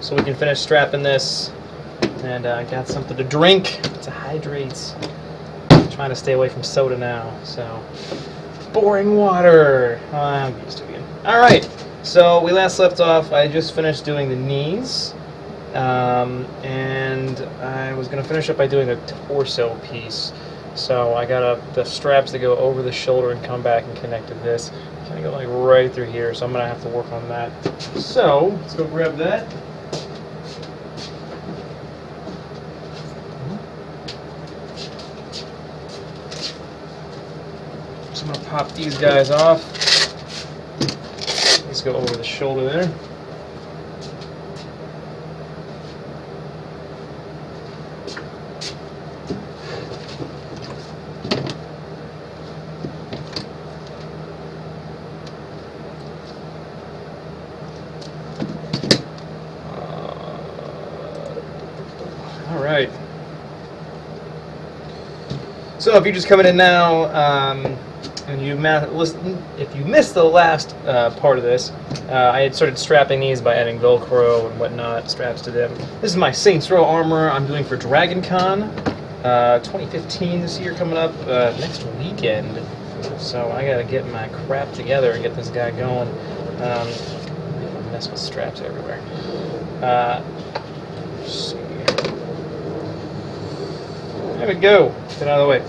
so we can finish strapping this. And I got something to drink to hydrate. I'm trying to stay away from soda now, so boring water. I'm used to it again. All right, so we last left off. I just finished doing the knees, and I was gonna finish up by doing the torso piece. So I got the straps that go over the shoulder and come back and connect to this. Kind of go like right through here, so I'm gonna have to work on that. So let's go grab that. So I'm gonna pop these guys off. Let's go over the shoulder there. All right. So if you're just coming in now, and if you missed the last part of this, I had started strapping these by adding Velcro and whatnot, straps to them. This is my Saints Row armor I'm doing for DragonCon 2015 this year, coming up next weekend. So I gotta get my crap together and get this guy going. I mess with straps everywhere. Let's see. There we go. Get out of the way.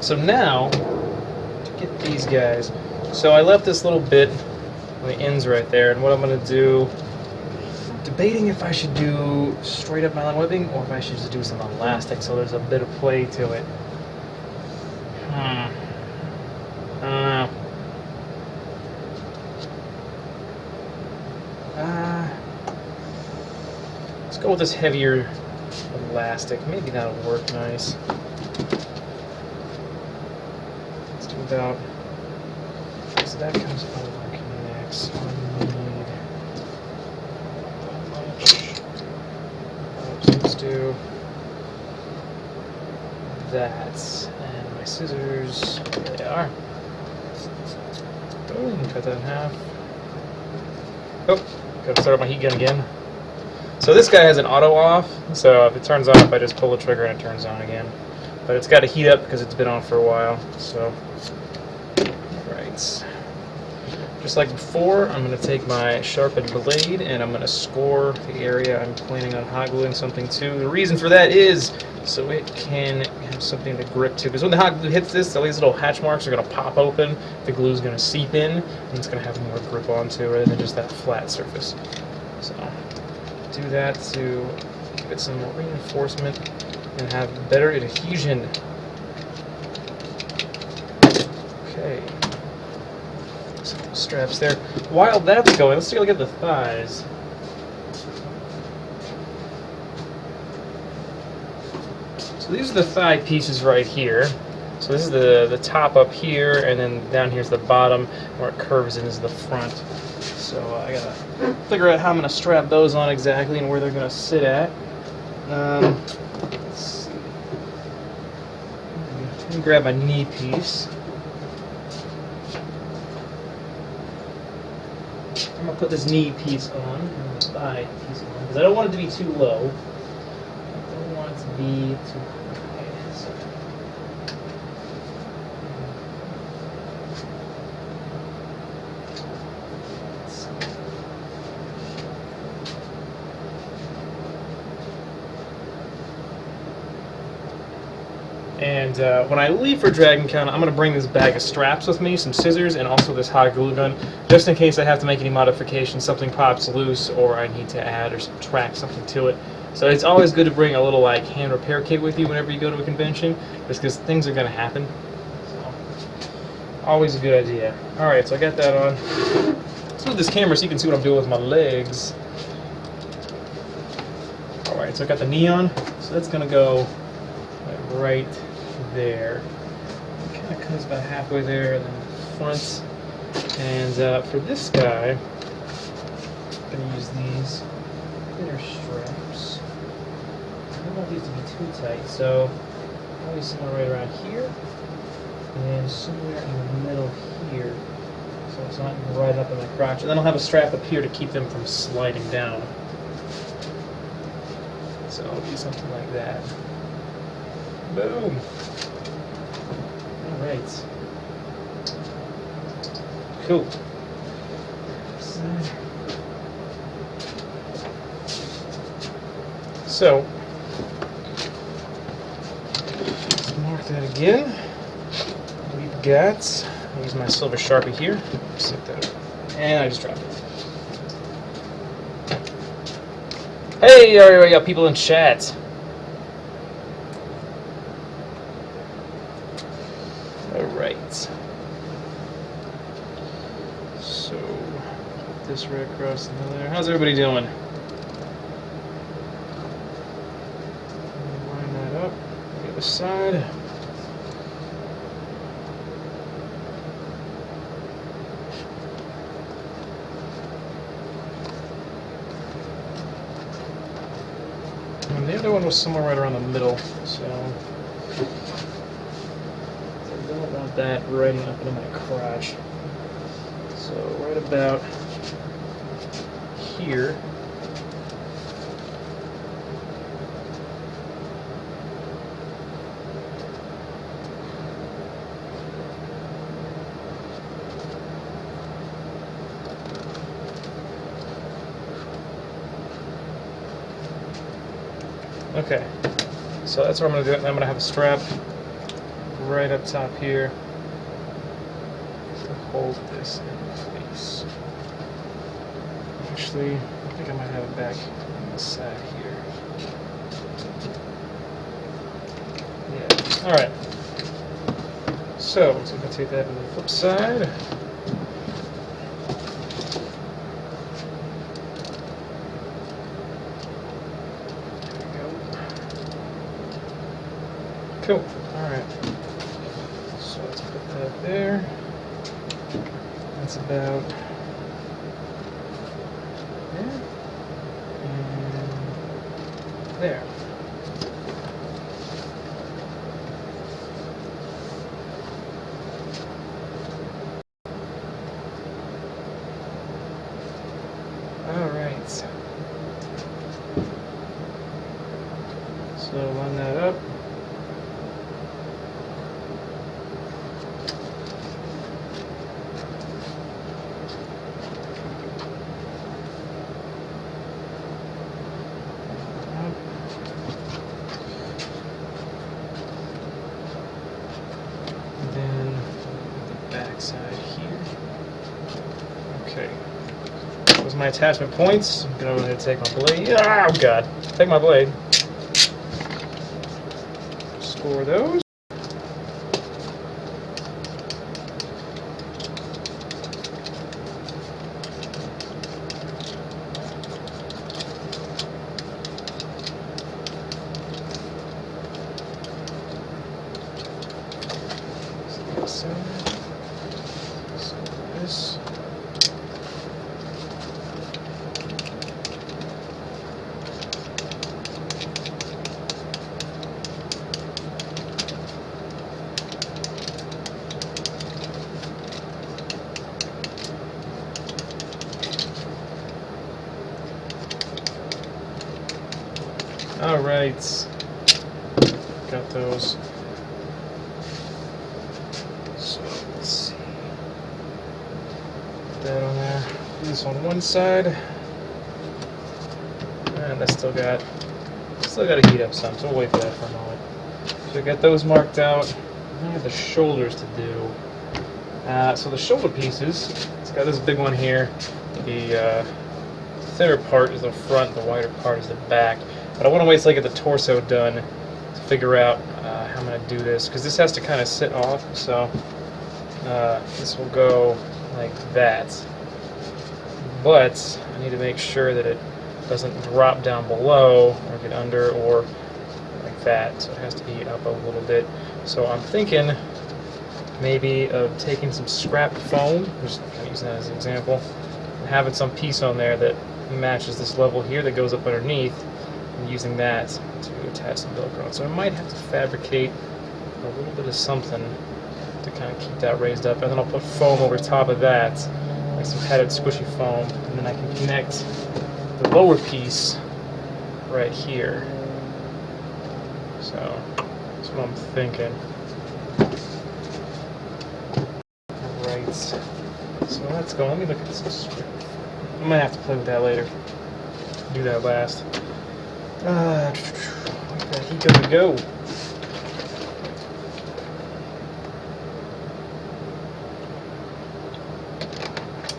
So now, to get these guys, so I left this little bit on the ends right there, and what I'm going to do, debating if I should do straight up nylon webbing or if I should just do some elastic so there's a bit of play to it. I don't know. Let's go with this heavier elastic. Maybe that'll work nice. Let's do that. So that comes over next. So I need how much? So let's do that. And my scissors, there they are. Oh, you can cut that in half. Oh, gotta start up my heat gun again. So this guy has an auto off, so if it turns off, I just pull the trigger and it turns on again. But it's got to heat up because it's been on for a while. So, alright. Just like before, I'm going to take my sharpened blade and I'm going to score the area I'm planning on hot gluing something to. The reason for that is so it can have something to grip to. Because when the hot glue hits this, all these little hatch marks are going to pop open, the glue is going to seep in, and it's going to have more grip onto it rather than just that flat surface. So, do that to give it some more reinforcement and have better adhesion. Okay. Some straps there. While that's going, let's take a look at the thighs. So these are the thigh pieces right here. So this is the top up here, and then down here's the bottom where it curves in is the front. So I gotta figure out how I'm gonna strap those on exactly and where they're gonna sit at. Let's see. Let me grab my knee piece. I'm gonna put this knee piece on and the thigh piece on because I don't want it to be too low. I don't want it to be too high. So and when I leave for DragonCon, I'm going to bring this bag of straps with me, some scissors, and also this hot glue gun, just in case I have to make any modifications, something pops loose, or I need to add or subtract something to it. So it's always good to bring a little like hand repair kit with you whenever you go to a convention, just because things are going to happen. So, always a good idea. Alright, so I got that on. Let's move this camera so you can see what I'm doing with my legs. Alright, so I got the knee on, so that's going to go right there. It kind of comes about halfway there, and then the front. And for this guy, I'm going to use these thinner straps. I don't want these to be too tight, so probably somewhere right around here, and somewhere in the middle here, so it's not right up in my crotch. And then I'll have a strap up here to keep them from sliding down. So it'll be something like that. Boom. All right. Cool. So, let's mark that again. We've got, I'll use my silver Sharpie here, set that up, and I just dropped it. Hey, we got people in chat. Alright. So, put this right across the middle there. How's everybody doing? Line that up. The other side. And the other one was somewhere right around the middle, so I don't want that right up into my crotch. So right about here. Okay, so that's what I'm going to do. I'm going to have a strap right up top here to hold this in place. Actually, I think I might have it back on the side here. Yeah, alright. So, I'm going to take that to the flip side. Cool. Alright. So let's put that there. That's about there. And there. Alright. So line that up. Side here. Okay. Those are my attachment points. I'm gonna go ahead and take my blade. Oh god. Take my blade. Score those. This. All right, got those. So let's see. Put that on there. Do this on one side, and that's still got to heat up some. So we'll wait for that for a moment. So I got those marked out. I have the shoulders to do. So the shoulder pieces. It's got this big one here. The thinner part is the front. The wider part is the back. But I want to wait till I get the torso done to figure out how I'm going to do this, because this has to kind of sit off, so this will go like that. But I need to make sure that it doesn't drop down below or get under or like that, so it has to be up a little bit. So I'm thinking maybe of taking some scrap foam, just kind of using that as an example, and having some piece on there that matches this level here that goes up underneath, and using that to attach some Velcro. So I might have to fabricate a little bit of something to kind of keep that raised up, and then I'll put foam over top of that, like some padded squishy foam, and then I can connect the lower piece right here. So that's what I'm thinking. Alright. So let's go. Let me look at this script. I might have to play with that later. Do that last. Where's he gonna go?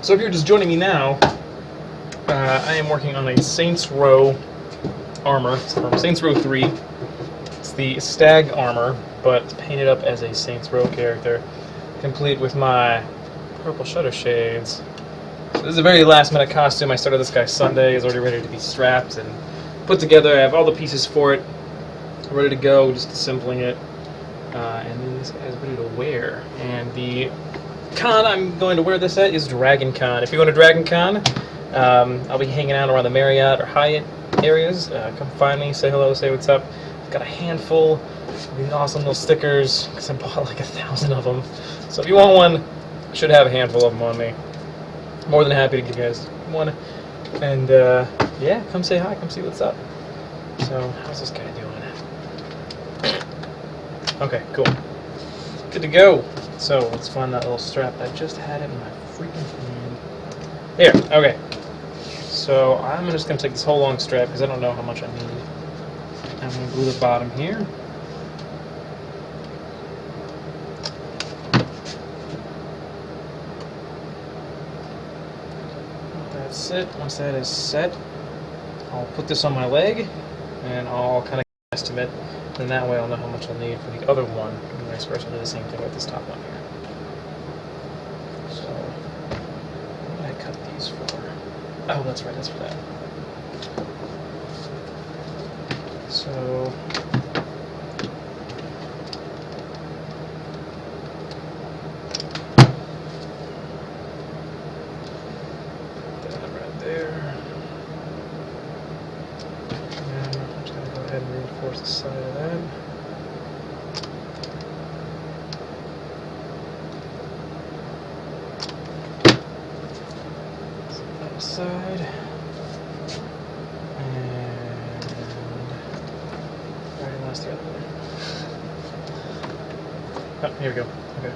So if you're just joining me now, I am working on a Saints Row armor from Saints Row 3. It's the Stag armor, but it's painted up as a Saints Row character, complete with my purple shutter shades. So this is a very last-minute costume. I started this guy Sunday. He's already ready to be strapped and put together. I have all the pieces for it, ready to go, just assembling it. And then this guy's ready to wear. And the con I'm going to wear this at is Dragon Con. If you're going to Dragon Con, I'll be hanging out around the Marriott or Hyatt areas. Come find me, say hello, say what's up. I've got a handful of these awesome little stickers because I bought like 1,000 of them. So if you want one, I should have a handful of them on me. More than happy to give you guys one. And yeah, come say hi, come see what's up. So how's this guy doing? Okay, cool. Good to go. So let's find that little strap. I just had it in my freaking hand. There, okay. So I'm just going to take this whole long strap because I don't know how much I need. I'm going to glue the bottom here. That's it. Once that is set, I'll put this on my leg and I'll kind of estimate. And that way I'll know how much I'll need for the other one. And vice versa, I'll do the same thing with this top one here. So, what did I cut these for? Oh, that's right, that's for that. So, put that right there. And I'm just going to go ahead and reinforce the side of that. Side and right last the other way. Oh, here we go. Okay.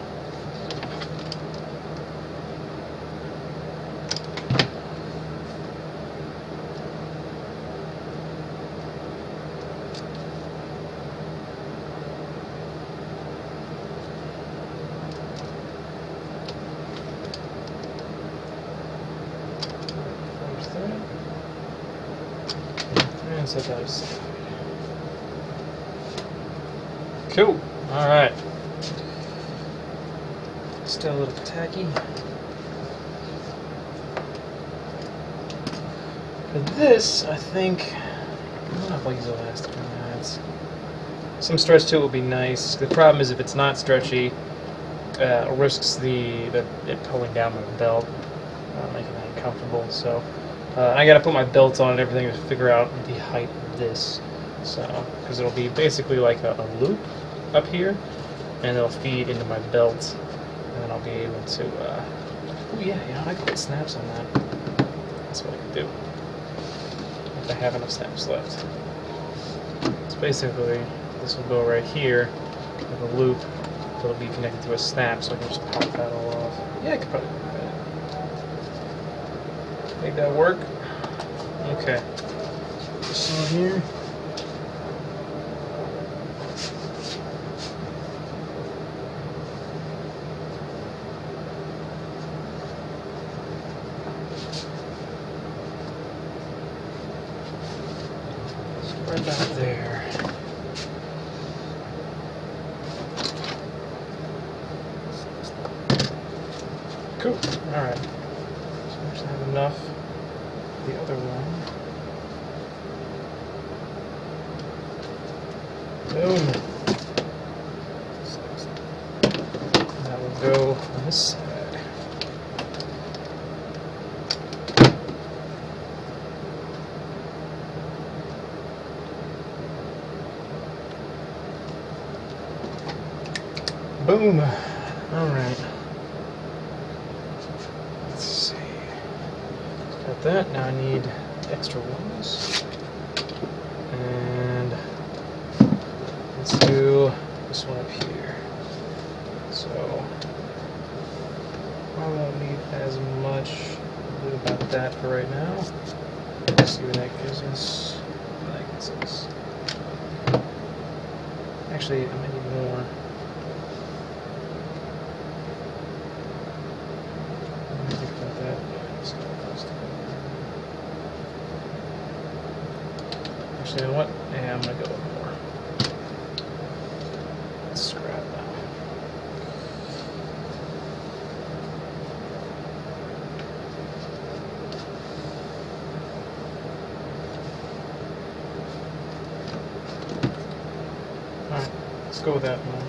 And set that aside. Cool. Alright. Still a little tacky. For this, I think I don't know if I'll use elastic or not. Some stretch to it will be nice. The problem is if it's not stretchy, it risks it pulling down my belt, making it uncomfortable. So I got to put my belt on and everything to figure out the height of this. So because it'll be basically like a loop up here, and it'll feed into my belt, and then I'll be able to. Oh yeah, I can put snaps on that. That's what I can do. If I have enough snaps left. So basically, this will go right here with a loop. It'll be connected to a snap, so I can just pop that all off. Yeah, I could probably do that. Make that work. Okay. This on here. Right about there. Cool. Alright. So I should have enough. The other one. Boom. That will go on this side. Boom. Alright. Let's see. Got that. Now I need extra ones. And this one up here. So I won't need as much. We'll do about that for right now. Let's see what that gives us. That gets us. Actually, I might need more. Think about that. Actually, you know what? Yeah, I'm gonna go with more. Let's scrap now. Alright, let's go with that one.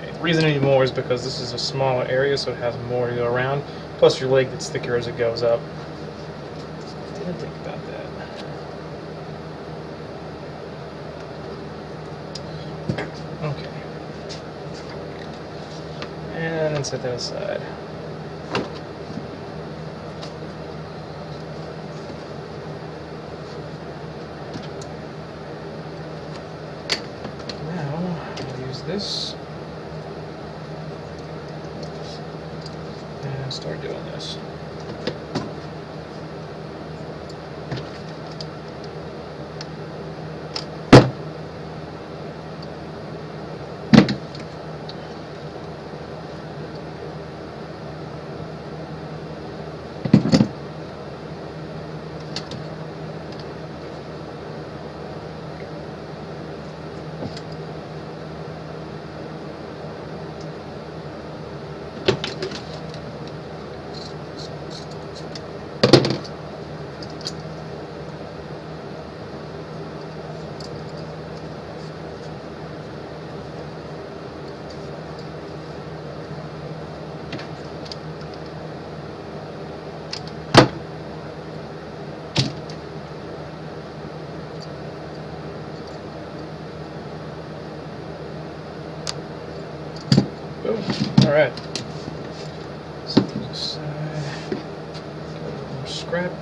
The reason I need more is because this is a smaller area, so it has more to go around. Plus, your leg gets thicker as it goes up. Didn't think about that. Okay. And then set that aside. Now, I'll use this. And start doing this. Boom. All right. So this side, get a little more scrap.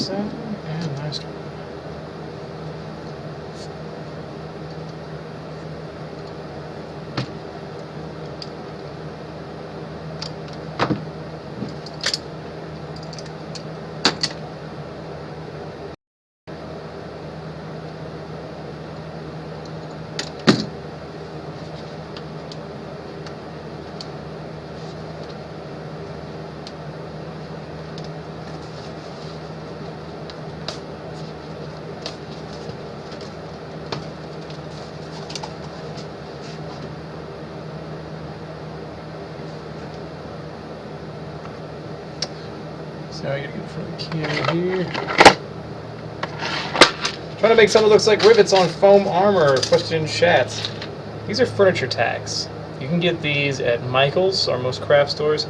And last one. So I gotta get in front of the camera here. Trying to make something that looks like rivets on foam armor. Question in chat. These are furniture tacks. You can get these at Michael's or most craft stores.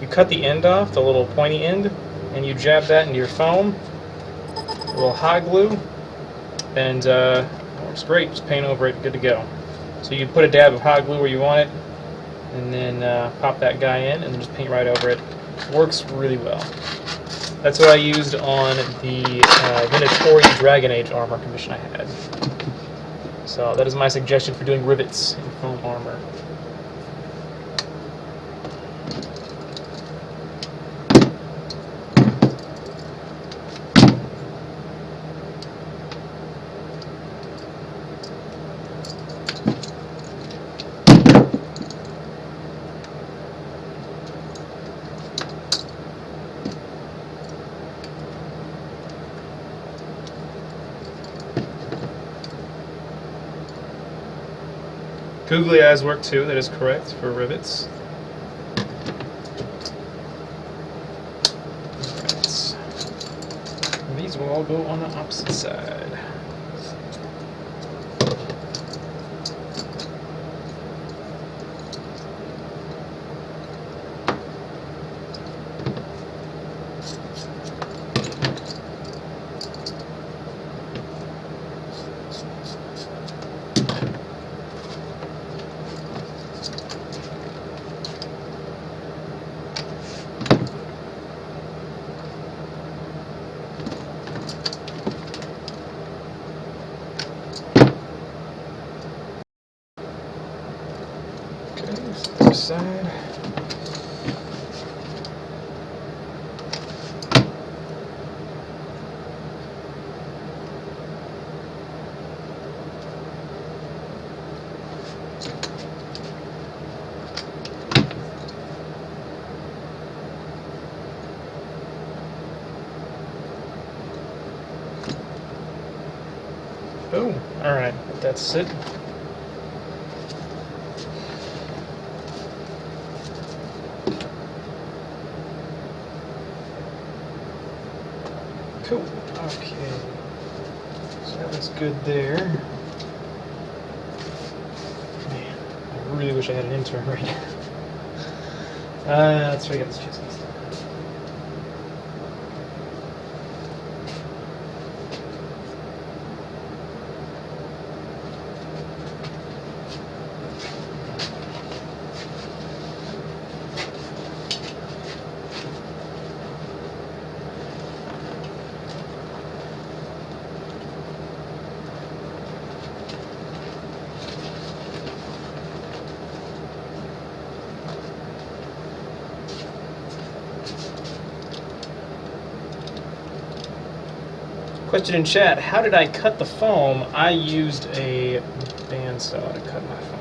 You cut the end off, the little pointy end, and you jab that into your foam. A little hot glue, and it works great. Just paint over it, good to go. So you put a dab of hot glue where you want it, and then pop that guy in, and then just paint right over it. Works really well. That's what I used on the Venatori Dragon Age armor commission I had. So that is my suggestion for doing rivets in foam armor. Googly eyes work too, that is correct, for rivets. Alright. These will all go on the opposite side. Other side. Boom. Alright, that's it. Cool. Okay. So that was good there. Man, I really wish I had an intern right now. Let's try to get this chest stuff. Question in chat, how did I cut the foam? I used a bandsaw to cut my foam.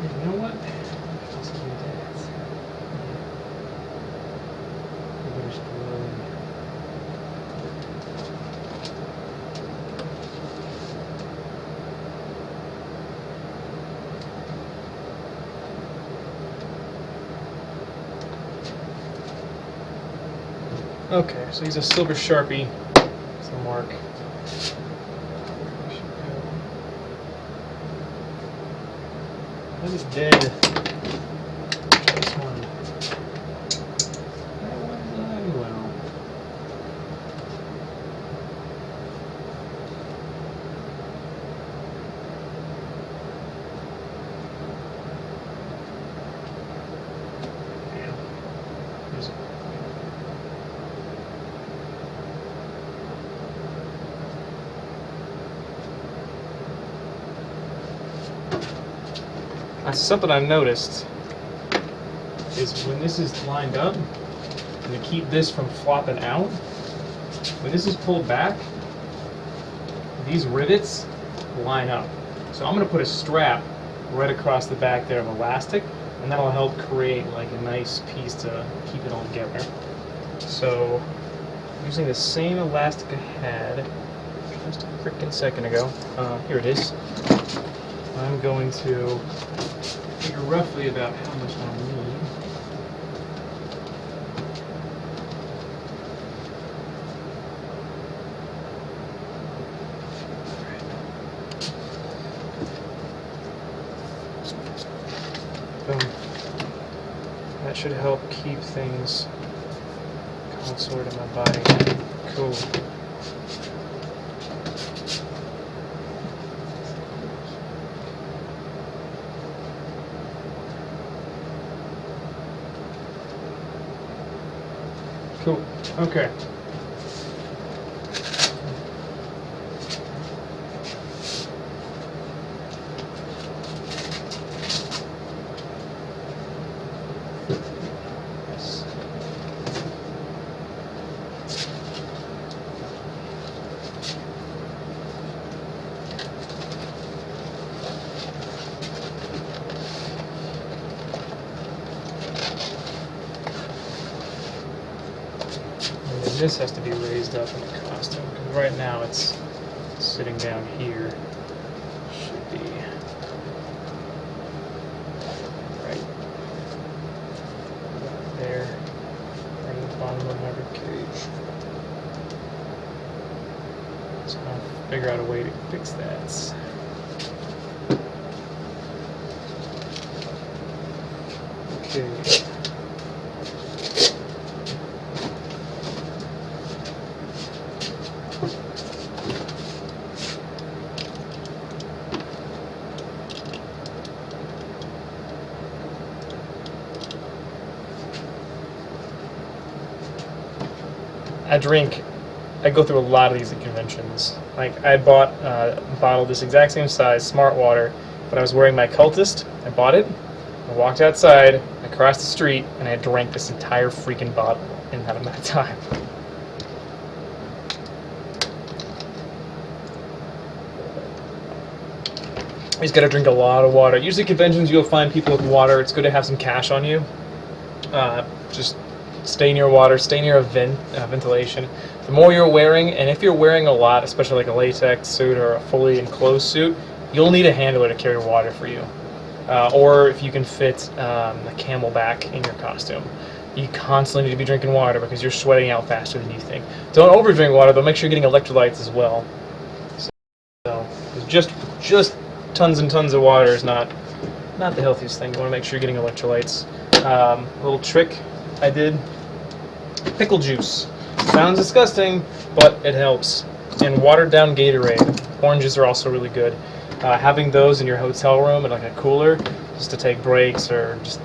You know what? Let's do that. Maybe just okay, so he's a silver Sharpie. It's the mark. That is dead. Try this one. That one's done well. Damn. There's a something I've noticed is when this is lined up, and to keep this from flopping out, when this is pulled back, these rivets line up. So I'm going to put a strap right across the back there of elastic, and that'll help create like a nice piece to keep it all together. So using the same elastic I had just a freaking second ago, here it is. I'm going to figure roughly about how much I'll need. Boom. That should help keep things contoured in my body. Cool. Cool. Okay. Yes. And then this has to be raised up in the costume, because right now it's sitting down here. Should be right there, right at the bottom of the Maverick cage. So I'll figure out a way to fix that. Okay. I go through a lot of these at conventions. Like, I bought a bottle this exact same size, Smart Water, but I was wearing my Cultist. I bought it, I walked outside, I crossed the street, and I drank this entire freaking bottle in that amount of time. You just gotta drink a lot of water. Usually conventions you'll find people with water. It's good to have some cash on you. Just stay near water, stay near a ventilation. The more you're wearing, and if you're wearing a lot, especially like a latex suit or a fully enclosed suit, you'll need a handler to carry water for you. Or if you can fit a Camelback in your costume. You constantly need to be drinking water because you're sweating out faster than you think. Don't overdrink water, though. Make sure you're getting electrolytes as well. So just tons and tons of water is not the healthiest thing. You want to make sure you're getting electrolytes. Little trick I did: pickle juice. Sounds disgusting, but it helps. And watered down Gatorade. Oranges are also really good. Having those in your hotel room in like a cooler, just to take breaks or just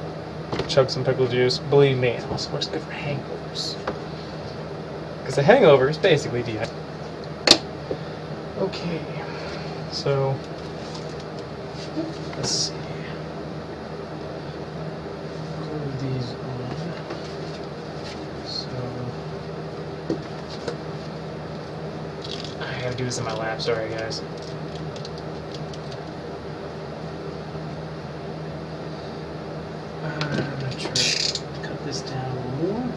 chug some pickle juice. Believe me, it also works good for hangovers. Because a hangover is basically dehydration. Okay, so let's see. Glue these on. So I gotta do this in my lap. Sorry, guys. I'm gonna try to cut this down a little more.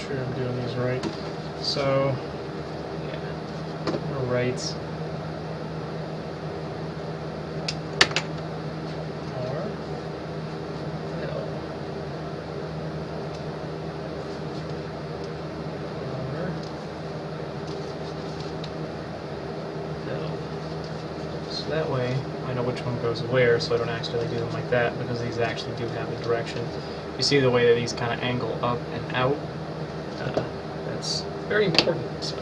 sure I'm doing these right. So, yeah, all right. So that way I know which one goes where, so I don't accidentally do them like that, because these actually do have a direction. You see the way that these kind of angle up and out? That's very important. So.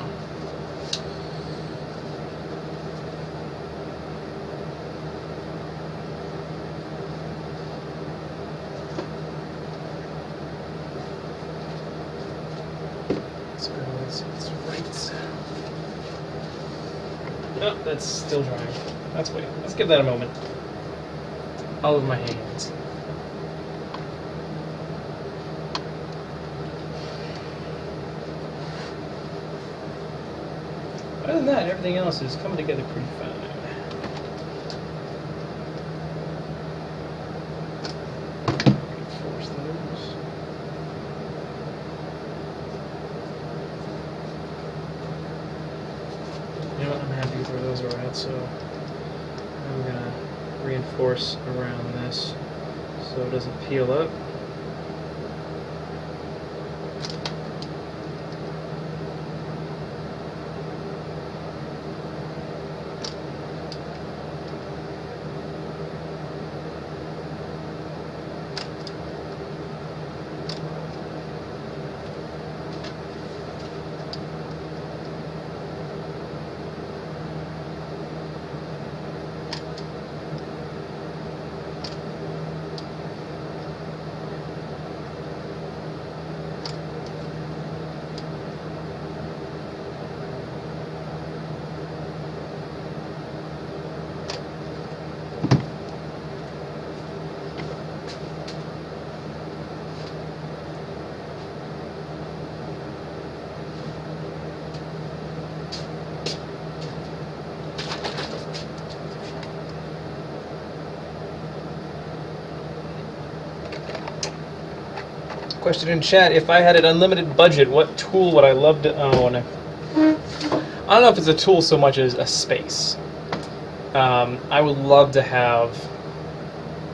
Let's go, it's right. Oh, that's still drying. Let's wait. Let's give that a moment. All of my hands. Other than that, everything else is coming together pretty fine. Reinforce those. You know what? I'm happy with where those are at, so I'm gonna reinforce around this so it doesn't peel up. Question in chat, if I had an unlimited budget, what tool would I love to own? I don't know if it's a tool so much as a space. I would love to have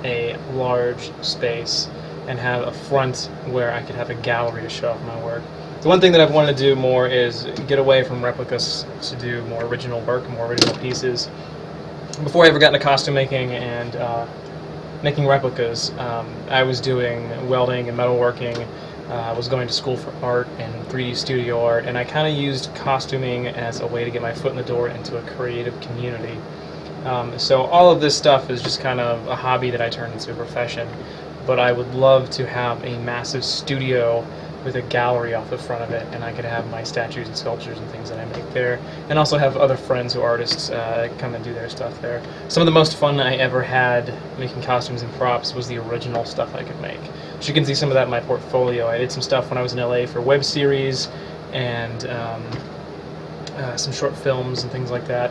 a large space and have a front where I could have a gallery to show off my work. The one thing that I've wanted to do more is get away from replicas to do more original work, more original pieces. Before I ever got into costume making and making replicas, I was doing welding and metalworking. I was going to school for art and 3D studio art, and I kind of used costuming as a way to get my foot in the door into a creative community. So all of this stuff is just kind of a hobby that I turned into a profession, but I would love to have a massive studio with a gallery off the front of it, and I could have my statues and sculptures and things that I make there, and also have other friends who are artists come and do their stuff there. Some of the most fun I ever had making costumes and props was the original stuff I could make. So you can see some of that in my portfolio. I did some stuff when I was in LA for web series and some short films and things like that.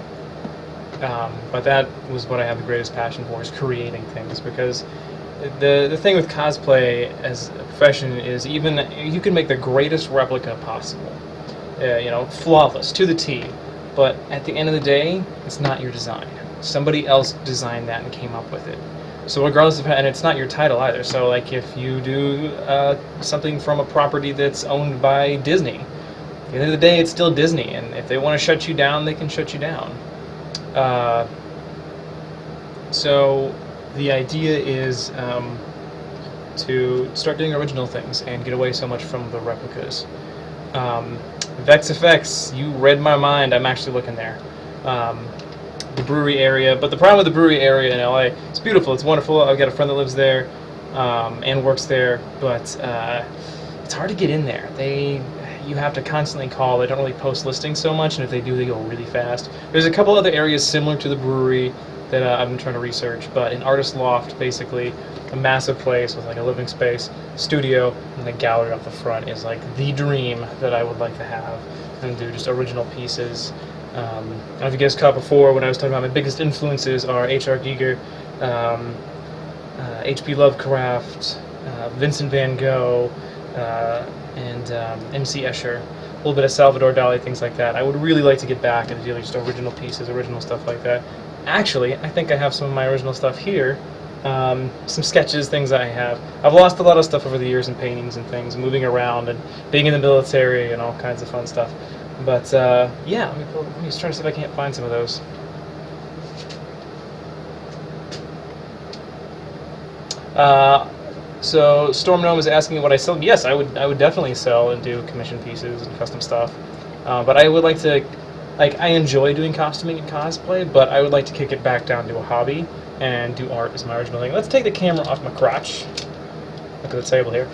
But that was what I have the greatest passion for, is creating things, because the thing with cosplay as a profession is even you can make the greatest replica possible, you know, flawless to the T, but at the end of the day, it's not your design. Somebody else designed that and came up with it. So regardless of how, and it's not your title either. So like if you do something from a property that's owned by Disney, at the end of the day, it's still Disney, and if they want to shut you down, they can shut you down. So the idea is to start doing original things and get away so much from the replicas. Vex FX, you read my mind. I'm actually looking there. The brewery area, but the problem with the brewery area in LA, it's beautiful, it's wonderful. I've got a friend that lives there and works there, but it's hard to get in there. You have to constantly call. They don't really post listings so much, and if they do, they go really fast. There's a couple other areas similar to the brewery that I've been trying to research, but an artist loft, basically a massive place with like a living space, studio, and a gallery off the front is like the dream that I would like to have, and do just original pieces. I don't know if you guys caught before when I was talking about my biggest influences are H.R. Giger, H.P. Lovecraft, Vincent van Gogh, and MC Escher, a little bit of Salvador Dali, things like that. I would really like to get back into doing just original pieces, original stuff like that. Actually, I think I have some of my original stuff here. Some sketches, things I have. I've lost a lot of stuff over the years in paintings and things, moving around and being in the military and all kinds of fun stuff. But yeah, let me just try to see if I can't find some of those. So Storm Gnome is asking me what I sell. Yes, I would definitely sell and do commission pieces and custom stuff. But I would like to, I enjoy doing costuming and cosplay, but I would like to kick it back down to a hobby and do art as my original thing. Let's take the camera off my crotch. Look at the table here.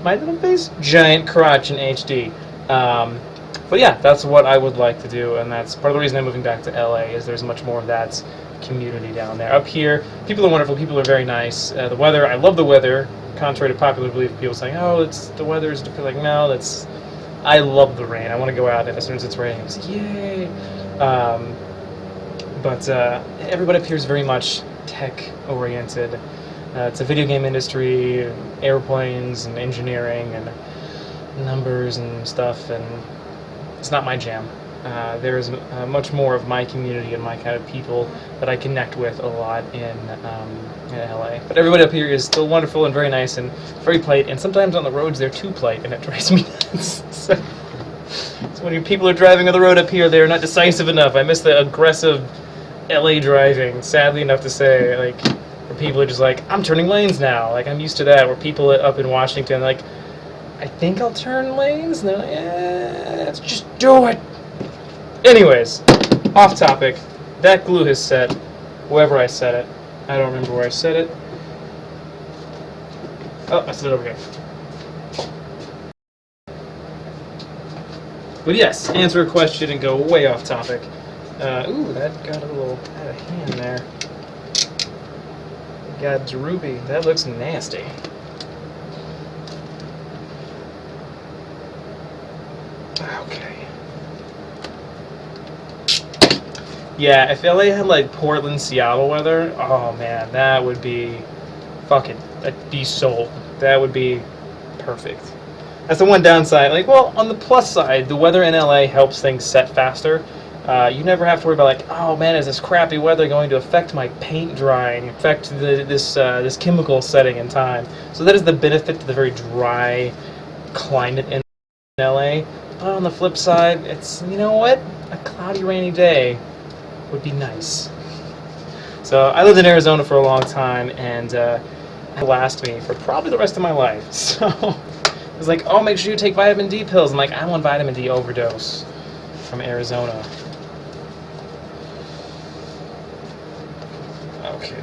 My little face, giant crotch in HD. But yeah, that's what I would like to do, and that's part of the reason I'm moving back to LA, is there's much more of that community down there. Up here, people are wonderful, people are very nice. The weather, I love the weather, contrary to popular belief, people saying, oh, the weather's, like, no, I love the rain. I want to go out, and as soon as it's raining, it's yay. But everybody up here is very much tech-oriented. It's a video game industry, airplanes, and engineering, and numbers and stuff, and it's not my jam. There's much more of my community and my kind of people that I connect with a lot in LA. But everybody up here is still wonderful and very nice and very polite, and sometimes on the roads they're too polite, and it drives me nuts. So when people are driving on the road up here, they're not decisive enough. I miss the aggressive LA driving, sadly enough to say, where people are just like, I'm turning lanes now. I'm used to that, where people up in Washington, I think I'll turn lanes, and they're like, yeah, let's just do it. Anyways, off topic. That glue has set wherever I set it. I don't remember where I set it. Oh, I set it over here. But yes, answer a question and go way off topic. Ooh, that got a little out of hand there. Got droopy. That looks nasty. Okay. Yeah, if LA had Portland, Seattle weather, oh man, that would be that'd be sold. That would be perfect. That's the one downside. Well, on the plus side, the weather in LA helps things set faster. You never have to worry about oh man, is this crappy weather going to affect my paint drying, affect this chemical setting in time? So that is the benefit to the very dry climate in LA. But on the flip side, it's, you know what? A cloudy, rainy day would be nice. So I lived in Arizona for a long time, and it lasted me for probably the rest of my life. So it was oh, make sure you take vitamin D pills. I'm I want vitamin D overdose from Arizona. Okay.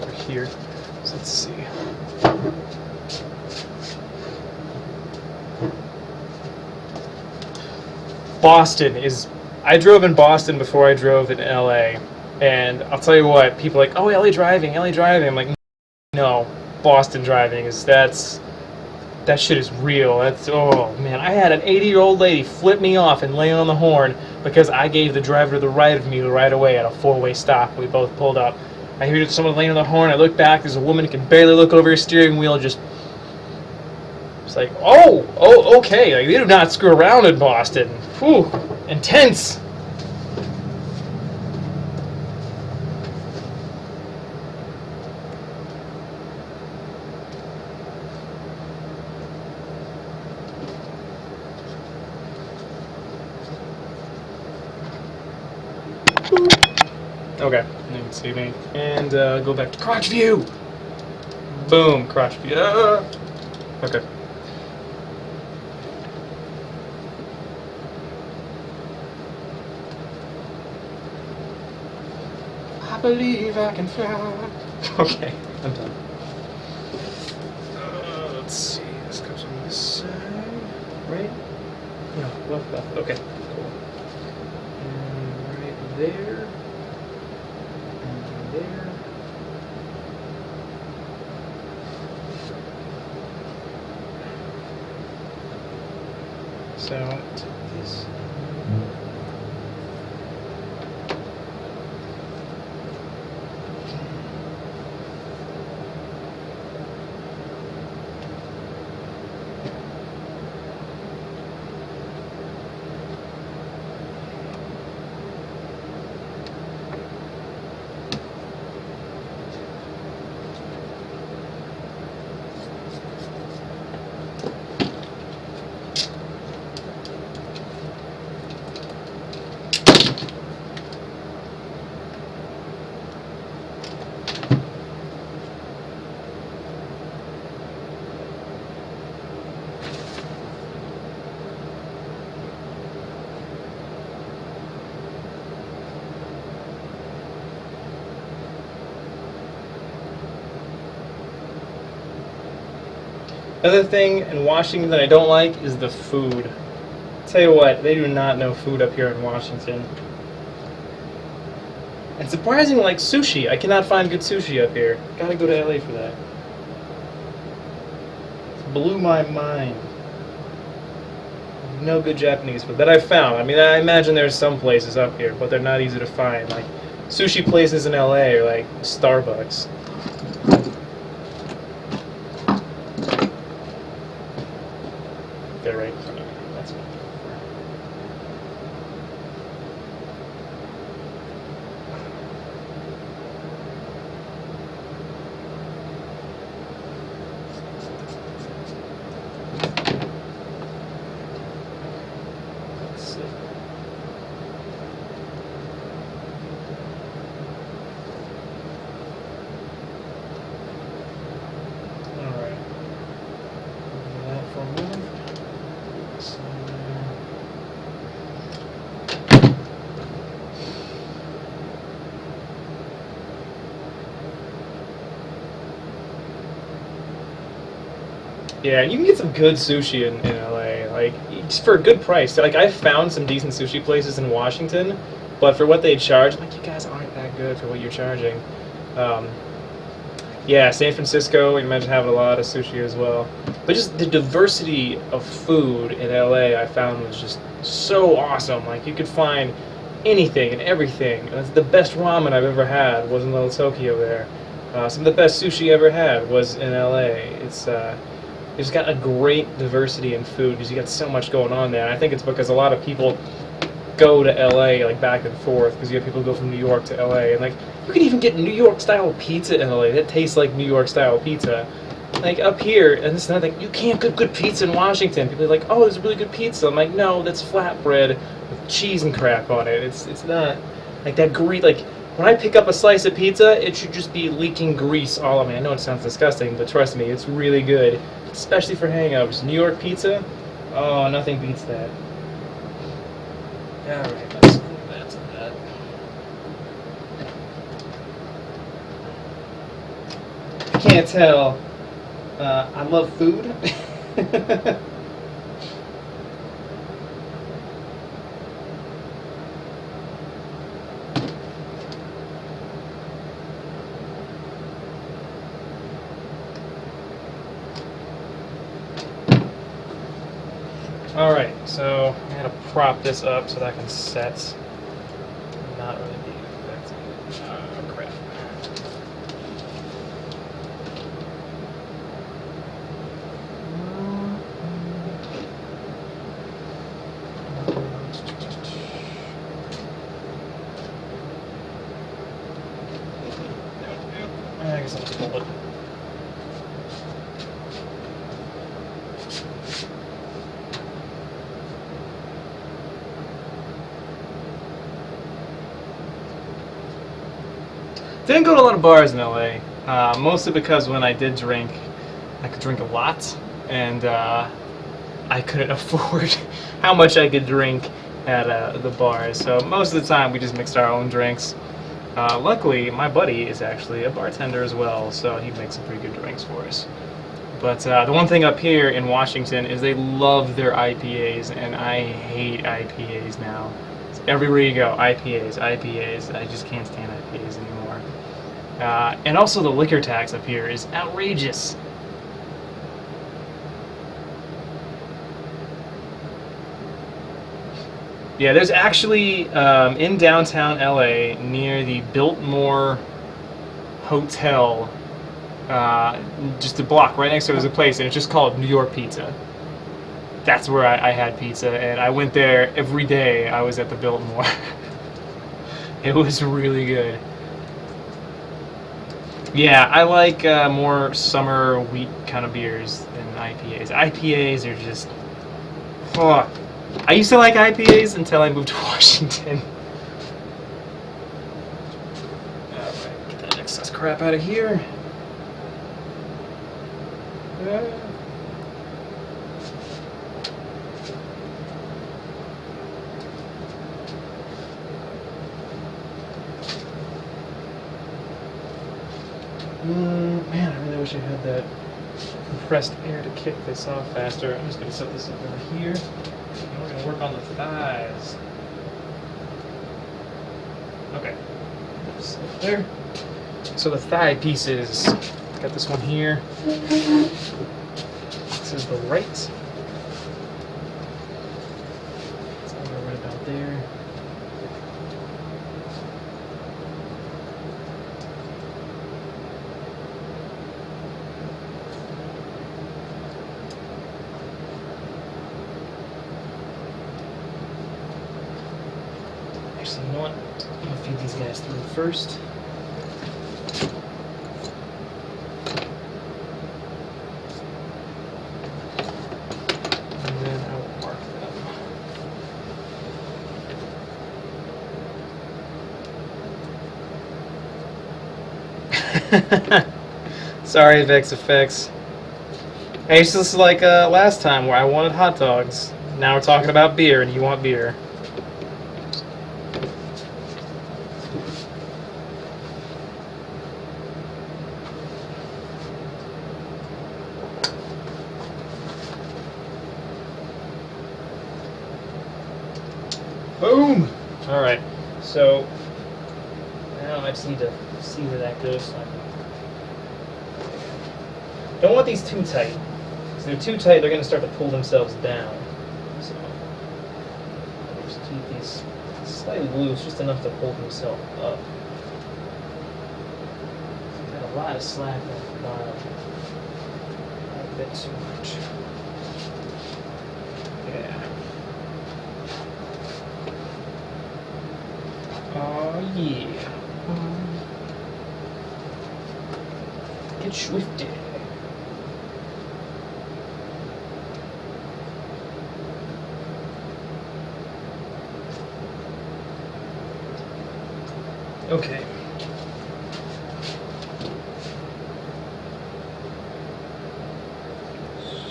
Over here. So let's see. Boston is. I drove in Boston before I drove in LA, and I'll tell you what, people are oh, LA driving. I'm no, Boston driving that shit is real. Oh man, I had an 80-year-old lady flip me off and lay on the horn because I gave the driver to the right of me right away at a 4-way stop. We both pulled up. I hear someone laying on the horn. I look back. There's a woman who can barely look over her steering wheel. It's oh, okay. They do not screw around in Boston. Whew, intense. Okay, you can see me. And go back to crotch view. Boom, crotch view. Okay. I believe I can fly. Okay, I'm done. Let's see. This goes on this side, right? No, left. Okay, cool. And right there. There. So take this. Another thing in Washington that I don't like is the food. Tell you what, they do not know food up here in Washington. And surprisingly, like sushi, I cannot find good sushi up here. Gotta go to LA for that. It blew my mind. No good Japanese food that I've found. I mean, I imagine there's some places up here, but they're not easy to find. Like sushi places in LA are like Starbucks. They're right in front of me. That's what I'm looking for. Let's see. All right. That for a moment. Yeah, and you can get some good sushi in LA, like just for a good price. Like I found some decent sushi places in Washington, but for what they charge, like you guys aren't that good for what you're charging. Um, yeah, San Francisco, you imagine having a lot of sushi as well. But just the diversity of food in LA, I found was just so awesome. Like you could find anything and everything. And the best ramen I've ever had was in Little Tokyo there. Some of the best sushi I ever had was in LA. It's got a great diversity in food because you got so much going on there. And I think it's because a lot of people go to LA like back and forth because you have people who go from New York to LA, and like you can even get New York style pizza in LA that tastes like New York style pizza. Like up here, and this is another thing, you can't get good pizza in Washington. People are like, oh, there's really good pizza. I'm like, no, that's flatbread with cheese and crap on it. It's not like that grease. Like when I pick up a slice of pizza, it should just be leaking grease all of me. I know it sounds disgusting, but trust me, it's really good. Especially for hangovers. New York pizza, oh, nothing beats that. Alright, let's move that to that. I can't tell. I love food. Alright, so I gotta prop this up so that I can set. Not really be affected. Oh, crap. I guess I'll just hold it. Didn't go to a lot of bars in LA, mostly because when I did drink, I could drink a lot, and I couldn't afford how much I could drink at the bars. So most of the time we just mixed our own drinks. Luckily, my buddy is actually a bartender as well, so he makes some pretty good drinks for us. But the one thing up here in Washington is they love their IPAs, and I hate IPAs now. It's everywhere you go, IPAs, IPAs. I just can't stand IPAs anymore. And also the liquor tax up here is outrageous. Yeah, there's actually in downtown LA near the Biltmore Hotel, just a block right next to it was a place, and it's just called New York Pizza. That's where I had pizza, and I went there every day. I was at the Biltmore. It was really good. Yeah, I like more summer wheat kind of beers than IPAs. IPAs are just. Oh. I used to like IPAs until I moved to Washington. Alright, get that excess crap out of here. Man, I really wish I had that compressed air to kick this off faster. I'm just going to set this up over here. And we're going to work on the thighs. Okay. Just up there. So the thigh pieces. Got this one here. This is the right. It's over right about there. Actually, you know what? I'm gonna feed these guys through first. And then I will mark them. Sorry, Vex Effects. Hey, it's just like last time where I wanted hot dogs. Now we're talking about beer, and you want beer. Boom! Alright, so now I just need to see where that goes. So don't want these too tight. If they're too tight, they're going to start to pull themselves down. So I'll just keep these slightly loose, just enough to hold himself up. Got a lot of slack on the bottom. Not a bit too much. Yeah. Oh yeah. Get swifty. Okay.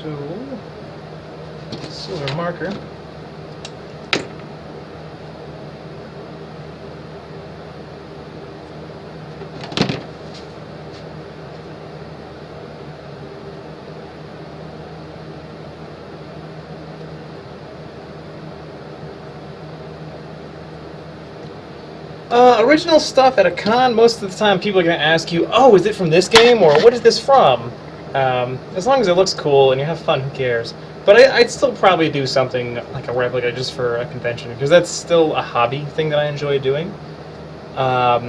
So, silver marker. Original stuff at a con, most of the time people are going to ask you, oh, is it from this game, or what is this from? As long as it looks cool and you have fun, who cares? But I'd still probably do something like a replica just for a convention, because that's still a hobby thing that I enjoy doing. Yeah,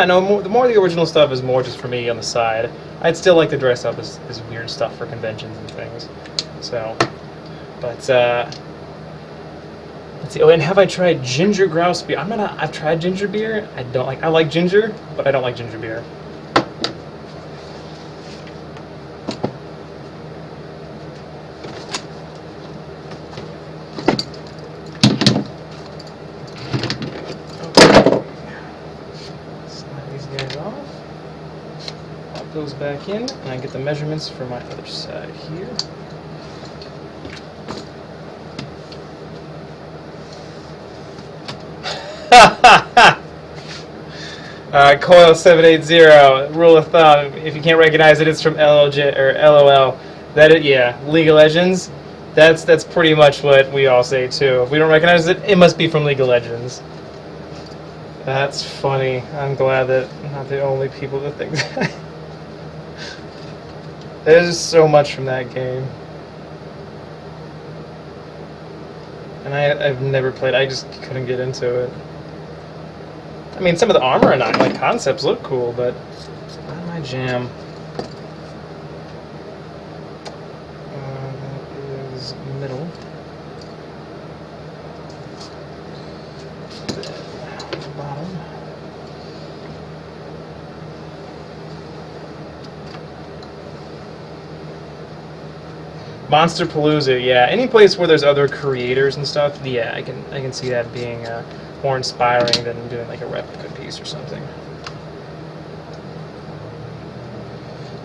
no, the more the original stuff is more just for me on the side. I'd still like to dress up as weird stuff for conventions and things. So, but, let's see. Oh, and have I tried ginger grouse beer? I've tried ginger beer. I like ginger, but I don't like ginger beer. Okay. Slide these guys off. Pop those back in, and I get the measurements for my other side here. Coil 780. Rule of thumb: if you can't recognize it, it's from LLJ or LOL. Yeah, League of Legends. That's pretty much what we all say too. If we don't recognize it, it must be from League of Legends. That's funny. I'm glad that I'm not the only people that think that. There's so much from that game. And I've never played. I just couldn't get into it. I mean, some of the armor and like concepts look cool, but not my jam. That is middle. Then bottom. Monster Palooza, yeah. Any place where there's other creators and stuff, yeah, I can see that being more inspiring than doing like a replica piece or something.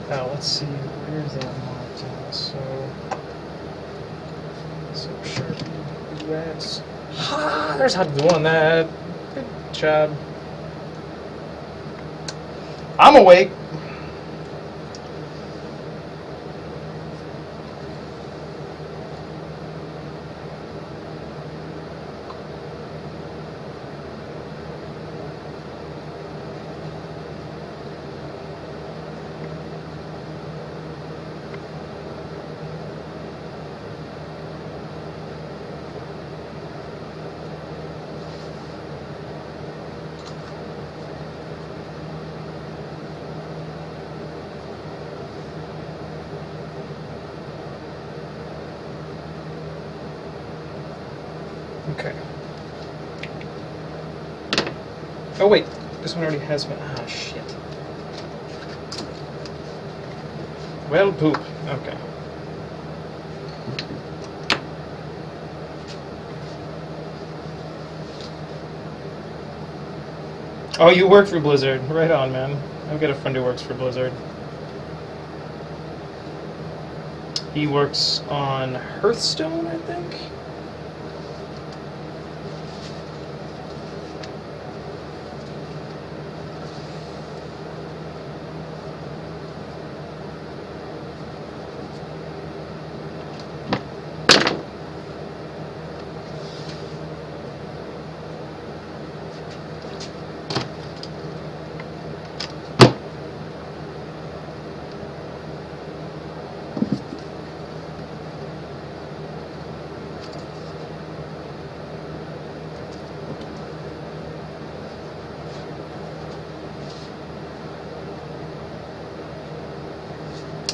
Now let's see, where's that marked? So sharp. That's there's how to do on that. Good job. I'm awake. Okay. Oh wait, this one already has been. Ah, shit. Well, poop. Okay. Oh, you work for Blizzard. Right on, man. I've got a friend who works for Blizzard. He works on Hearthstone, I think.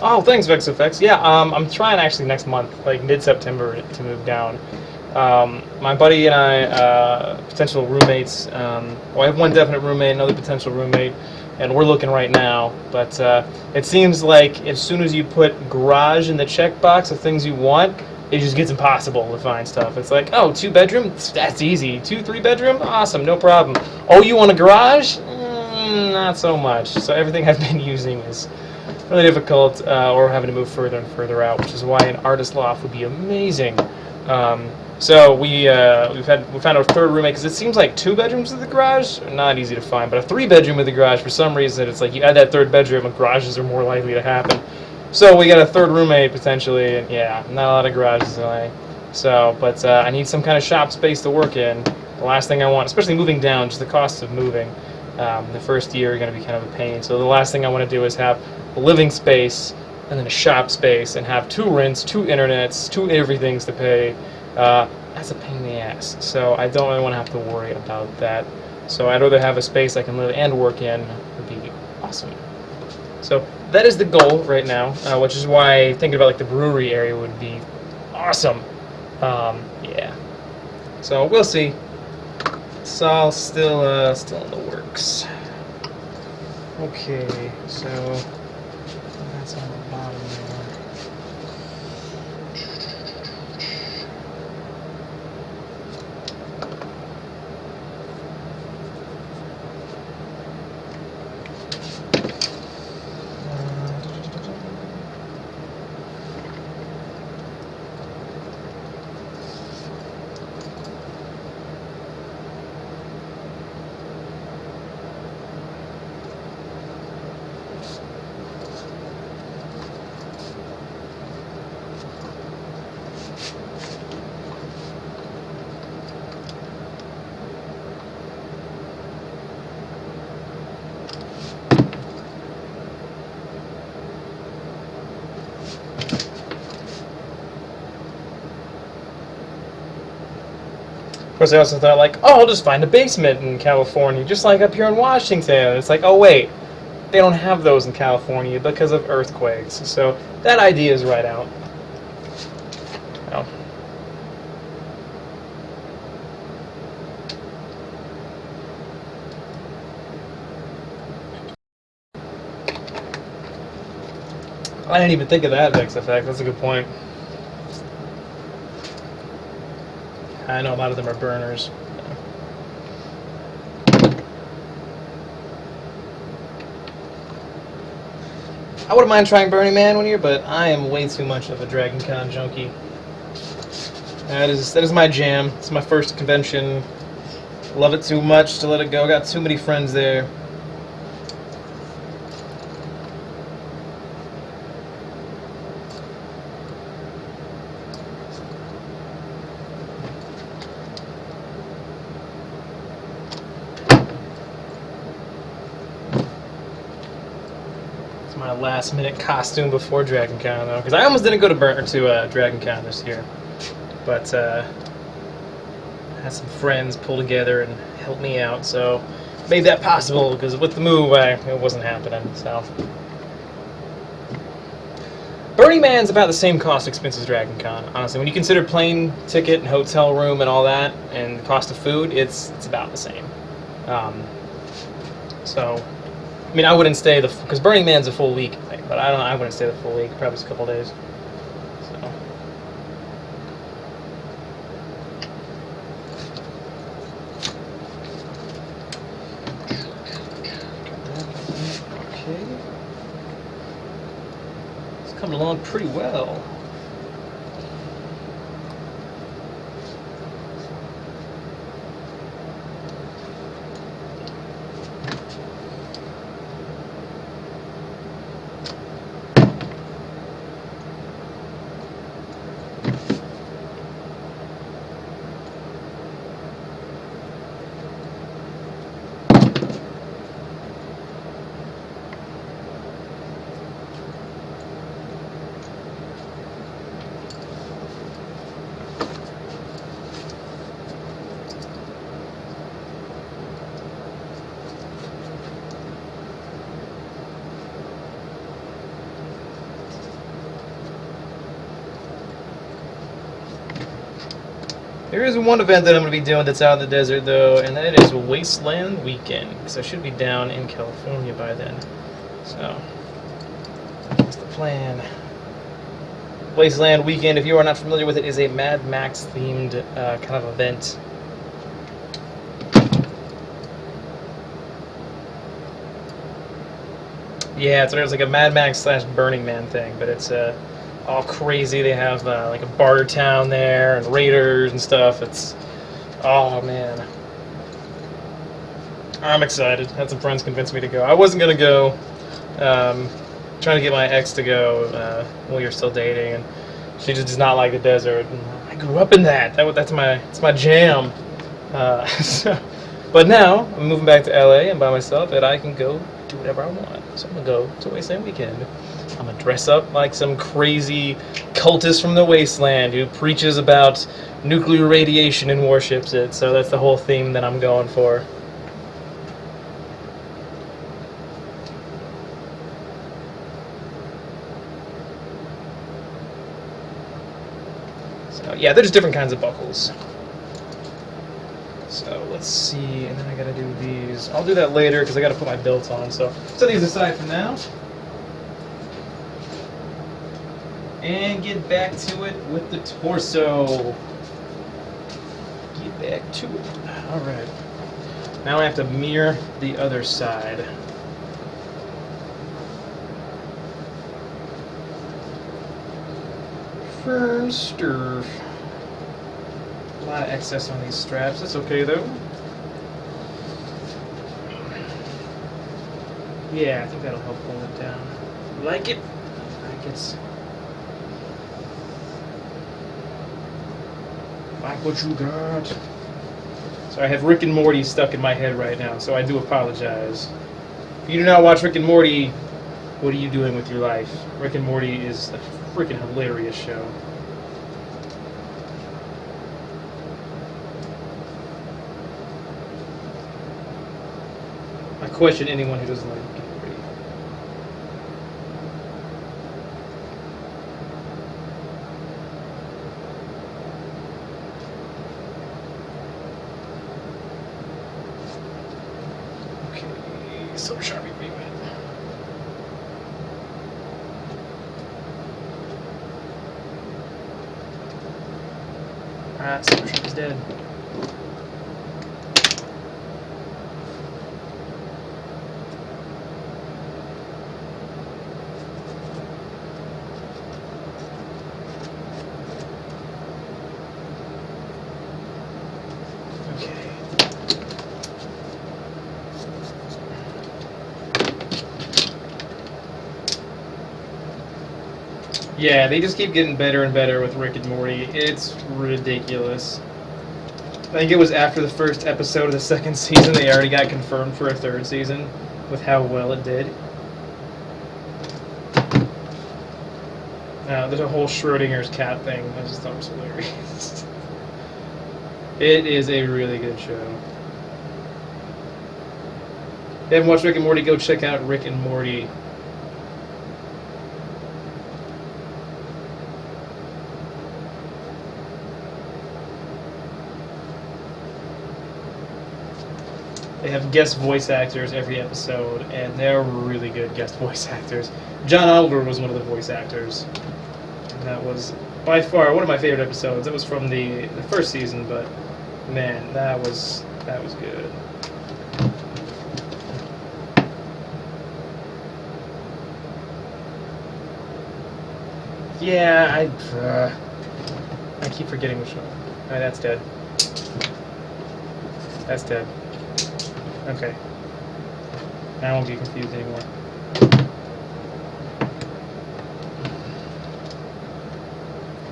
Oh, thanks, VexFX. Yeah, I'm trying actually next month, like mid-September, to move down. My buddy and I, potential roommates. Well, I have one definite roommate, another potential roommate, and we're looking right now. But it seems like as soon as you put garage in the checkbox of things you want, it just gets impossible to find stuff. It's like, oh, 2-bedroom? That's easy. 2-3-bedroom? Awesome, no problem. Oh, you want a garage? Not so much. So everything I've been using is really difficult, or having to move further and further out, which is why an artist loft would be amazing. So we found our third roommate because it seems like 2 bedrooms with the garage are not easy to find, but a 3-bedroom with the garage, for some reason, it's like you add that 3rd bedroom and garages are more likely to happen. So we got a 3rd roommate potentially, and yeah, not a lot of garages in LA. So, but I need some kind of shop space to work in. The last thing I want, especially moving down, just the cost of moving. The first year are going to be kind of a pain. So the last thing I want to do is have a living space and then a shop space and have 2 rents, 2 internets, 2 everythings to pay. That's a pain in the ass. So I don't really want to have to worry about that. So I'd rather have a space I can live and work in. Would be awesome. So that is the goal right now, which is why thinking about like the brewery area would be awesome. Yeah. So we'll see. It's all still in the works. Okay, so that's on the bottom there. course, I also thought, like, oh, I'll just find a basement in California, just like up here in Washington. It's like, oh, wait, they don't have those in California because of earthquakes. So that idea is right out. Oh. I didn't even think of that Vex effect. That's a good point. I know a lot of them are burners. I wouldn't mind trying Burning Man one year, but I am way too much of a Dragon Con junkie. That is my jam. It's my first convention. Love it too much to let it go. Got too many friends there. It's my last minute costume before Dragon Con though, because I almost didn't go to Dragon Con this year, but I had some friends pull together and help me out, so made that possible. Because with the move, it wasn't happening. So Burning Man's about the same cost expense as Dragon Con. Honestly, when you consider plane ticket and hotel room and all that, and the cost of food, it's about the same. So, I mean, I wouldn't stay because Burning Man's a full week thing, but I wouldn't stay the full week. Probably just a couple days. So. Okay. It's coming along pretty well. There is one event that I'm going to be doing that's out in the desert, though, and that is Wasteland Weekend, because I should be down in California by then. So, that's the plan. Wasteland Weekend, if you are not familiar with it, is a Mad Max-themed kind of event. Yeah, it's like a Mad Max / Burning Man thing, but it's all crazy. They have like a barter town there and raiders and stuff. It's, oh man, I'm excited. Had some friends convince me to go. I wasn't gonna go. Trying to get my ex to go while you're still dating, and she just does not like the desert. And I grew up in that. It's my jam. But now I'm moving back to LA and by myself, and I can go do whatever I want. So I'm gonna go to Wasteland Weekend. I'm gonna dress up like some crazy cultist from the wasteland who preaches about nuclear radiation and worships it. So that's the whole theme that I'm going for. So yeah, there's different kinds of buckles. So let's see, and then I gotta do these. I'll do that later because I gotta put my belts on. So set these aside for now. And get back to it with the torso. Get back to it. Alright. Now I have to mirror the other side. First, a lot of excess on these straps. That's okay though. Yeah, I think that'll help pull it down. Like it? Like it's. Like what you got. So I have Rick and Morty stuck in my head right now, so I do apologize. If you do not watch Rick and Morty, what are you doing with your life? Rick and Morty is a freaking hilarious show. I question anyone who doesn't like Rick and Morty. Okay, so Sharpie payment. Alright, Silver Sharpie's dead. Yeah, they just keep getting better and better with Rick and Morty. It's ridiculous. I think it was after the first episode of the second season they already got confirmed for a third season with how well it did. There's a whole Schrodinger's cat thing. I just thought it was hilarious. It is a really good show. If you haven't watched Rick and Morty, go check out Rick and Morty. They have guest voice actors every episode, and they're really good guest voice actors. John Oliver was one of the voice actors. And that was, by far, one of my favorite episodes. It was from the first season, but, man, that was good. Yeah, I keep forgetting which one. Alright, that's dead. That's dead. Okay. Now I won't get confused anymore.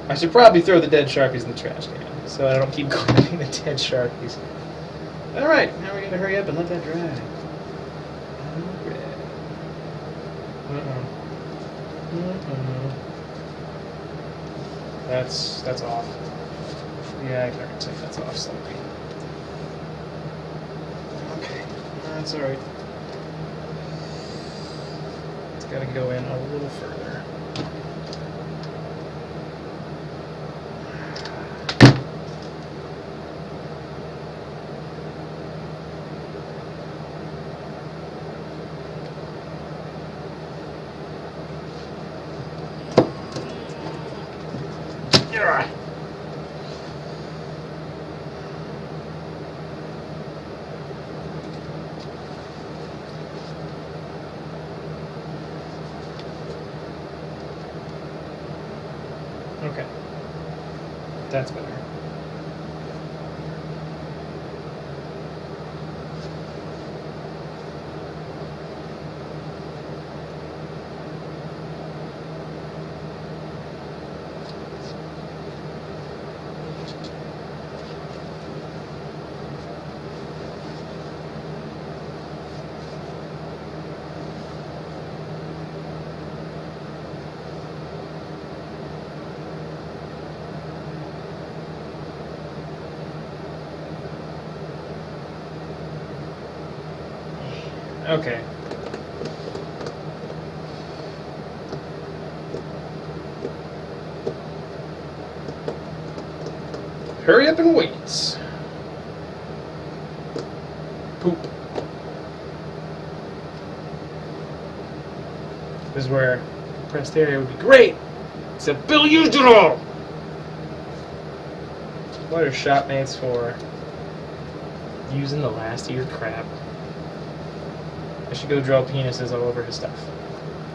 I should probably throw the dead Sharpies in the trash can, so I don't keep grabbing the dead Sharpies. Alright, now we're going to hurry up and let that dry. That's off. Yeah, I can already take that's off slightly. Okay, that's alright. It's got to go in a little further. Okay. That's better. Okay. Hurry up and wait. Poop. This is where pressed area would be great. Except Bill used it all! What are shopmates for? Using the last year crap. I should go draw penises all over his stuff.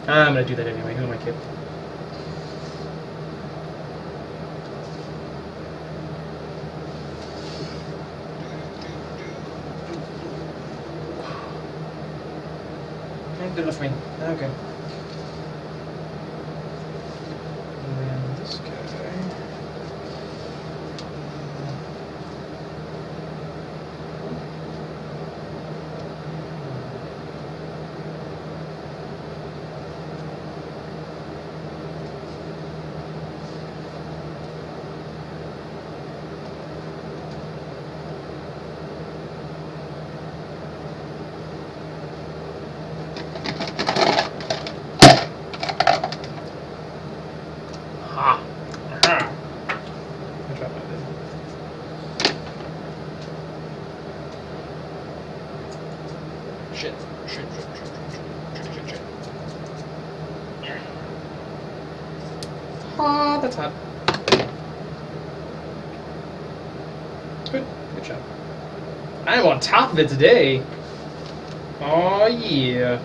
I'm gonna do that anyway. Who am I kidding? Good enough for me. Okay. And then this guy. that's hot. Good job. I'm on top of it today. Oh yeah.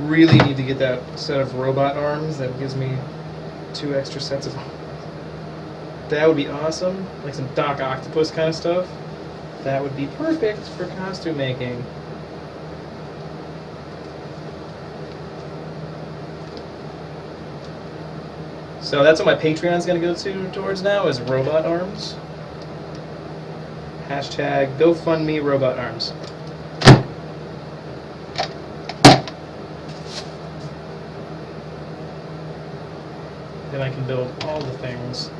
Really need to get that set of robot arms. That gives me 2 extra sets of. That would be awesome. Like some Doc Octopus kind of stuff. That would be perfect for costume making. So that's what my Patreon's going to go towards now, is robot arms. Hashtag GoFundMe robot arms. Then I can build all the things.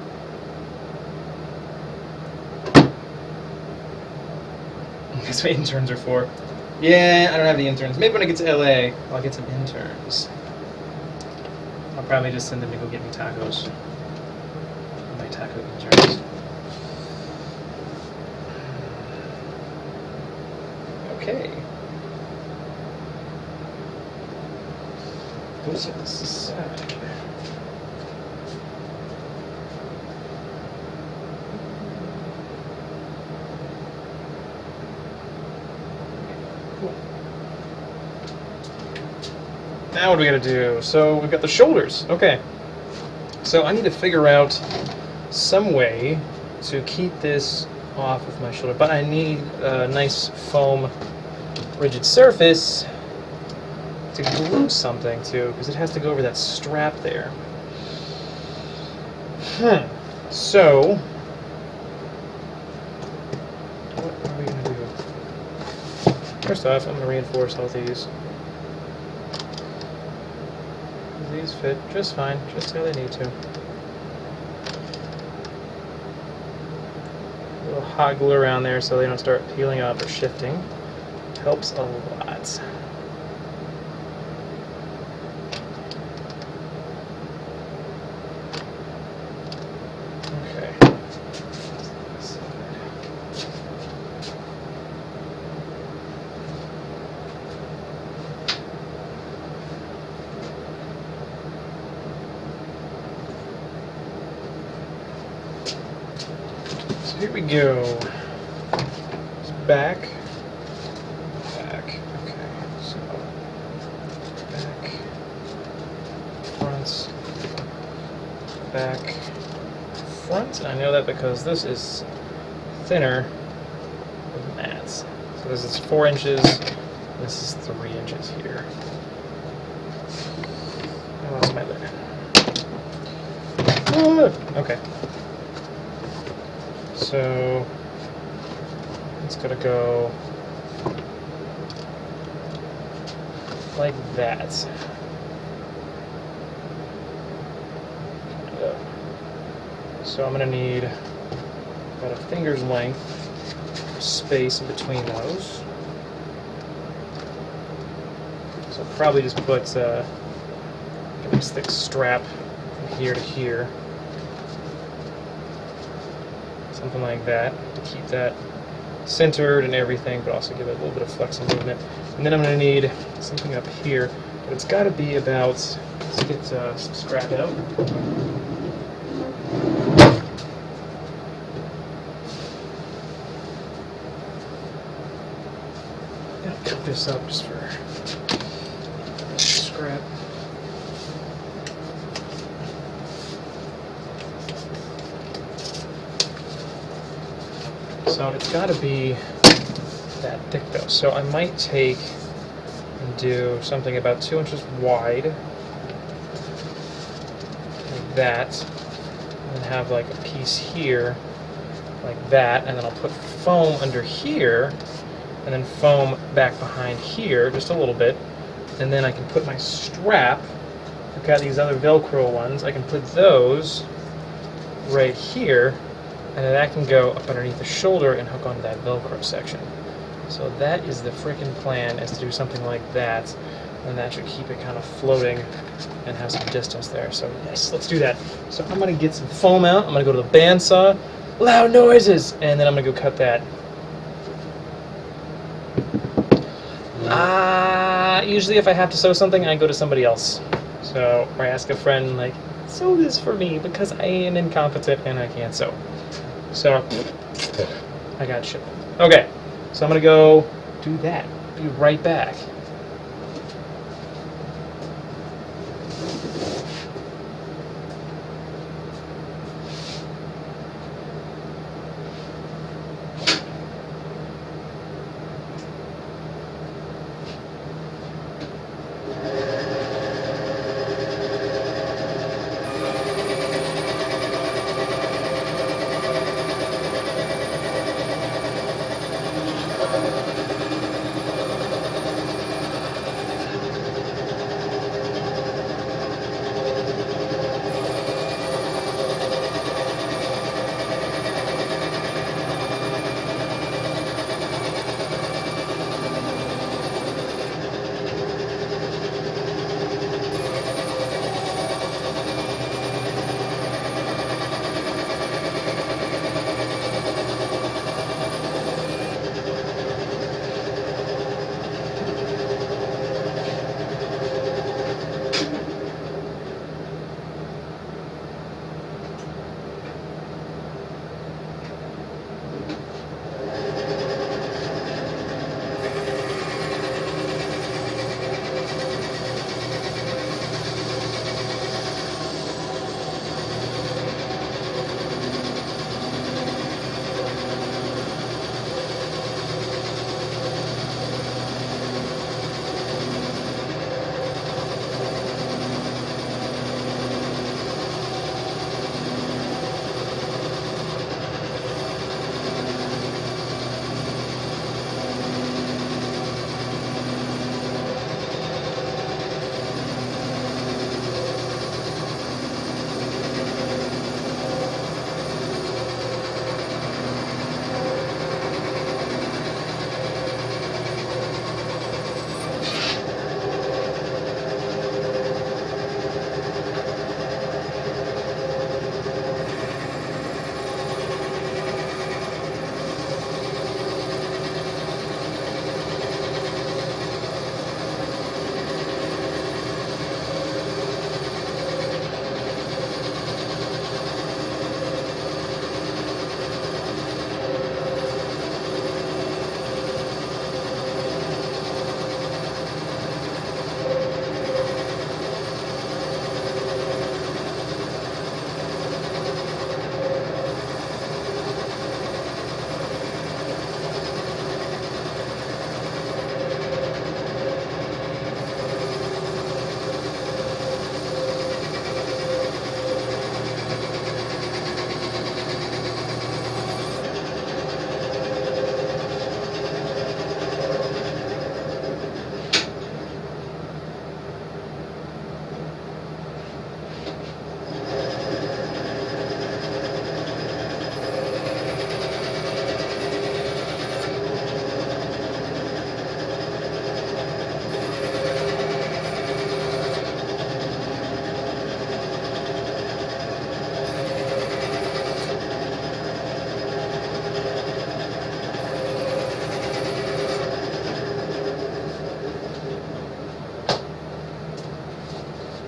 That's what interns are for. Yeah, I don't have the interns. Maybe when I get to LA, I'll get some interns. I'll probably just send them to go get me tacos. My taco interns. Okay. Go set this aside. Now what do we gotta do? So we've got the shoulders. Okay. So I need to figure out some way to keep this off of my shoulder, but I need a nice foam rigid surface to glue something to, because it has to go over that strap there. So what are we gonna do? First off, I'm gonna reinforce all these. These fit just fine, just how they need to. A little hot glue around there so they don't start peeling up or shifting. Helps a lot. Okay. So here we go. It's back. Back. Okay. So back. Front. Back. Front. And I know that because this is thinner than that. So this is 4 inches. This is 3 inches here. I lost my lid. Okay. So it's gonna go like that. So I'm gonna need about a finger's length space in between those. So I'll probably just put a nice thick strap from here to here. Something like that to keep that centered and everything, but also give it a little bit of flex and movement. And then I'm going to need something up here, but it's got to be about, let's get some scrap out. I'm going to cut this up just for scrap. So it's got to be that thick though. So I might take and do something about 2 inches wide, like that, and have like a piece here, like that, and then I'll put foam under here, and then foam back behind here, just a little bit, and then I can put my strap. I've got these other Velcro ones. I can put those right here. And then that can go up underneath the shoulder and hook onto that Velcro section. So that is the frickin' plan, is to do something like that. And that should keep it kind of floating and have some distance there. So yes, let's do that. So I'm going to get some foam out. I'm going to go to the bandsaw. Loud noises! And then I'm going to go cut that. Usually if I have to sew something, I go to somebody else. So, or I ask a friend, like, sew this for me because I am incompetent and I can't sew. So, I got shit. Okay, so I'm gonna go do that. Be right back.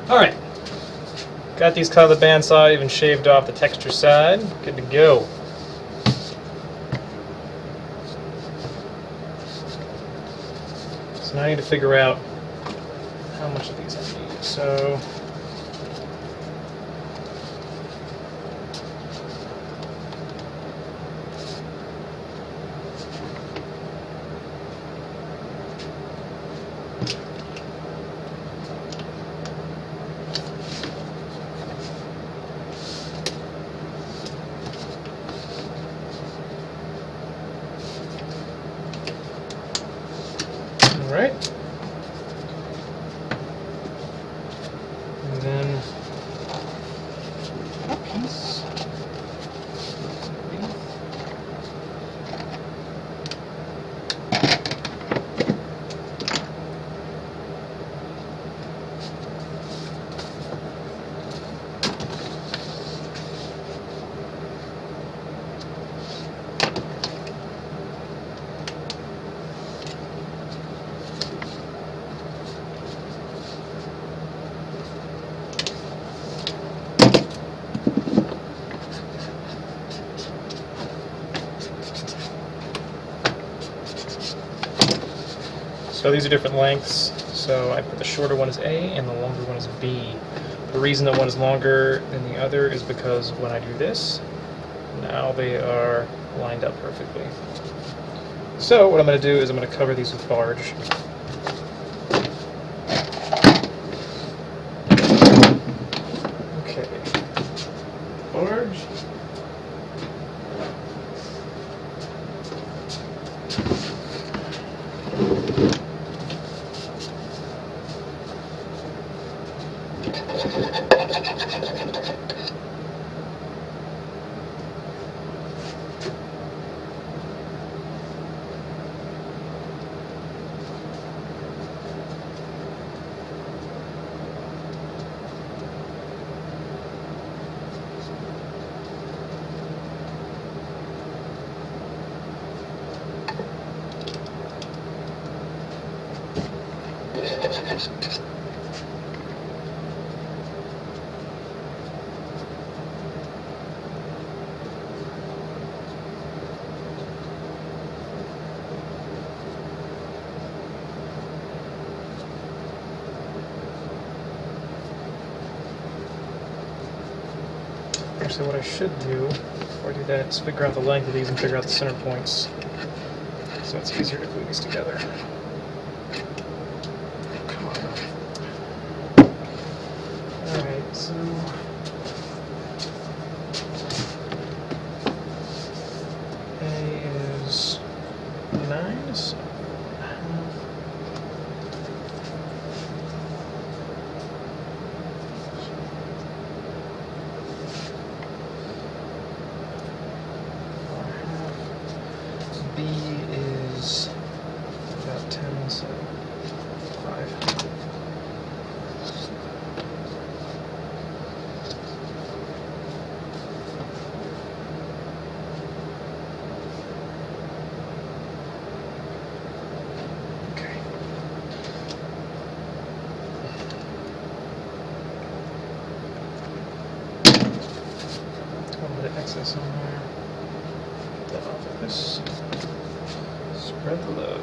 Alright. Got these cut of the bandsaw, even shaved off the texture side. Good to go. So now I need to figure out how much of these I need. So Alright. And then a piece. So these are different lengths. So I put the shorter one as A and the longer one is B. The reason that one is longer than the other is because when I do this, now they are lined up perfectly. So what I'm going to do is I'm going to cover these with barge. Okay. Barge. Actually, what I should do before I do that is figure out the length of these and figure out the center points, so it's easier to glue these together. Come on. Alright, so A is 9, so B is about 10, so 5. Okay. A little bit of excess on there. Get that off of this. Spread the love.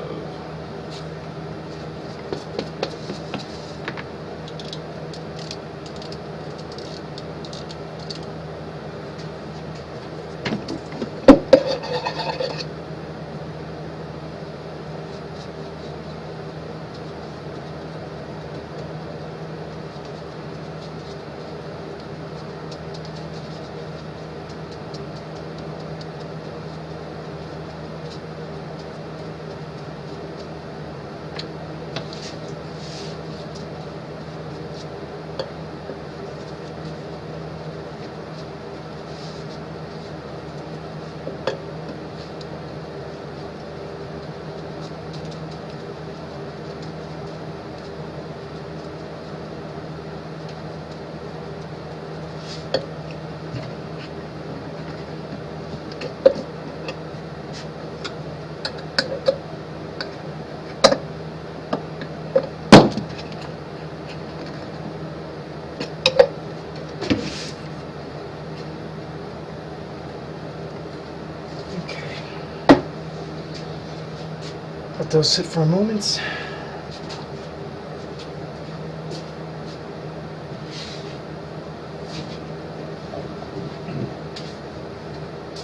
Let those sit for a moment.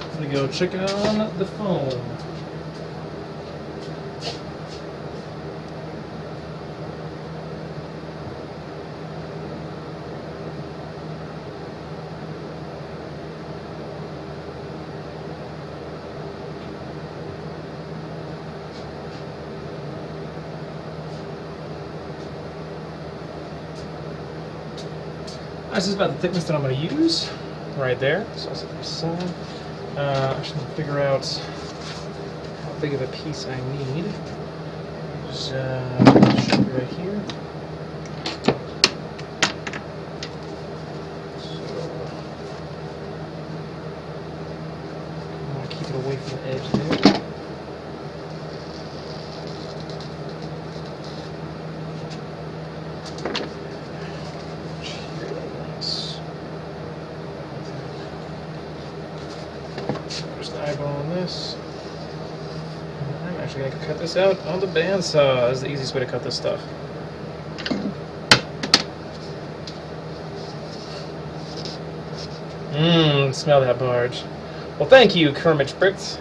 I'm gonna go check on the phone. This is about the thickness that I'm going to use right there. So I'll set this aside. I'm just going to figure out how big of a piece I need. Just right here. So I want to keep it away from the edge there. Eyeball on this. I'm actually I can cut this out on the bandsaw. This is the easiest way to cut this stuff. Smell that barge. Well, thank you, Kermit Spritz.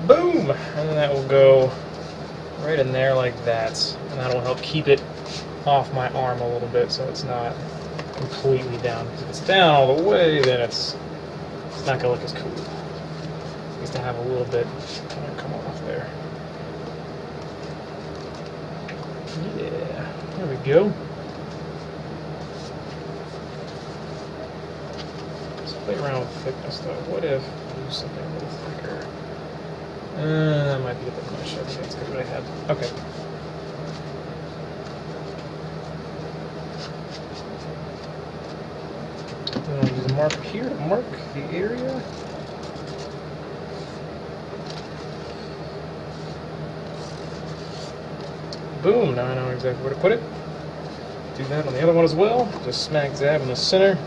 Boom! And then that will go right in there like that. And that'll help keep it off my arm a little bit so it's not completely down. Because if it's down all the way, then it's not going to look as cool. It needs to have a little bit come off there. Yeah, there we go. Let's play around with thickness though. What if I do something a little thicker? That might be a bit much. Okay, that's good what I had. Okay. Then I'll use a marker here to mark the area. Boom, now I know exactly where to put it. Do that on the other one as well. Just smack dab in the center.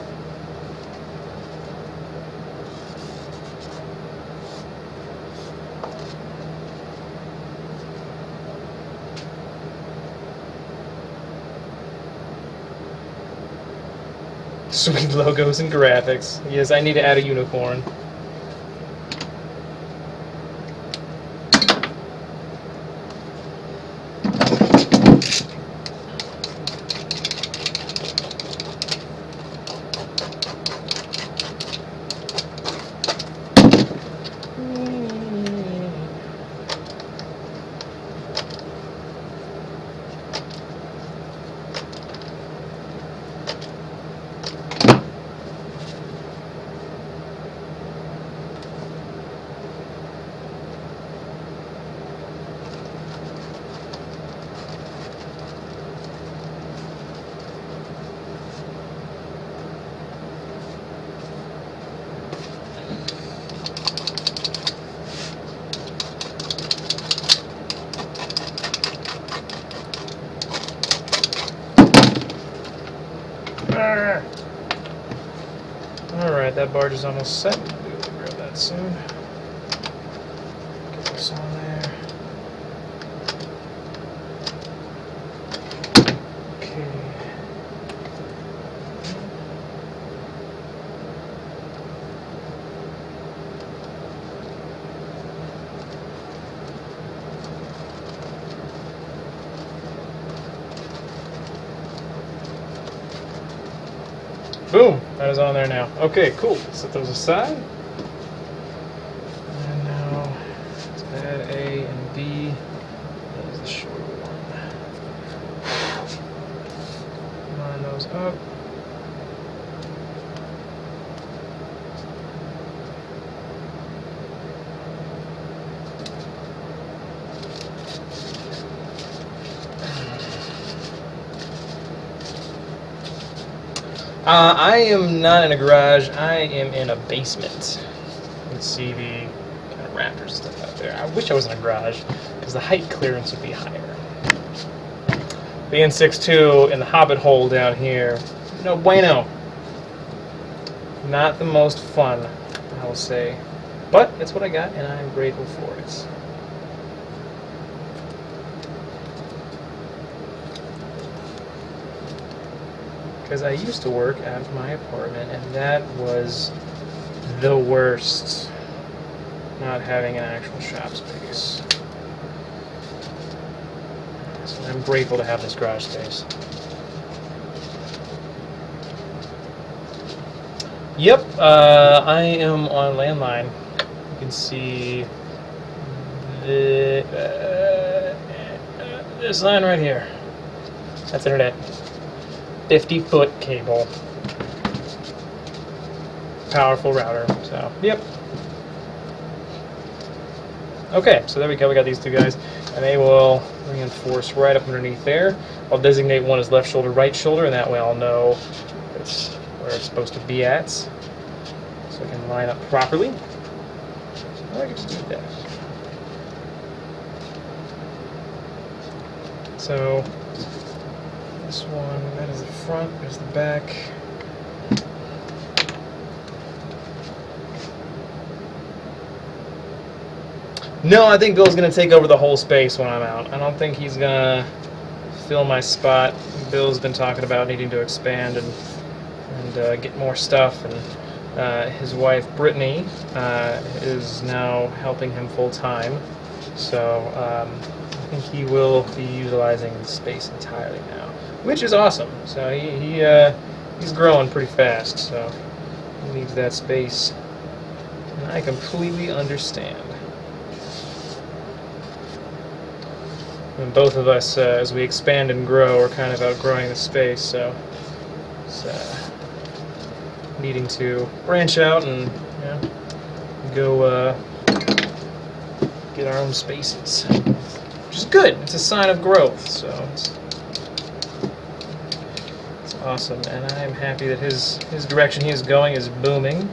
Sweet logos and graphics. Yes, I need to add a unicorn. Alright, that barge is almost set. I'll be able to grab that soon. Get this on there. Okay. Boom! That is on there now. Okay, cool. Set those aside. And now let's add A and B. That is the shorter one. Line those up. I am not in a garage, I am in a basement. You can see the kind of rafters stuff out there. I wish I was in a garage, because the height clearance would be higher. The N6-2 in the Hobbit hole down here, no bueno. Not the most fun, I will say. But it's what I got, and I'm grateful for it. Because I used to work out of my apartment, and that was the worst, not having an actual shop space. So I'm grateful to have this garage space. Yep, I am on landline. You can see the this line right here. That's internet. 50-foot cable. Powerful router. So, yep. Okay, so there we go. We got these two guys, and they will reinforce right up underneath there. I'll designate one as left shoulder, right shoulder, and that way I'll know it's where it's supposed to be at, so I can line up properly. So I get to do that. So this one, that is the front, there's the back. No, I think Bill's going to take over the whole space when I'm out. I don't think he's going to fill my spot. Bill's been talking about needing to expand and get more stuff, and his wife Brittany is now helping him full time. So I think he will be utilizing the space entirely now, which is awesome. So he's growing pretty fast, so he needs that space, and I completely understand. And both of us, as we expand and grow, are kind of outgrowing the space, so it's needing to branch out and go get our own spaces, which is good. It's a sign of growth, so it's awesome, and I'm happy that his direction he is going is booming.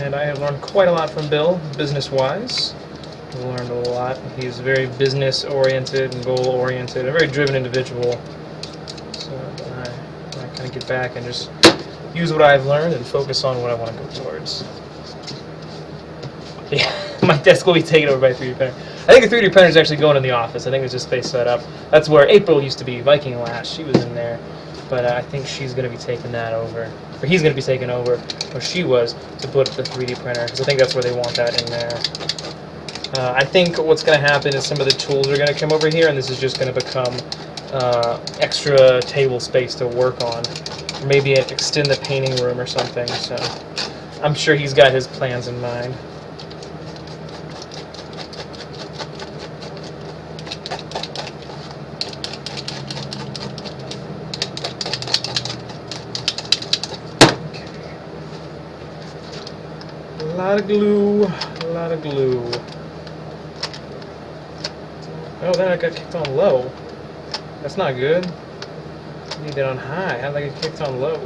And I have learned quite a lot from Bill, business-wise. I've learned a lot. He's very business-oriented and goal-oriented, a very driven individual. So I kind of get back and just use what I've learned and focus on what I want to go towards. Yeah, my desk will be taken over by a 3D printer. I think a 3D printer is actually going in the office. I think there's just space set up. That's where April used to be, Viking Lash. She was in there. But I think she's going to be taking that over. Or he's going to be taking over, or she was, to put up the 3D printer. Because I think that's where they want that in there. I think what's going to happen is some of the tools are going to come over here, and this is just going to become extra table space to work on. Or maybe extend the painting room or something. So I'm sure he's got his plans in mind. A lot of glue, a lot of glue. Oh, then I got kicked on low. That's not good. I need it on high. How did I get kicked on low?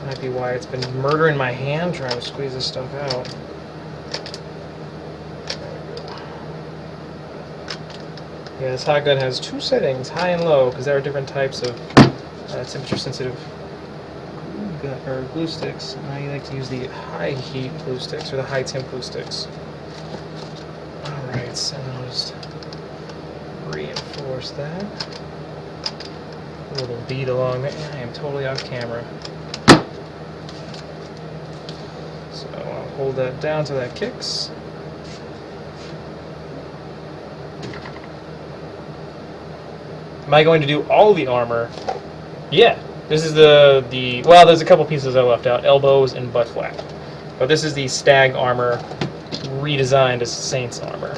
Might be why it's been murdering my hand trying to squeeze this stuff out. There we go. Yeah, this hot gun has two settings, high and low, because there are different types of temperature-sensitive glue sticks. I like to use the high heat glue sticks or the high temp glue sticks. Alright, so I'll just reinforce that. A little bead along there. I am totally off camera. So I'll hold that down till that kicks. Am I going to do all the armor? Yeah. This is the well, there's a couple pieces I left out, elbows and butt flap. But this is the Stag armor redesigned as Saints armor.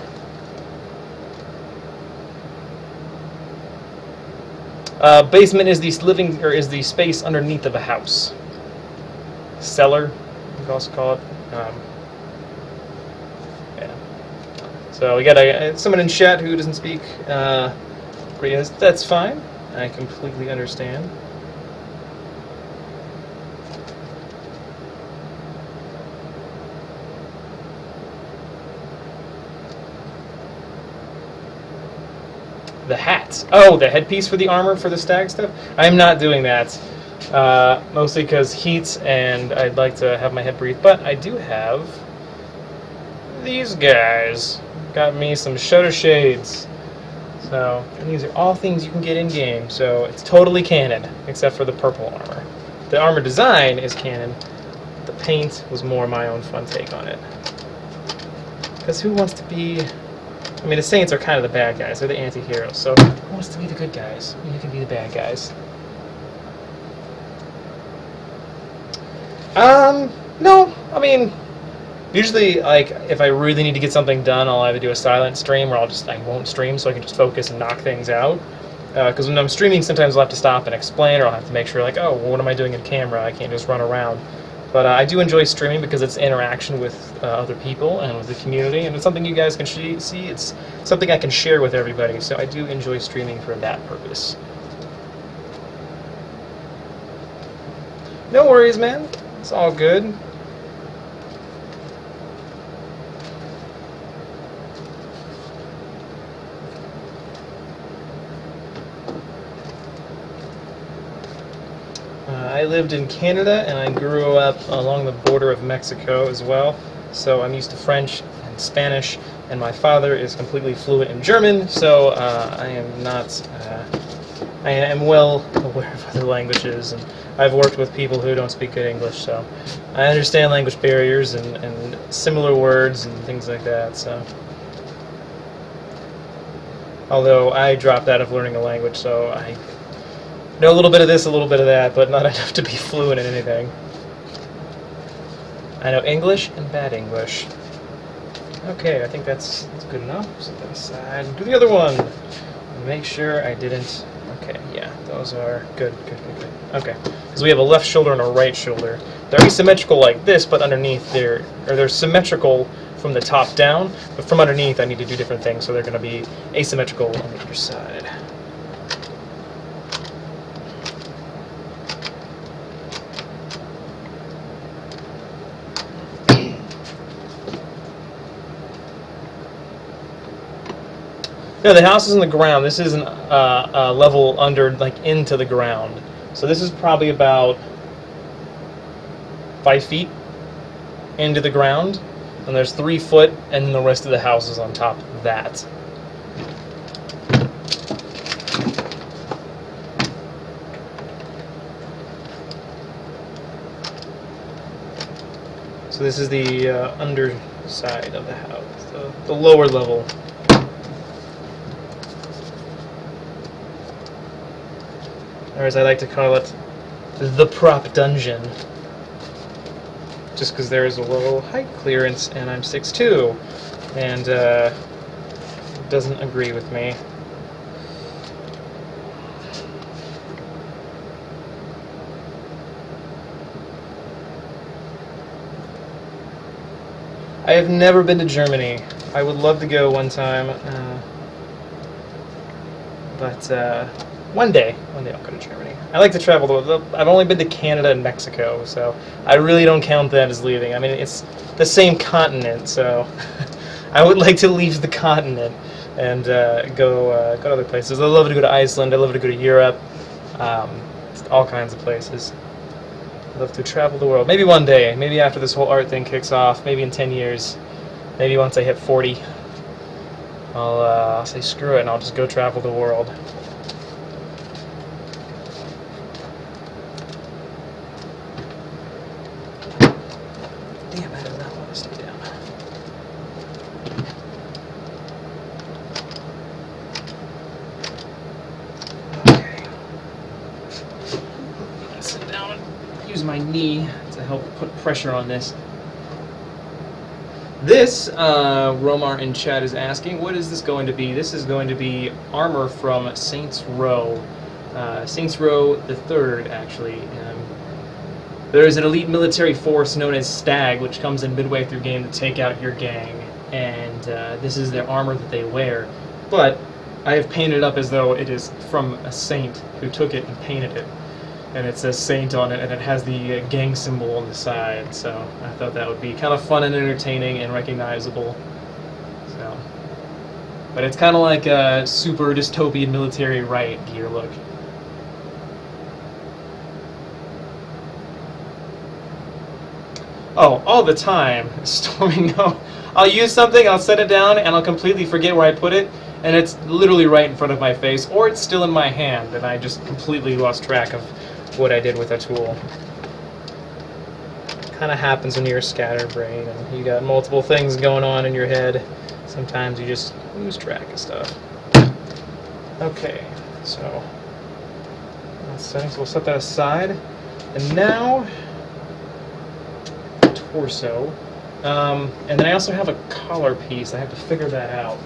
Basement is the is the space underneath of a house. Cellar, you could also call it. Yeah. So we got someone in chat who doesn't speak Korean. That's fine. I completely understand. The hat. Oh, the headpiece for the armor for the Stag stuff? I'm not doing that. Mostly because heat and I'd like to have my head breathe. But I do have these guys. Got me some shutter shades. So, and these are all things you can get in game. So it's totally canon, except for the purple armor. The armor design is canon. The paint was more my own fun take on it. Because who wants to be... I mean, the Saints are kind of the bad guys. They're the anti-heroes. So who wants to be the good guys? You can be the bad guys. No. I mean, usually, like, if I really need to get something done, I'll either do a silent stream or I won't stream so I can just focus and knock things out. Because when I'm streaming, sometimes I'll have to stop and explain, or I'll have to make sure, like, oh, well, what am I doing in camera? I can't just run around. But I do enjoy streaming because it's interaction with other people and with the community, and it's something you guys can see. It's something I can share with everybody, so I do enjoy streaming for that purpose. No worries, man. It's all good. I lived in Canada and I grew up along the border of Mexico as well, so I'm used to French and Spanish, and my father is completely fluent in German, so I am not, I am well aware of other languages, and I've worked with people who don't speak good English, so I understand language barriers and similar words and things like that, so. Although I dropped out of learning a language, so I know a little bit of this, a little bit of that, but not enough to be fluent in anything. I know English and bad English. Okay, I think that's good enough. Set that aside and do the other one. Make sure I didn't... Okay, yeah, those are good. Okay, because we have a left shoulder and a right shoulder. They're asymmetrical like this, but underneath they're symmetrical from the top down, but from underneath I need to do different things, so they're going to be asymmetrical on the other side. No, the house is in the ground. This isn't a level under, like, into the ground. So this is probably about 5 feet into the ground. And there's 3 foot, and then the rest of the house is on top of that. So this is the underside of the house, the lower level. Or as I like to call it, the prop dungeon. Just because there is a low height clearance and I'm 6'2", and doesn't agree with me. I have never been to Germany. I would love to go one time, but one day I'll go to Germany. I like to travel though. I've only been to Canada and Mexico, so I really don't count that as leaving. I mean, it's the same continent, so I would like to leave the continent and go to other places. I love to go to Iceland. I love to go to Europe. All kinds of places. I love to travel the world. Maybe one day. Maybe after this whole art thing kicks off. Maybe in 10 years. Maybe once I hit 40. I'll say screw it and I'll just go travel the world. Damn, I do not want to stay down. Okay. I'm gonna sit down and use my knee to help put pressure on this. This, Romar in chat is asking, what is this going to be? This is going to be armor from Saints Row. Saints Row the Third, actually. There is an elite military force known as Stag, which comes in midway through game to take out your gang, and this is their armor that they wear. But I have painted it up as though it is from a saint who took it and painted it. And it says Saint on it, and it has the gang symbol on the side, so I thought that would be kind of fun and entertaining and recognizable. So, but it's kind of like a super dystopian military riot gear look. Oh, all the time. Storming. I'll use something, I'll set it down, and I'll completely forget where I put it, and it's literally right in front of my face, or it's still in my hand, and I just completely lost track of what I did with a tool. kind of happens when you're scatterbrained and you got multiple things going on in your head. Sometimes you just lose track of stuff. Okay, so that's settings. We'll set that aside. And now, torso. And then I also have a collar piece. I have to figure that out.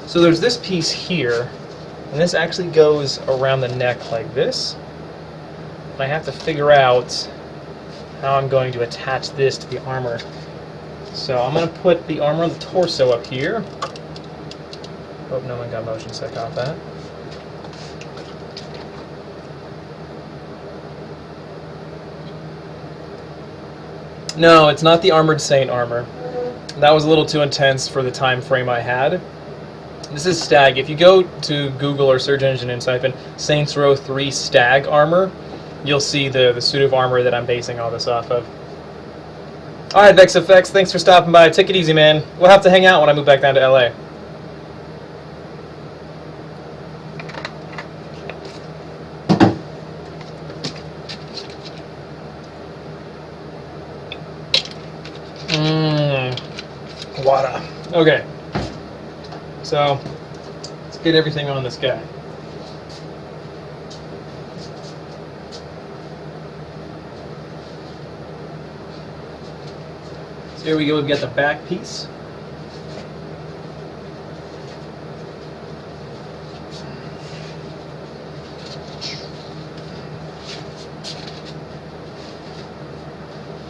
So there's this piece here, and this actually goes around the neck like this. And I have to figure out how I'm going to attach this to the armor. So I'm going to put the armor on the torso up here. Hope no one got motion sick off that. No, it's not the Armored Saint armor. That was a little too intense for the time frame I had. This is Stag. If you go to Google or search engine and type in Saints Row 3 Stag armor, you'll see the suit of armor that I'm basing all this off of. Alright, VexFX, thanks for stopping by. Take it easy, man. We'll have to hang out when I move back down to LA. Water. Okay. So, let's get everything on this guy. So here we go, we've got the back piece.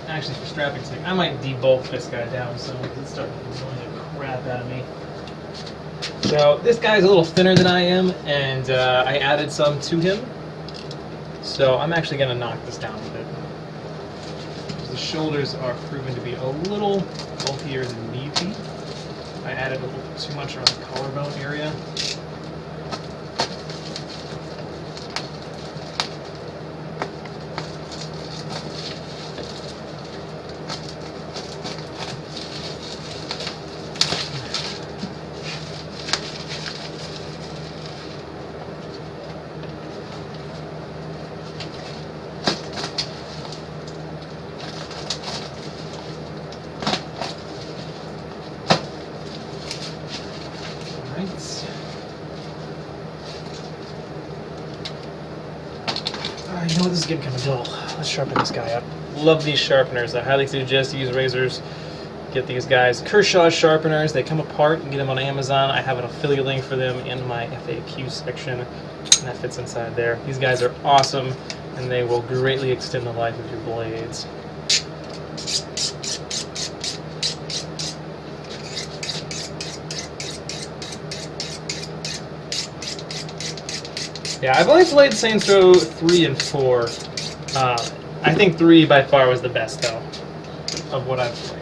Actually, for strapping sake, I might debulk this guy down so it's starting to annoy the crap out of me. So this guy's a little thinner than I am, and I added some to him. So I'm actually going to knock this down a bit. The shoulders are proven to be a little bulkier than need be. I added a little too much around the collarbone area. You know what, this is getting kind of dull. Let's sharpen this guy up. Love these sharpeners. I highly suggest you use razors. Get these guys. Kershaw sharpeners. They come apart. You can get them on Amazon. I have an affiliate link for them in my FAQ section, and that fits inside there. These guys are awesome, and they will greatly extend the life of your blades. Yeah, I've only played Saints Row 3 and 4. I think 3 by far was the best, though, of what I've played.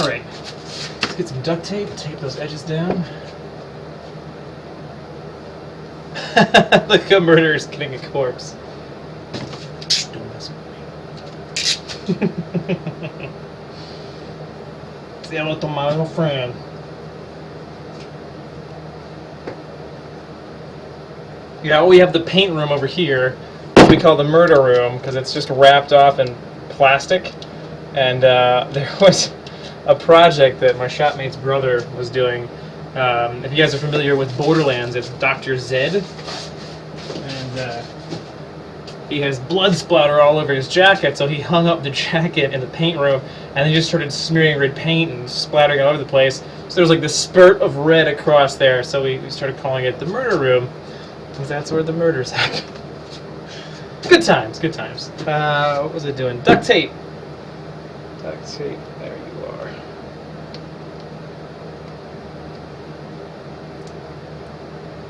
Alright, let's get some duct tape, tape those edges down. Look, a murderer's getting a corpse. Don't mess with me. Say hello to my little friend. Yeah, we have the paint room over here, which we call the murder room, because it's just wrapped off in plastic. And there was a project that my shopmate's brother was doing. If you guys are familiar with Borderlands, it's Dr. Zed. And he has blood splatter all over his jacket, so he hung up the jacket in the paint room, and he just started smearing red paint and splattering all over the place. So there was like this spurt of red across there, so we started calling it the murder room, because that's where the murders happen. Good times, good times. What was it doing? Duct tape! Duct tape, there you are.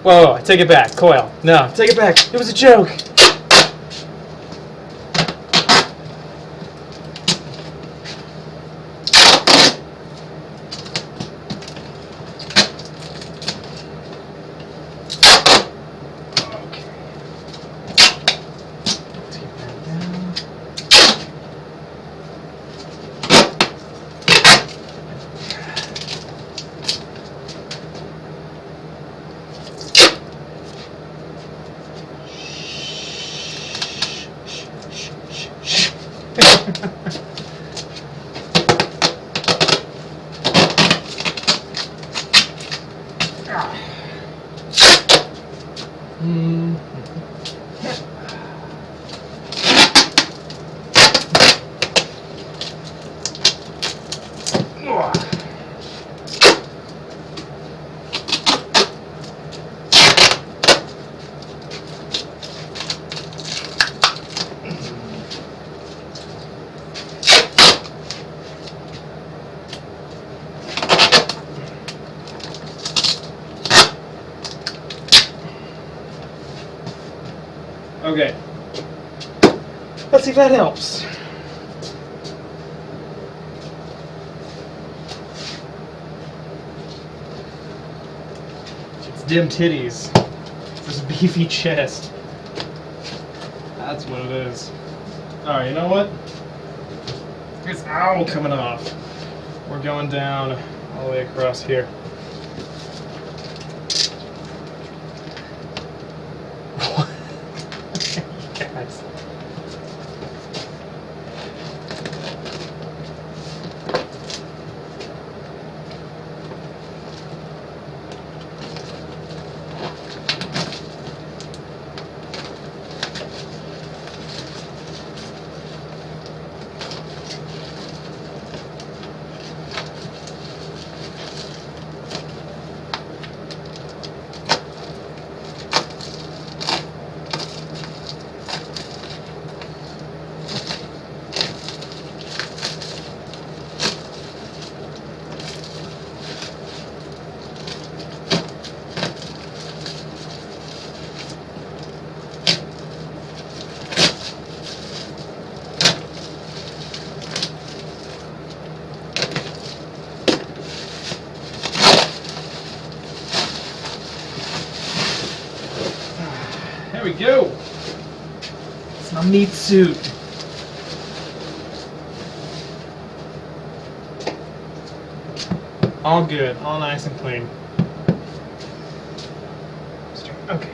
Whoa, I take it back. Coil. No, take it back. It was a joke. Okay. Let's see if that helps. It's dim titties. This beefy chest. That's what it is. Alright, you know what? It's owl coming off. We're going down all the way across here. Guys. There we go. It's my meat suit. All good, all nice and clean. Okay.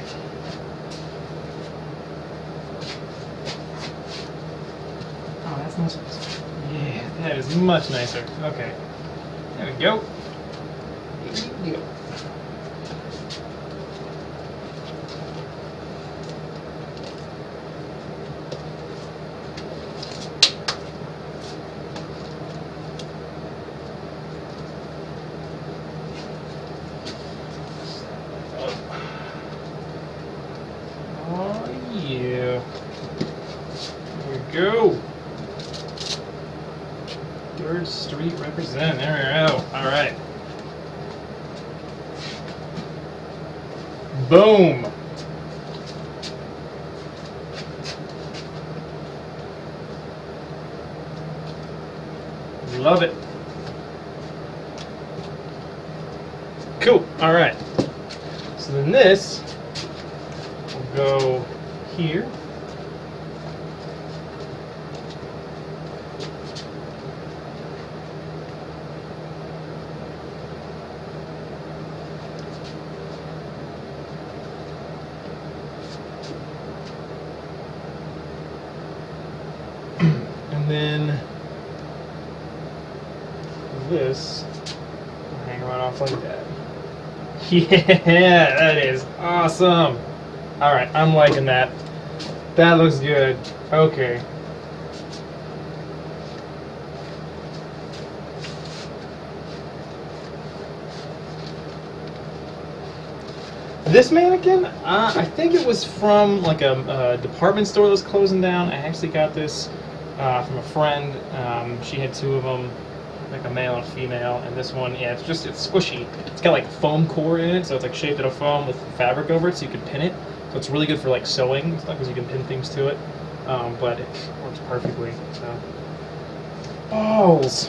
Oh, that's nice. Yeah, that is much nicer. Okay. There we go. There we go. Yeah. There we go. 3rd Street represent. There we go. Alright. Boom. Love it. Cool. Alright. So then this will go here. And then this will hang right off like that. Yeah, that is awesome. Alright, I'm liking that. That looks good. Okay. This mannequin, I think it was from like a department store that was closing down. I actually got this from a friend. She had 2 of them. like a male and a female, and this one, yeah, it's squishy. It's got like foam core in it, so it's like shaped out of foam with fabric over it, so you can pin it. So it's really good for like sewing and stuff because you can pin things to it. But it works perfectly. So balls.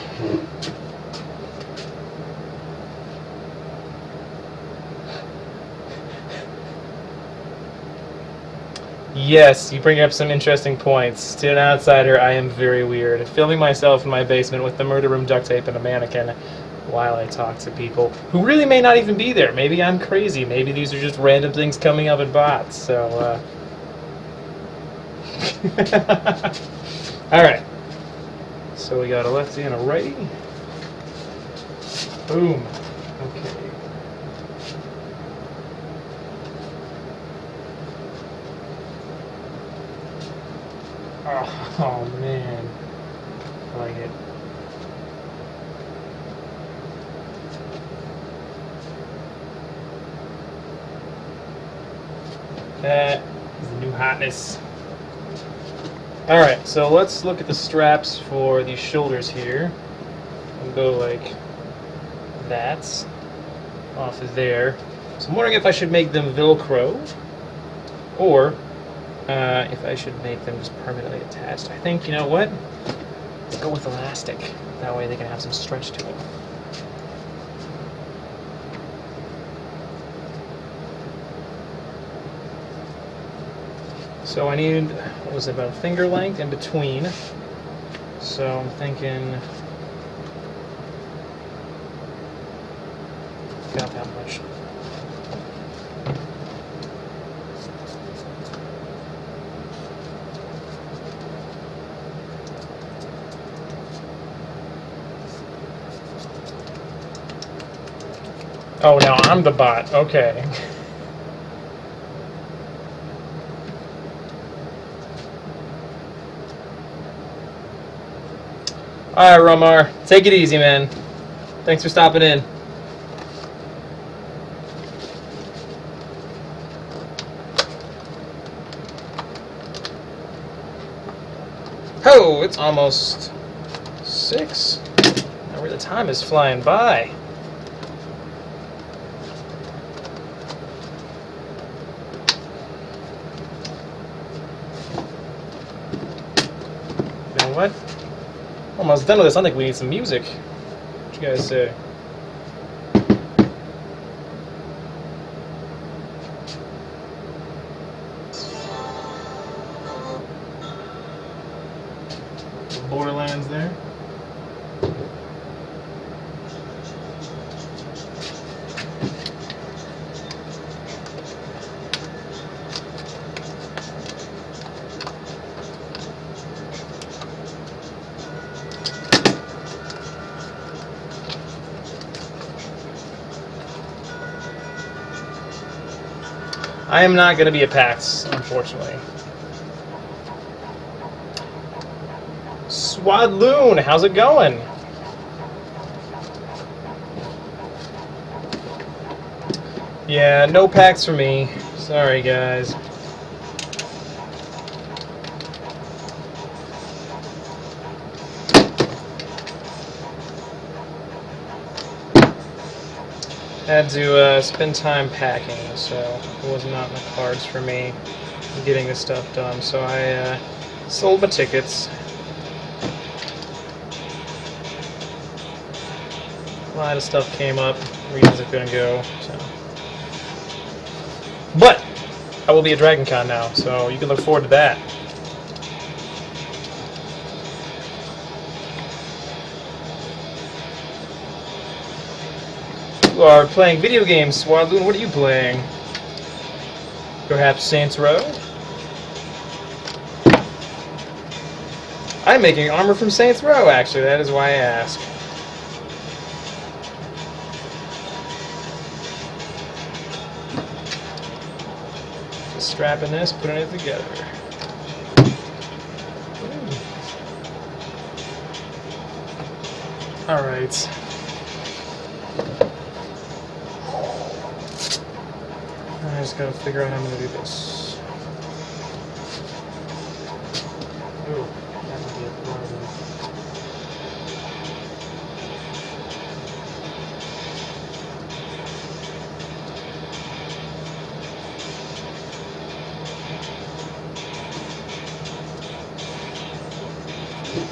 Yes, you bring up some interesting points. To an outsider, I am very weird. Filming myself in my basement with the murder room duct tape and a mannequin while I talk to people who really may not even be there. Maybe I'm crazy. Maybe these are just random things coming up in bots. So, Alright. So we got a lefty and a righty. Boom. Okay. Oh man, I like it. That is the new hotness. Alright, so let's look at the straps for these shoulders here. We'll go like that, off of there. So I'm wondering if I should make them Velcro, or if I should make them just permanently attached. I think, you know what? Let's go with elastic. That way they can have some stretch to it. So I need, what was it, about a finger length in between. So I'm thinking, about that much. Oh, now I'm the bot. Okay. Alright, Romar. Take it easy, man. Thanks for stopping in. Oh, it's almost 6. Now where the time is flying by. You know what? Almost done with this. I think we need some music. What you guys say? Borderlands there. I am not going to be at PAX, unfortunately. Swadloon, how's it going? Yeah, no PAX for me. Sorry, guys. Had to spend time packing, so it was not in the cards for me getting this stuff done. So I sold my tickets. A lot of stuff came up, reasons I couldn't go. So. But I will be at Dragon Con now, so you can look forward to that. You are playing video games, Swadloon. What are you playing? Perhaps Saints Row? I'm making armor from Saints Row, actually. That is why I ask. Just strapping this, putting it together. Alright. I just gotta figure out how I'm gonna do this. Ooh, that would be a problem.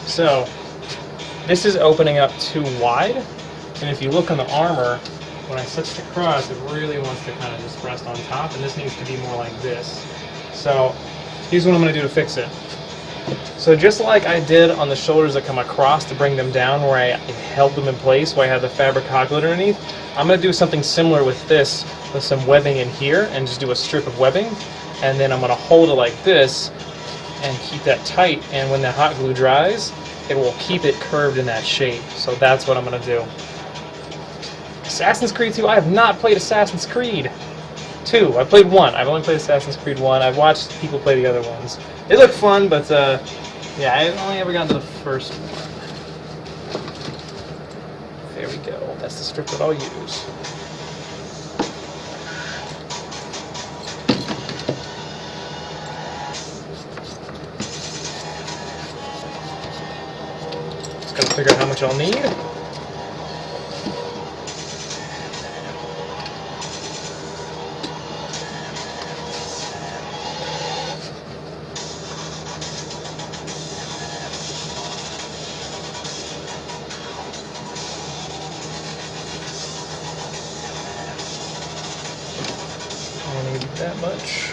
So this is opening up too wide, and if you look on the armor, when I switch to cross, it really wants to kind of just rest on top, and this needs to be more like this. So here's what I'm going to do to fix it. So just like I did on the shoulders that come across to bring them down, where I held them in place, where I had the fabric hoglet underneath, I'm going to do something similar with this, with some webbing in here, and just do a strip of webbing, and then I'm going to hold it like this, and keep that tight, and when the hot glue dries, it will keep it curved in that shape. So that's what I'm going to do. Assassin's Creed 2, I have not played Assassin's Creed 2. I played 1. I've only played Assassin's Creed 1. I've watched people play the other ones. They look fun, but yeah, I've only ever gotten to the first one. There we go. That's the strip that I'll use. Just gotta figure out how much I'll need. That much.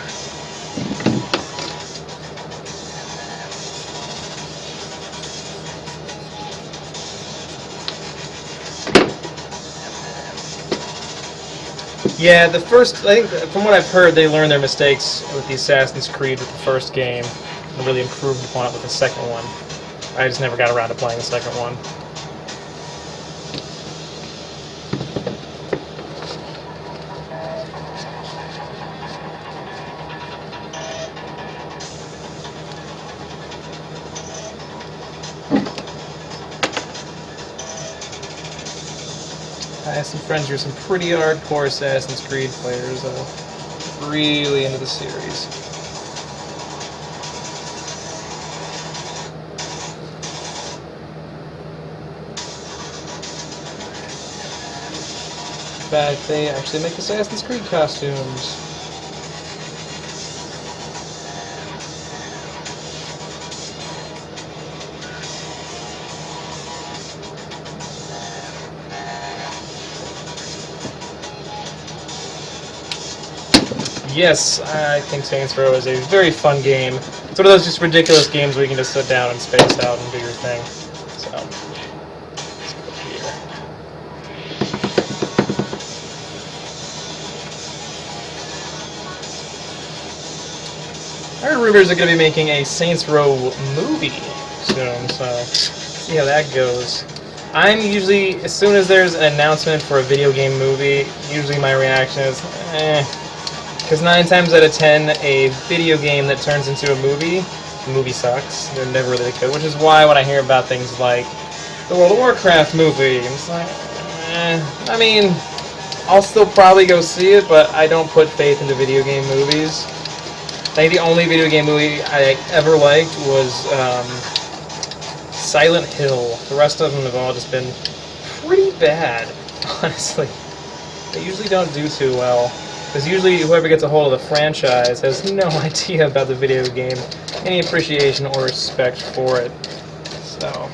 Yeah, the first, I think, from what I've heard, they learned their mistakes with the Assassin's Creed with the first game and really improved upon it with the second one. I just never got around to playing the second one. I have some friends who are some pretty hardcore Assassin's Creed players, really into the series. In fact, they actually make Assassin's Creed costumes. Yes, I think Saints Row is a very fun game. It's one of those just ridiculous games where you can just sit down and space out and do your thing. So, let's go here. I heard rumors are going to be making a Saints Row movie soon, so see how that goes. I'm usually, as soon as there's an announcement for a video game movie, usually my reaction is, because 9 times out of 10, a video game that turns into a movie, the movie sucks. They're never really good, which is why when I hear about things like the World of Warcraft movie, I'm just like, I mean, I'll still probably go see it, but I don't put faith into video game movies. I think the only video game movie I ever liked was Silent Hill. The rest of them have all just been pretty bad, honestly. They usually don't do too well. Because usually whoever gets a hold of the franchise has no idea about the video game, any appreciation or respect for it. So,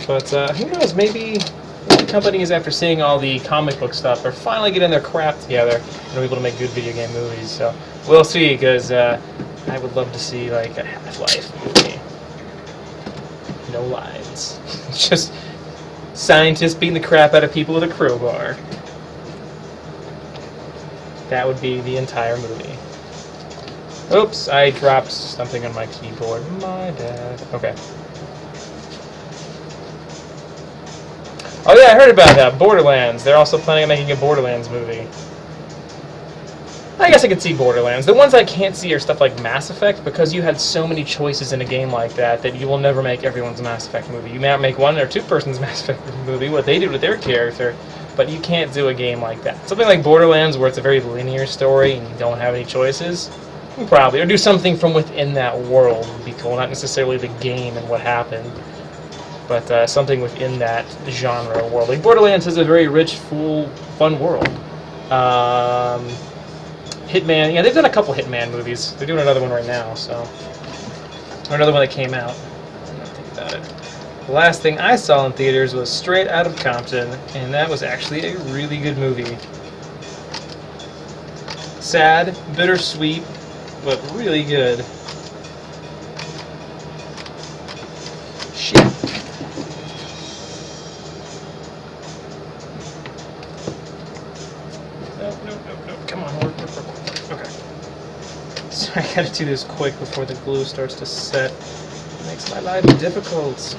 but who knows, maybe companies, after seeing all the comic book stuff, are finally getting their crap together and are able to make good video game movies. So, we'll see, because I would love to see, like, a Half-Life movie. No lines. Just scientists beating the crap out of people with a crowbar. That would be the entire movie. Oops, I dropped something on my keyboard. My bad. Okay. Oh yeah, I heard about that. Borderlands. They're also planning on making a Borderlands movie. I guess I could see Borderlands. The ones I can't see are stuff like Mass Effect, because you had so many choices in a game like that that you will never make everyone's Mass Effect movie. You may not make one or two person's Mass Effect movie, what they did with their character, but you can't do a game like that. Something like Borderlands, where it's a very linear story and you don't have any choices, probably. Or do something from within that world would be cool, not necessarily the game and what happened, but something within that genre world. Like Borderlands has a very rich, full, fun world. Hitman, yeah, they've done a couple Hitman movies. They're doing another one right now, so. Or another one that came out. I'm not taking about it. The last thing I saw in theaters was Straight Outta Compton, and that was actually a really good movie. Sad, bittersweet, but really good. Shit. No. Come on, work. Okay. So I gotta do this quick before the glue starts to set. It makes my life difficult.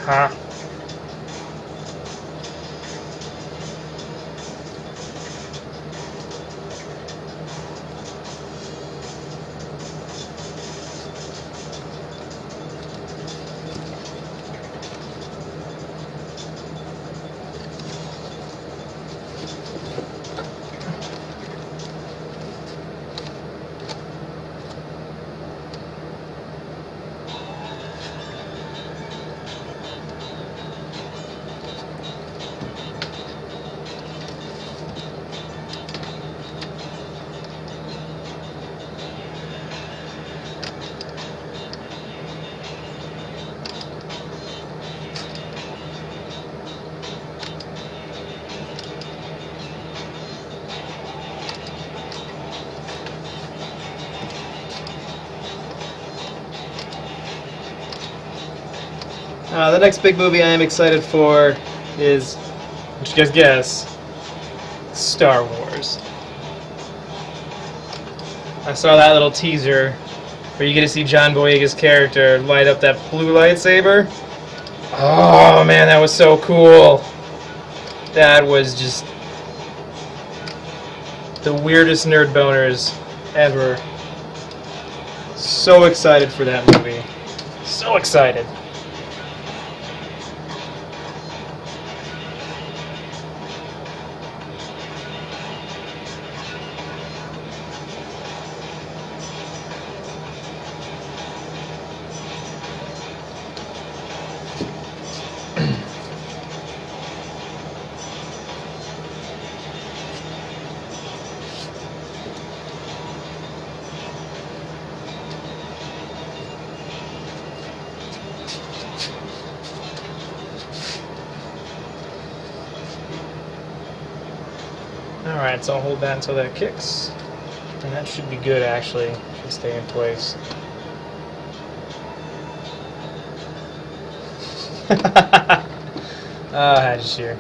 Ha. The next big movie I am excited for is, what you guys guess, Star Wars. I saw that little teaser where you get to see John Boyega's character light up that blue lightsaber. Oh man, that was so cool. That was just the weirdest nerd boners ever. So excited for that movie. So excited. Alright, so I'll hold that until that kicks. And that should be good, actually. Should stay in place. Oh, Hajishir.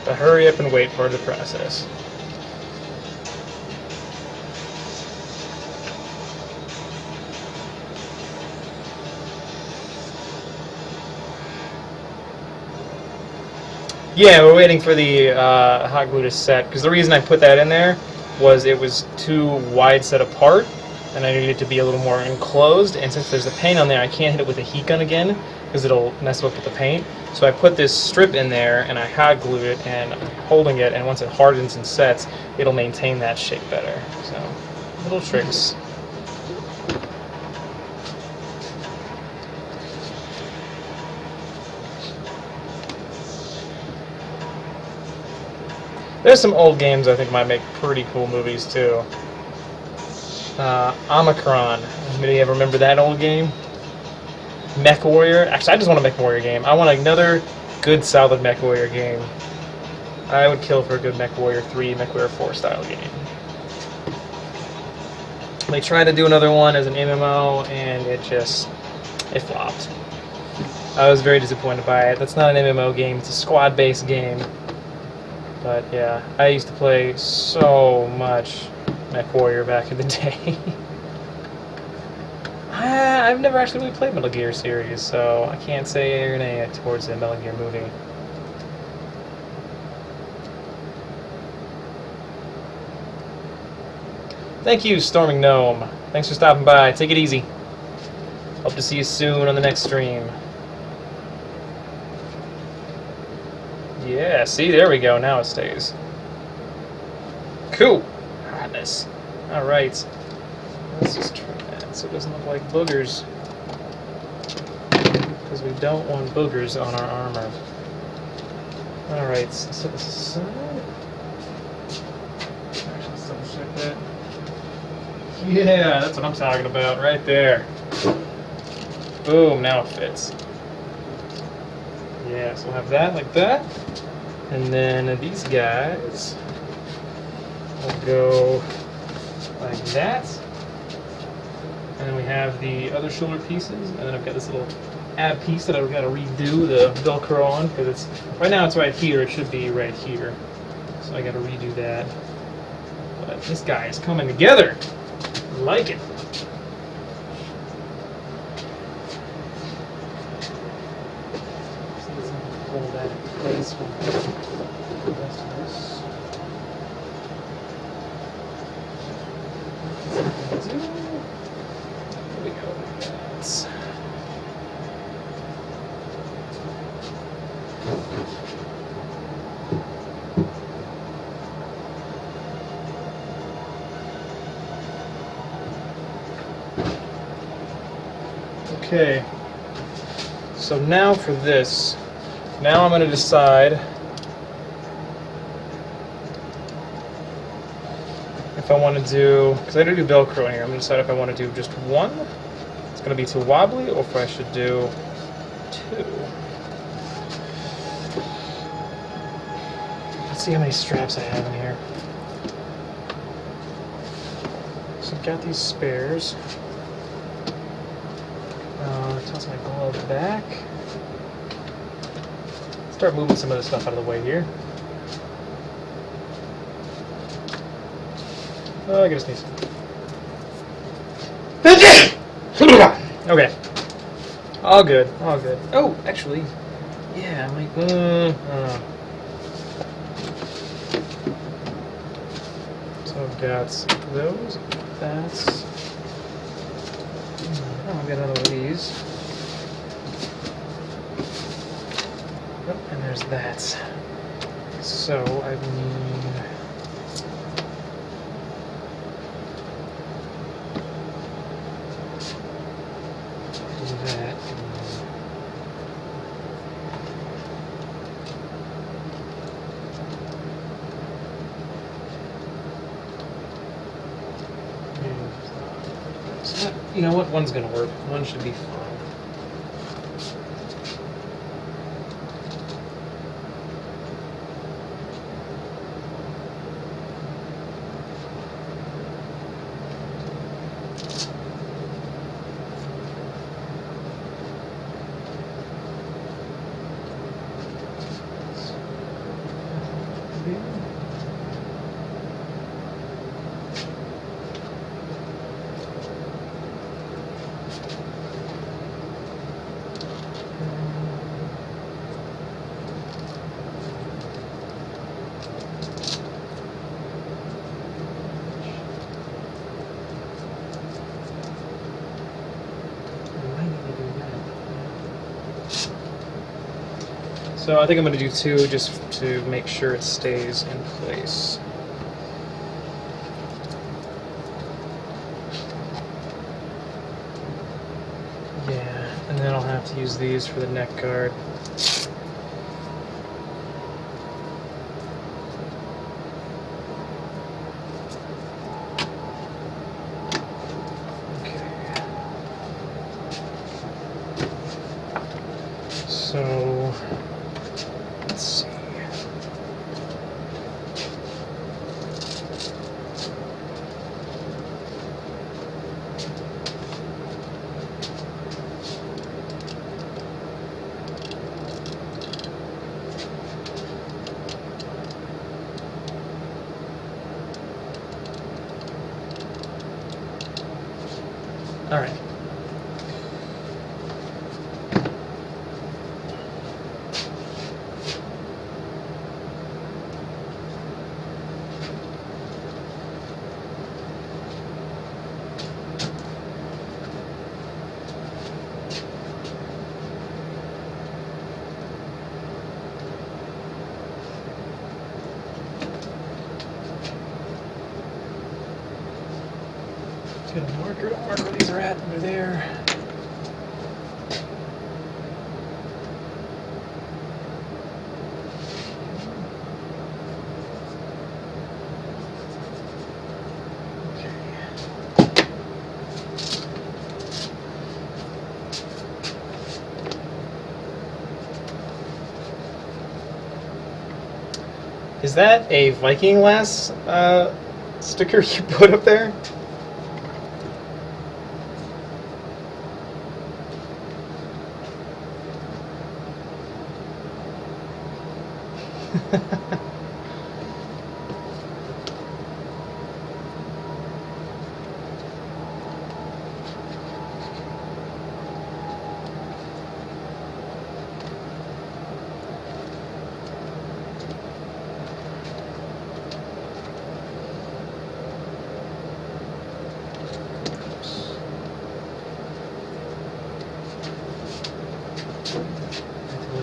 But hurry up and wait for it to process. Yeah, we're waiting for the hot glue to set, because the reason I put that in there was it was too wide set apart, and I needed it to be a little more enclosed, and since there's a paint on there, I can't hit it with a heat gun again, because it'll mess up with the paint. So I put this strip in there, and I hot glued it, and I'm holding it, and once it hardens and sets, it'll maintain that shape better. So, little tricks. There's some old games I think might make pretty cool movies too. Omicron. Anybody ever remember that old game? Mech Warrior. Actually, I just want a Mech Warrior game. I want another good, solid Mech Warrior game. I would kill for a good Mech Warrior 3, Mech Warrior 4 style game. They tried to do another one as an MMO, and it flopped. I was very disappointed by it. That's not an MMO game. It's a squad-based game. But yeah, I used to play so much MechWarrior back in the day. I've never actually really played Metal Gear series, so I can't say A or nay towards the Metal Gear movie. Thank you, Storming Gnome. Thanks for stopping by. Take it easy. Hope to see you soon on the next stream. Yeah, see, there we go. Now it stays. Cool. Hotness. Alright. Let's just trim that so it doesn't look like boogers. Because we don't want boogers on our armor. Alright, so this is... Actually, let's double check that. Yeah, that's what I'm talking about, right there. Boom, now it fits. Yeah, so we'll have that like that. And then these guys will go like that. And then we have the other shoulder pieces. And then I've got this little ab piece that I've got to redo the Velcro on. Because it's right now it's right here. It should be right here. So I got to redo that. But this guy is coming together. I like it. Hold that in place with the rest of this. There we go. That's... Okay. So now for this. Now I'm going to decide if I want to do, because I do Velcro here, I'm going to decide if I want to do just one, it's going to be too wobbly, or if I should do two. Let's see how many straps I have in here. So I've got these spares. Toss my glove back. Start moving some of this stuff out of the way here. Oh, I gotta sneeze. Okay. All good. All good. Oh, actually, yeah, I might. So I've got those. That's. Oh, I've got another one of these. Oh, and there's that. So I need that. So, you know what? One's gonna work. One should be fine. So I think I'm going to do two just to make sure it stays in place. Yeah, and then I'll have to use these for the neck guard. So, let's see. All right. Get a marker. Don't mark where these are at. They're there. Is that a Viking Lass sticker you put up there?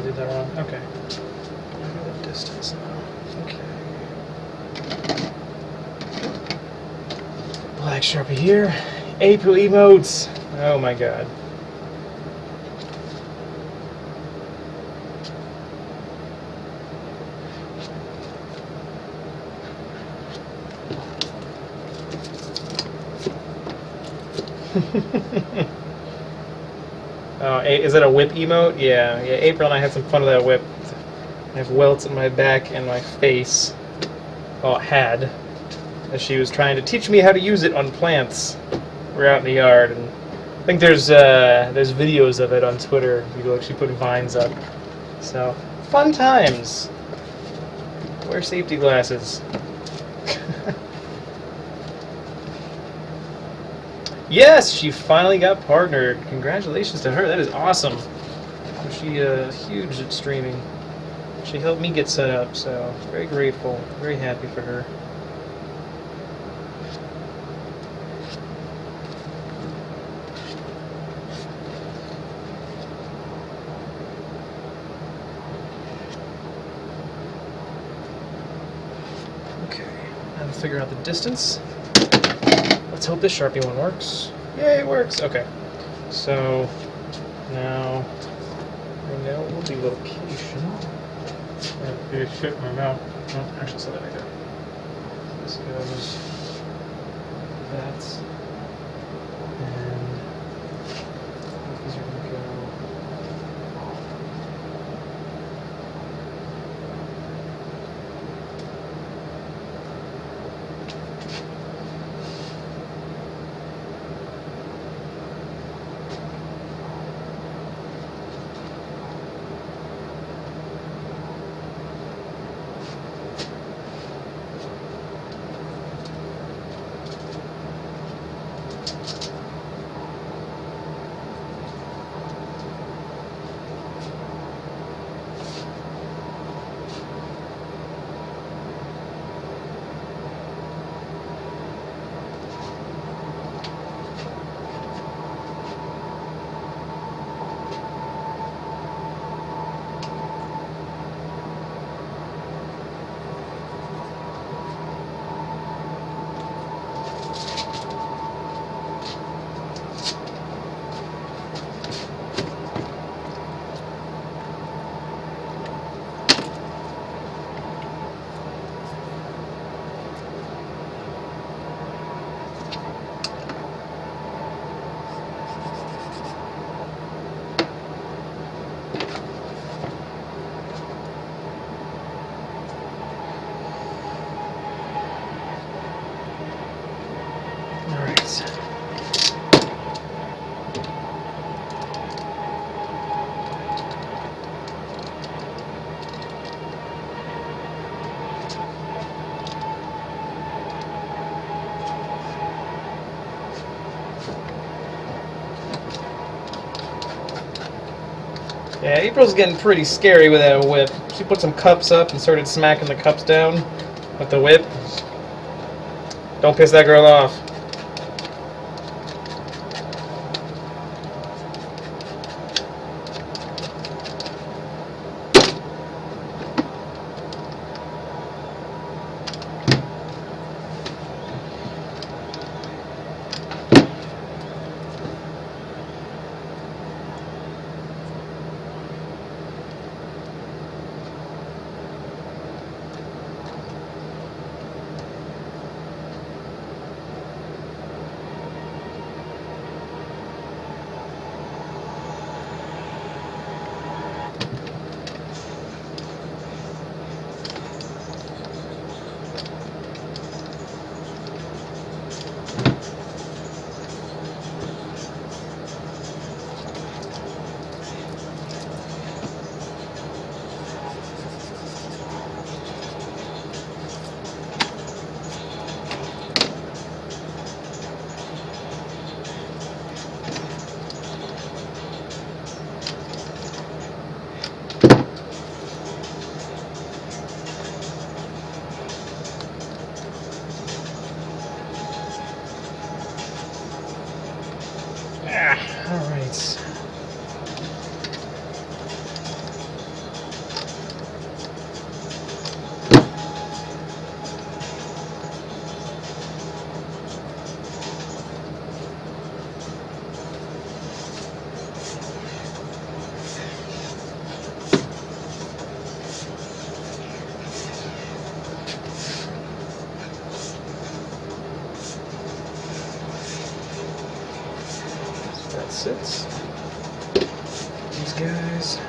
Did that wrong. Okay. I know the distance now. Okay. Black Sharpie here. April emotes. Oh my god. Oh, is it a whip emote? Yeah, April and I had some fun with that whip. I have welts in my back and my face. Well, had. As she was trying to teach me how to use it on plants. We're out in the yard, and I think there's videos of it on Twitter. People actually put vines up. So, fun times. Wear safety glasses. Yes, she finally got partnered. Congratulations to her. That is awesome. She huge at streaming. She helped me get set up, so very grateful, very happy for her. Okay, now to figure out the distance. Let's hope this Sharpie one works. Yay, it works! Okay. So, now, I know it will be location. I have big shit in my mouth. Oh, actually, so that I go. This goes that. And these are going to go. Yeah, April's getting pretty scary with that whip. She put some cups up and started smacking the cups down with the whip. Don't piss that girl off. All right. That's it. These guys.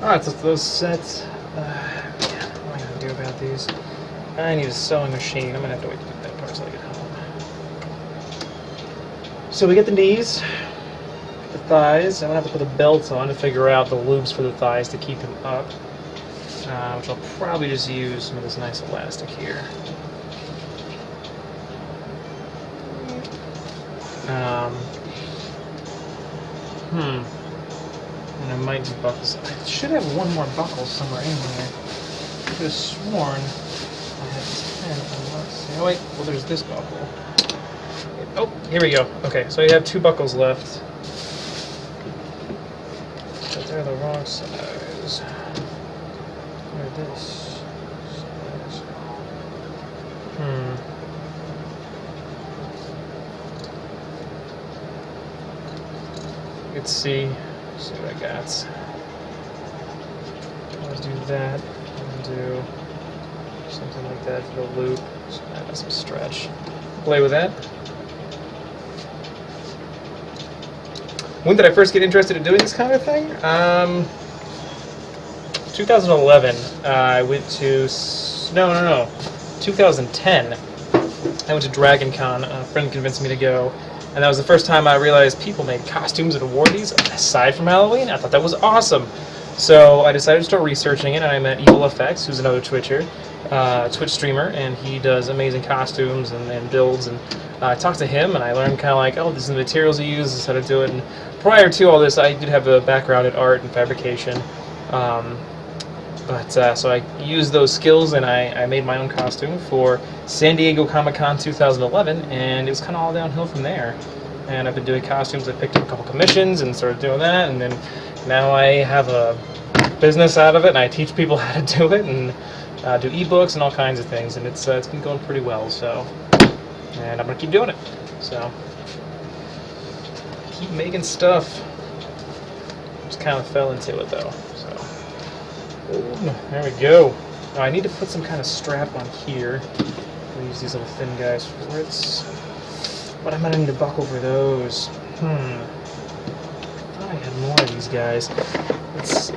Alright, so those sets. Yeah, what am I going to do about these? I need a sewing machine. I'm going to have to wait to get that part until I get home. So we get the knees, the thighs. I'm going to have to put the belts on to figure out the loops for the thighs to keep them up. Which I'll probably just use some of this nice elastic here. And I might do buckles. I should have one more buckle somewhere in here. I could have sworn I had this pen. Let's see. Oh wait, well there's this buckle. Oh, here we go. Okay, so you have two buckles left. But they're the wrong size. They're this size. Let's see what I got. Let's do that and do something like that for the loop. So add some stretch. Play with that. When did I first get interested in doing this kind of thing? 2011. I went to 2010. I went to Dragon Con. A friend convinced me to go. And that was the first time I realized people made costumes and wore these aside from Halloween. I thought that was awesome. So I decided to start researching it, and I met Evil FX, who's another Twitcher, Twitch streamer, and he does amazing costumes and builds. And I talked to him, and I learned kind of like, oh, these are the materials he uses, this is how to do it. And prior to all this, I did have a background in art and fabrication. So I used those skills, and I made my own costume for San Diego Comic-Con 2011, and it was kind of all downhill from there. And I've been doing costumes. I picked up a couple commissions and started doing that, and then now I have a business out of it, and I teach people how to do it, and do ebooks and all kinds of things, and it's been going pretty well. So, and I'm gonna keep doing it. So, keep making stuff. Just kind of fell into it though. So. Boom. There we go. Now I need to put some kind of strap on here. I'll use these little thin guys for it. But I'm gonna need a buckle for those. I thought I had more of these guys. Let's see.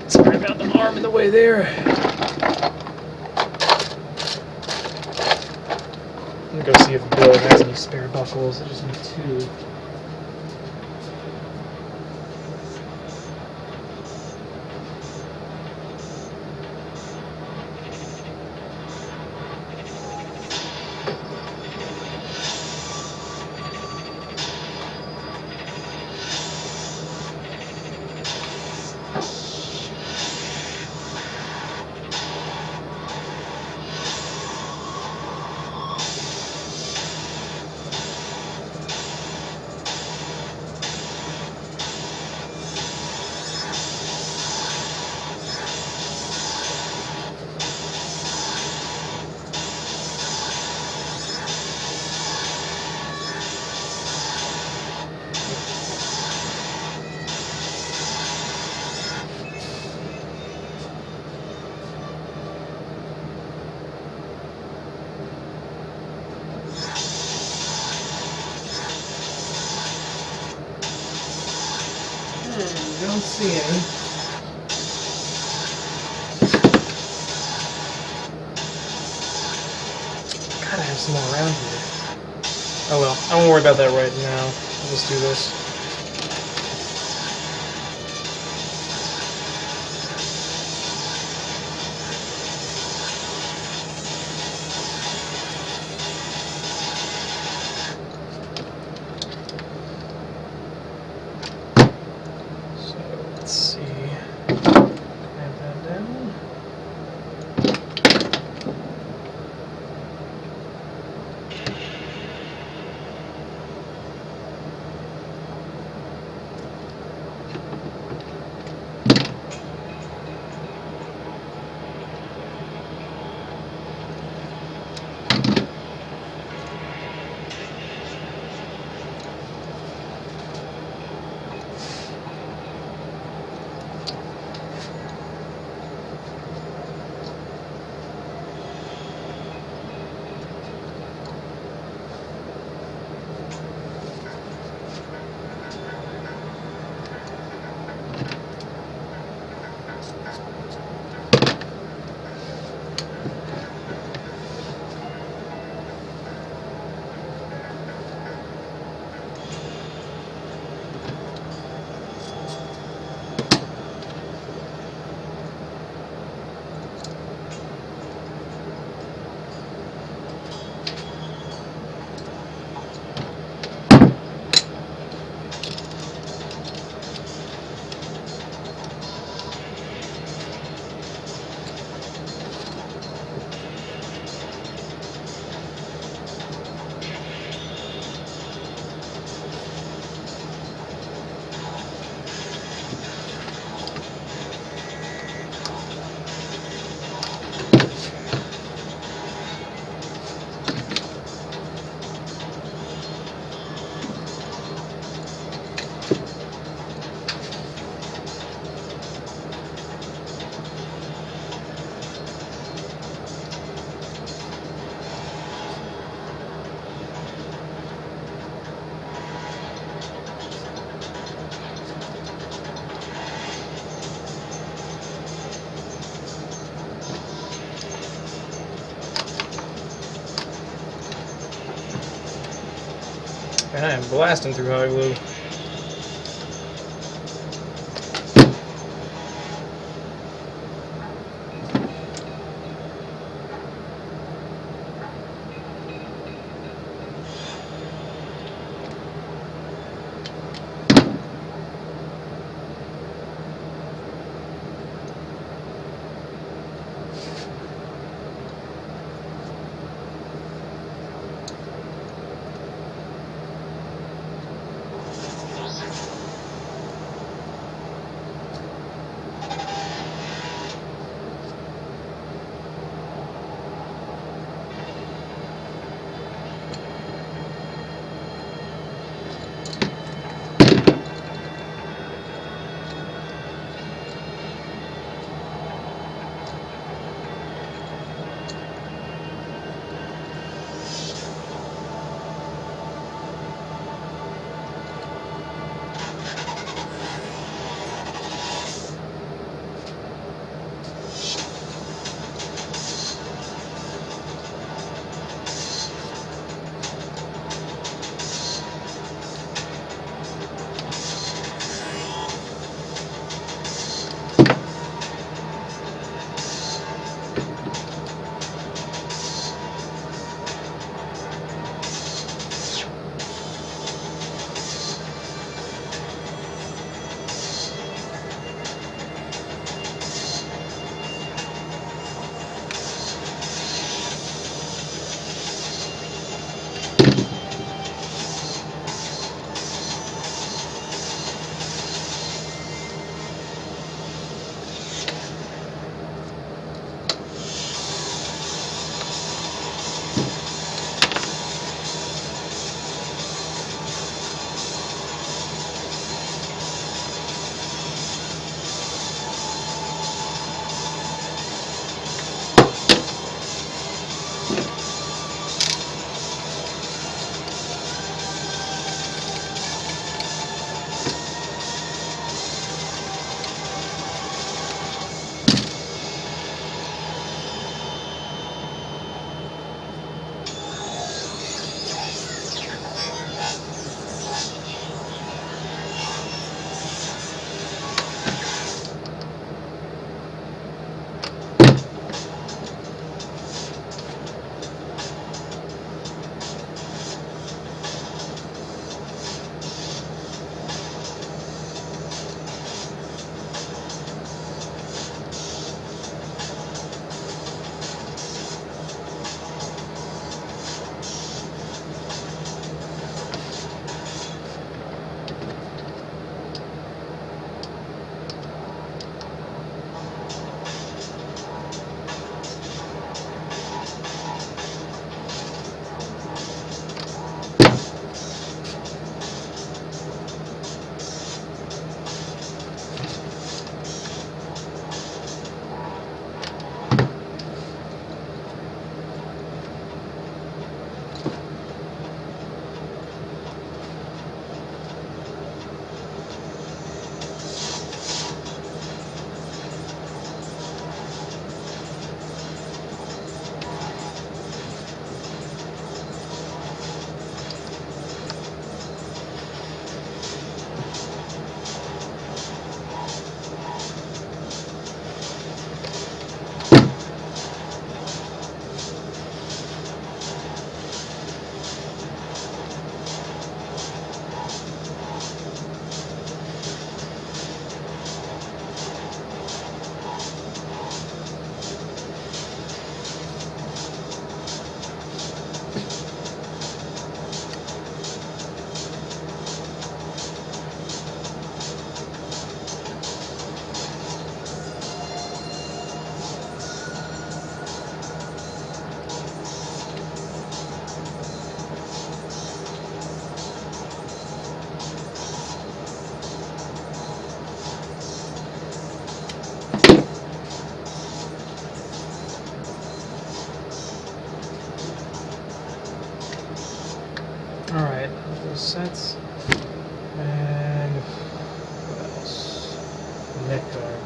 Sorry about the arm in the way there. I'm gonna go see if Bill has any spare buckles. I just need 2. Don't see any. Gotta have some more around here. Oh well, I won't worry about that right now. I'll just do this. Let's see. Clamp that down. And I am blasting through hot glue. Alright, those sets. And what else? Neck guard.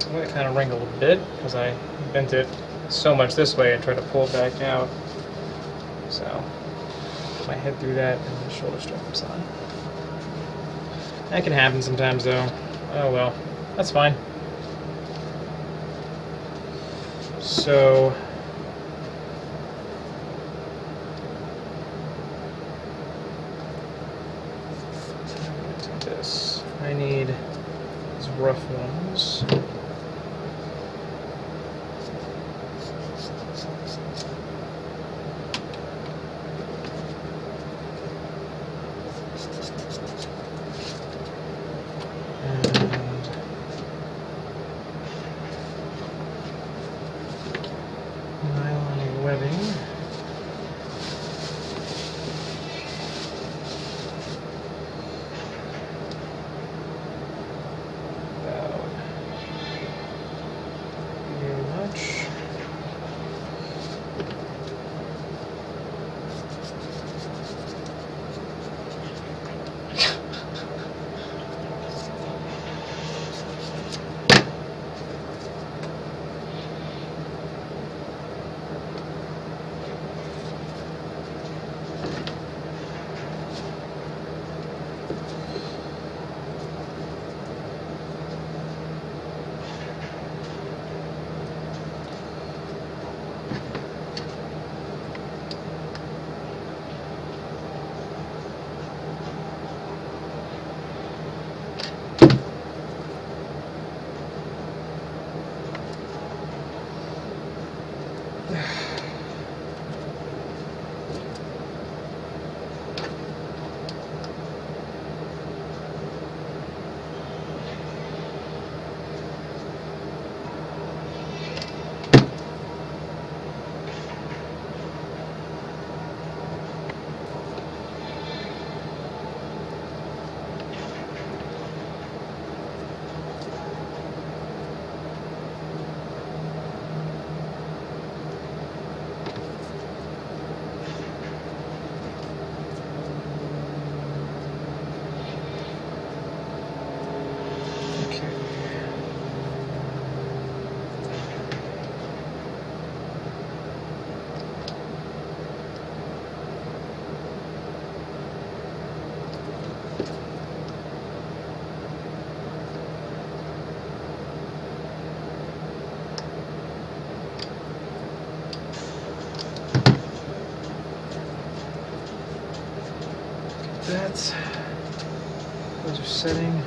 I'm going to kind of wrinkle a bit because I bent it so much this way and tried to pull it back out. So, put my head through that and the shoulder strap comes on. That can happen sometimes though. Oh well, that's fine. So, this. I need these rough ones. And nylon webbing. Those are setting.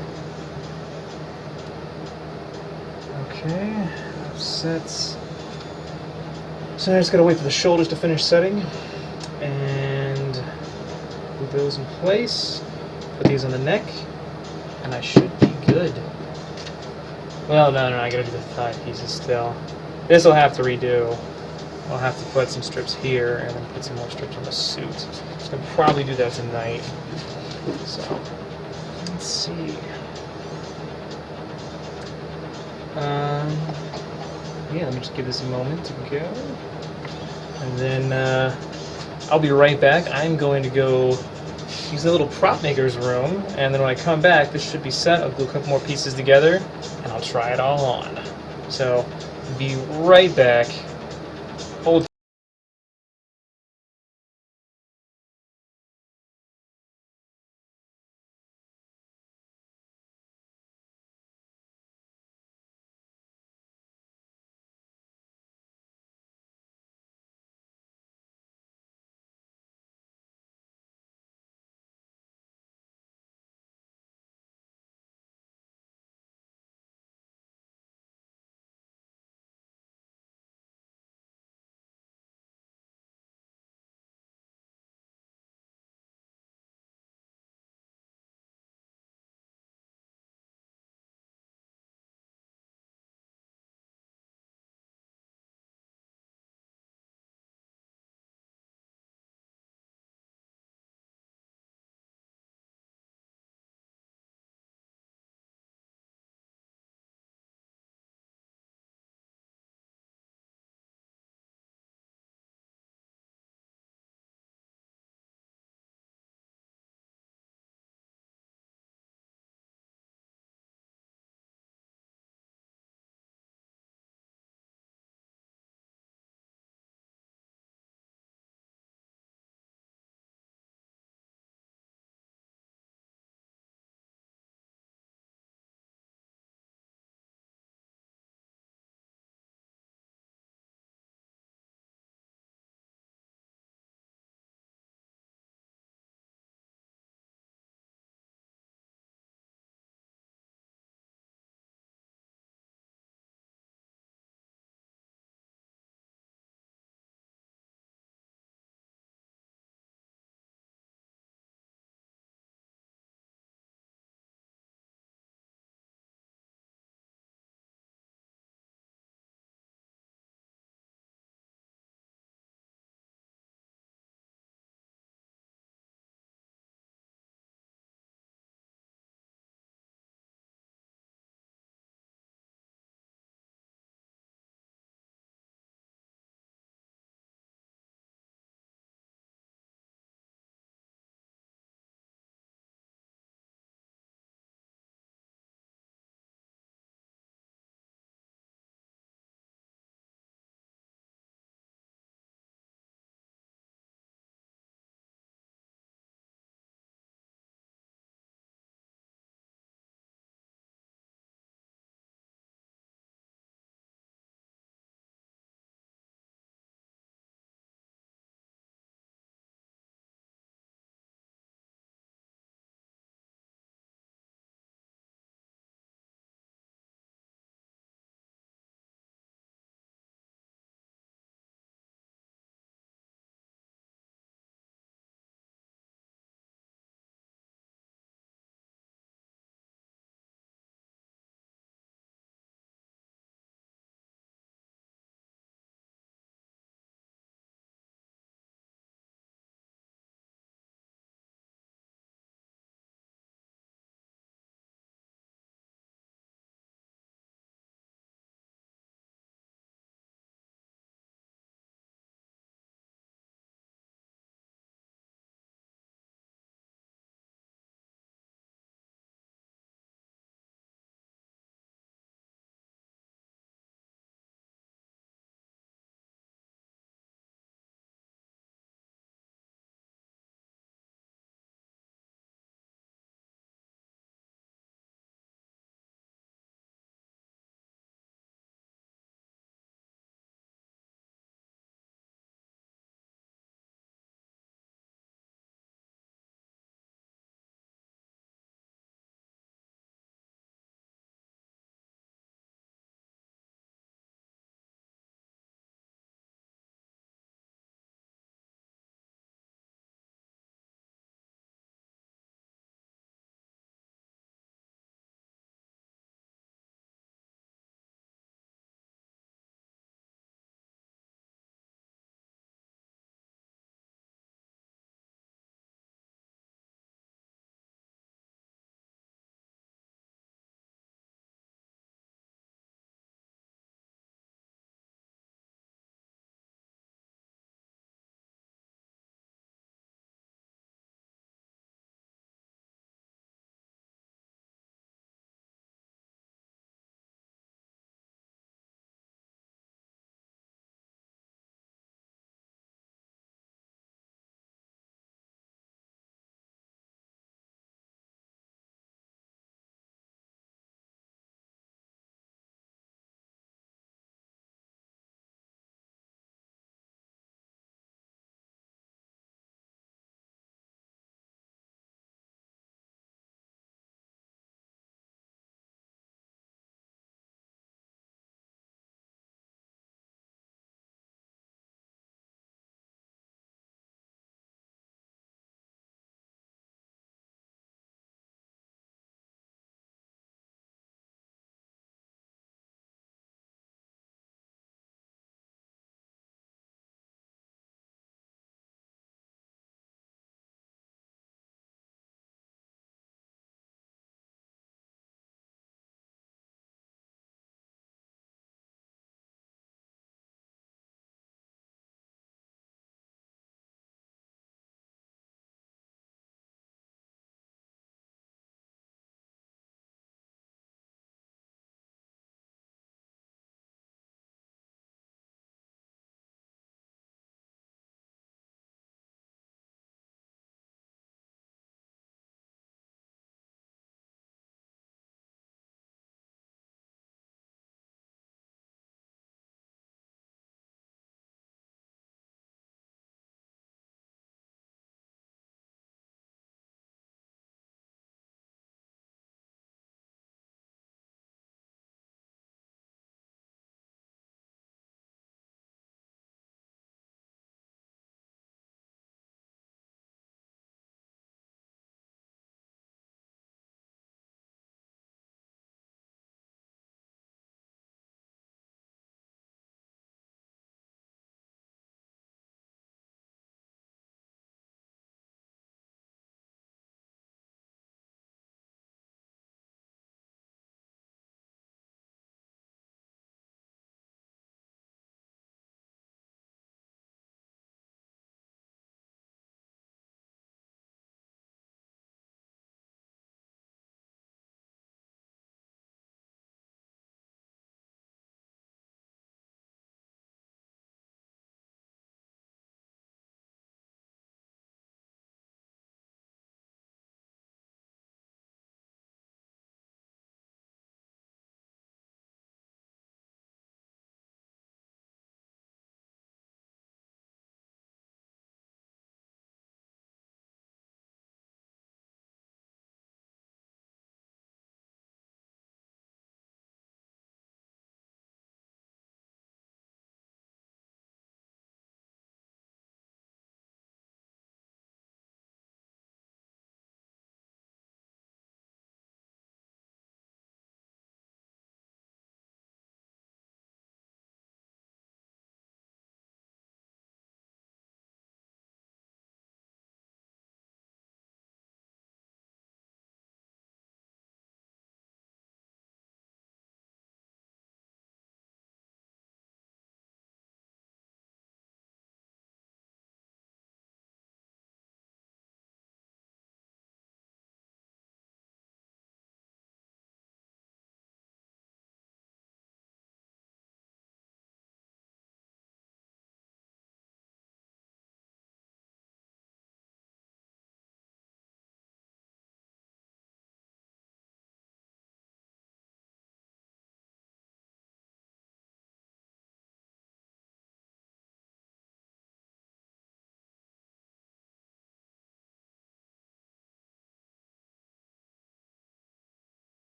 Okay, sets. So now I just gotta wait for the shoulders to finish setting and put those in place. Put these on the neck, and I should be good. Well, no, I gotta do the thigh pieces still. This will have to redo. I'll have to put some strips here and then put some more strips on the suit. I'll probably do that tonight. So, let's see. Yeah, let me just give this a moment to go. And then I'll be right back. I'm going to go use the little prop maker's room, and then when I come back, this should be set. I'll glue a couple more pieces together, and I'll try it all on. So, be right back. Hold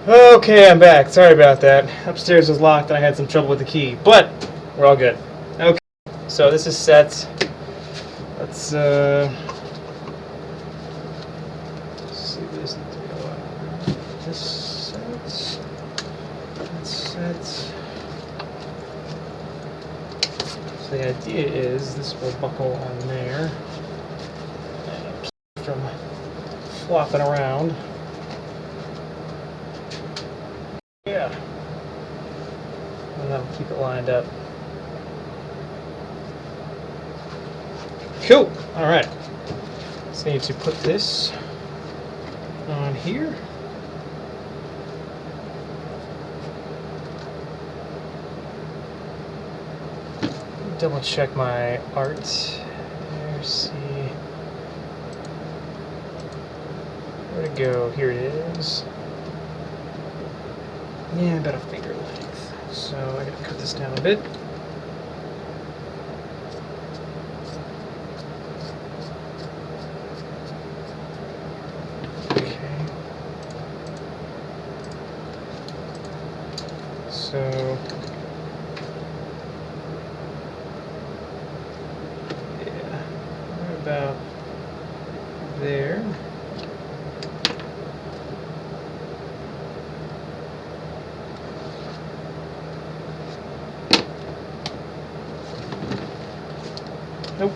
Okay, I'm back. Sorry about that. Upstairs was locked and I had some trouble with the key, but we're all good. Okay, so this is set. Let's see this needs to go out. This sets. That sets. So the idea is this will buckle on there and keep from flopping around. Yeah. And that'll keep it lined up. Cool. All right. So I need to put this on here. Double check my art. There, see. Where'd it go? Here it is. Yeah, about a finger length. So I gotta cut this down a bit. Okay. So yeah, right about there. Nope.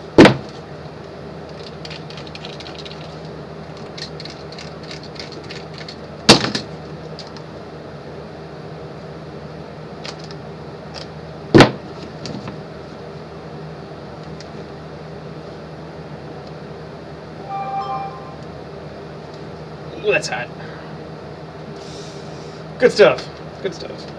Ooh, that's hot. Good stuff. Good stuff.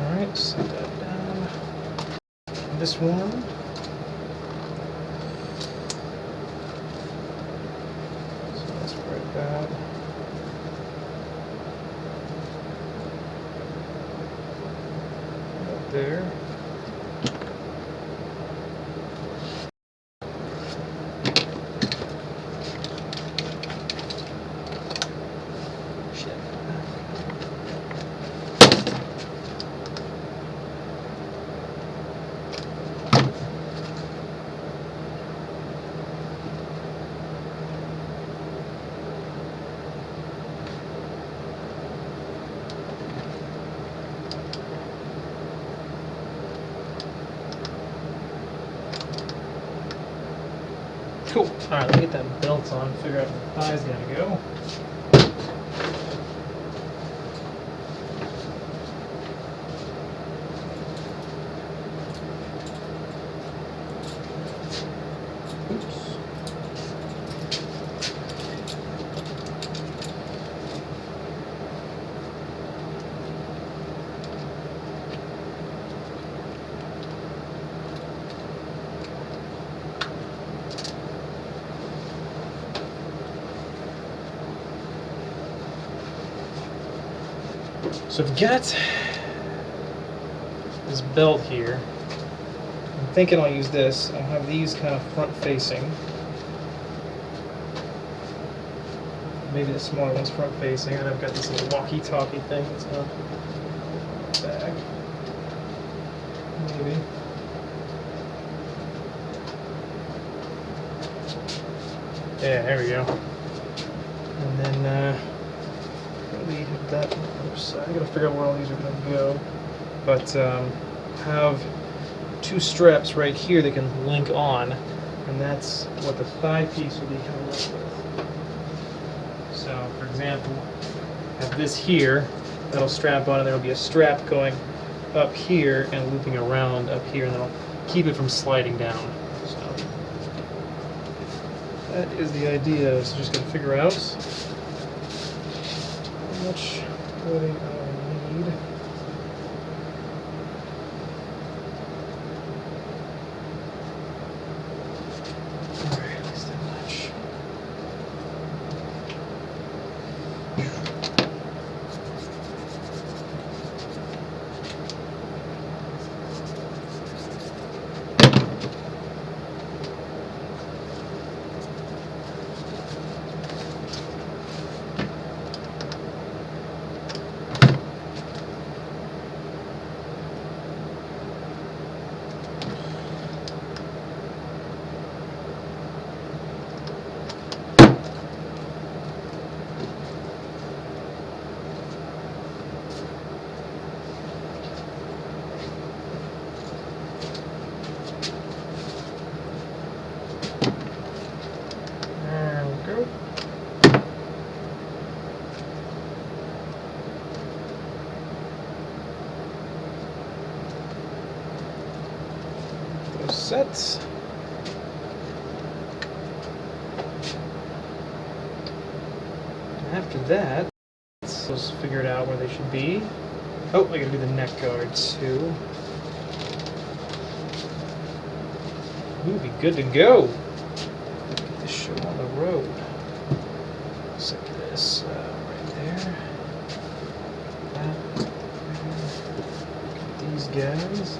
Alright, set that down. This one. So let's spread that. Right there. Cool. Alright, let me get that belt on, figure out where the thight's gotta go. Oops. So I've got this belt here. I'm thinking I'll use this. I'll have these kind of front facing. Maybe the smaller one's front facing, and I've got this little walkie-talkie thing that's on the back. Maybe. Yeah, there we go. And then we have that on the other side. I gotta figure out where all these are gonna go. But have two straps right here that can link on, and that's what the thigh piece will be coming up with. So, for example, have this here that'll strap on, and there'll be a strap going up here and looping around up here, and that'll keep it from sliding down. So that is the idea. So just gotta figure out how much clothing I need. those sets. After that, let's figure out where they should be. Oh, I gotta do the neck guard too. We'll be good to go. Get this show on the road. Set this right there. That. Get these guys.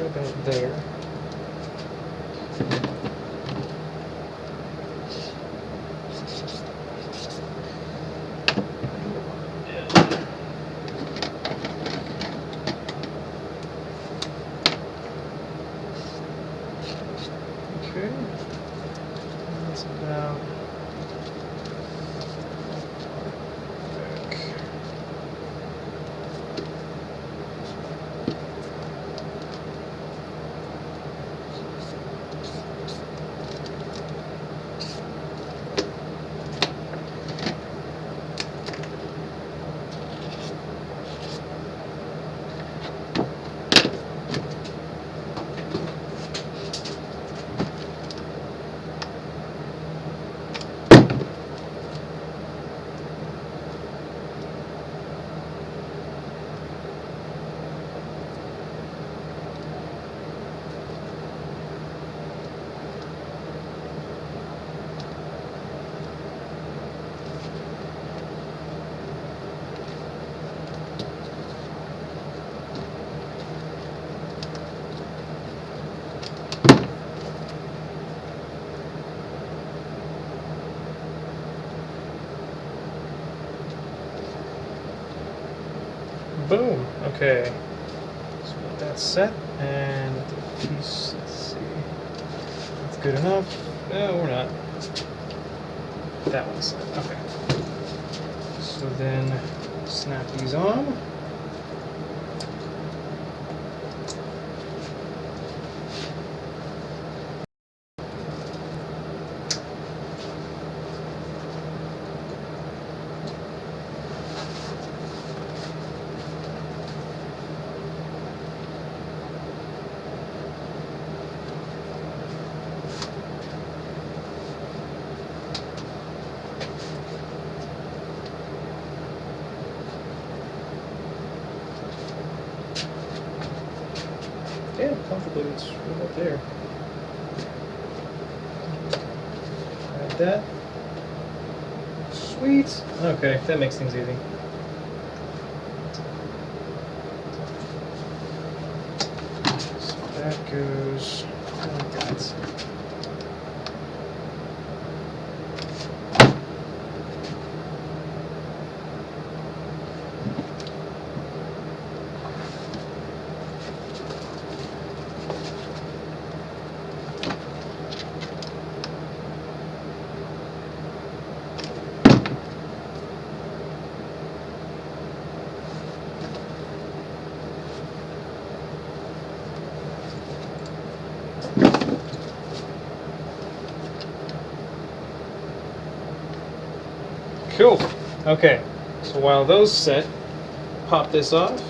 About there. Okay. That's about back. Boom. Okay. So that's set, and the piece. Let's see. That's good enough. No, we're not. That one's set. Okay. So then, snap these on. Yeah, comfortably, it's right up there. Add that. Sweet. Okay, that makes things easy. So that goes like that. Cool. Okay. So while those set, pop this off.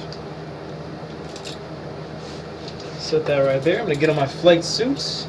Set that right there. I'm gonna get on my flight suits.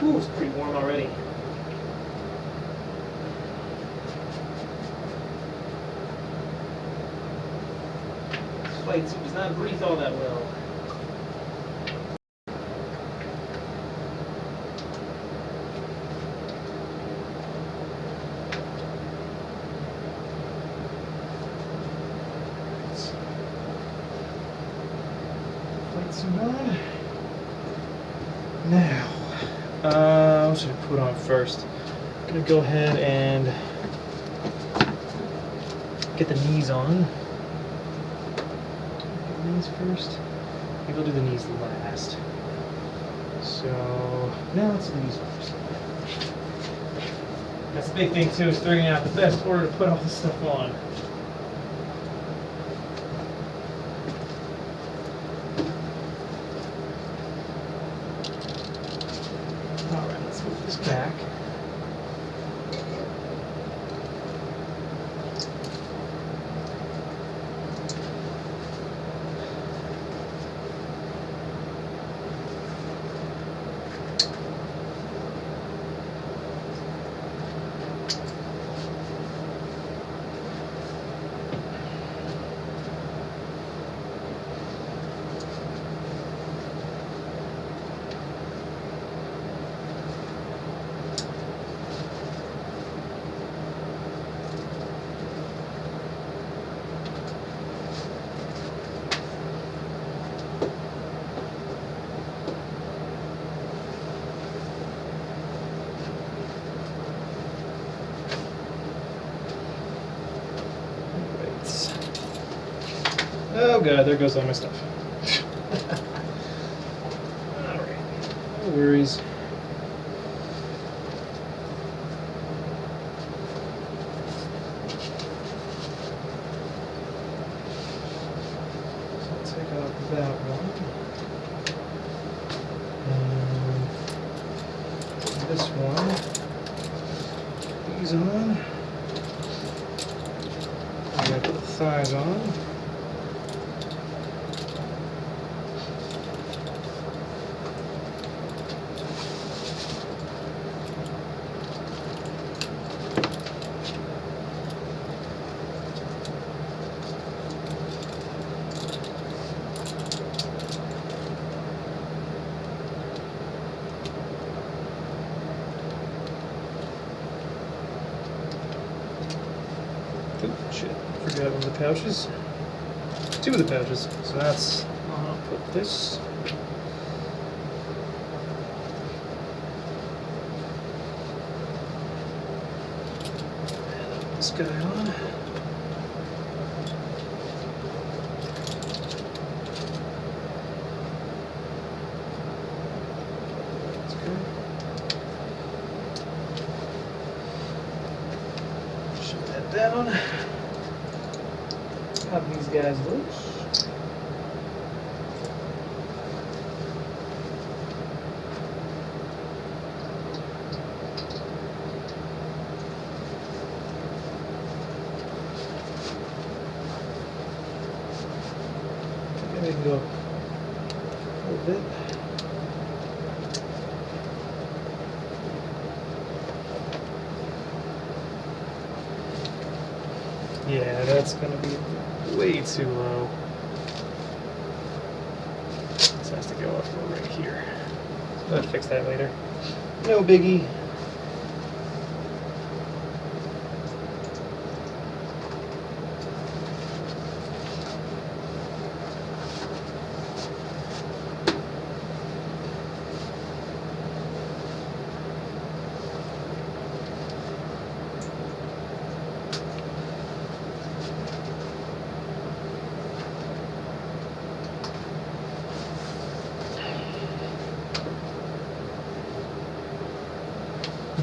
Ooh, it's pretty warm already. This flight suit does not breathe all that well. Flight suit on. Now, what should I put on first? I'm gonna go ahead and get the knees on. Get the knees first. Maybe I'll do the knees last. So now let's do the knees first. That's the big thing too, is figuring out the best order to put all this stuff on. Alright, let's move this back. Oh god, there goes all my stuff. Alright, no worries. So I'll take off that one. And this one. These on. I'm gonna put the thighs on. Oh, shit. Forgot one of the pouches. Two of the pouches. So that's, I'll put this. And I'll put this guy on. That's good. Shut that down. Pop these guys loose. Maybe we can go a little bit. Yeah, that's gonna be way too low. This has to go up right here. I'll fix that later. No biggie.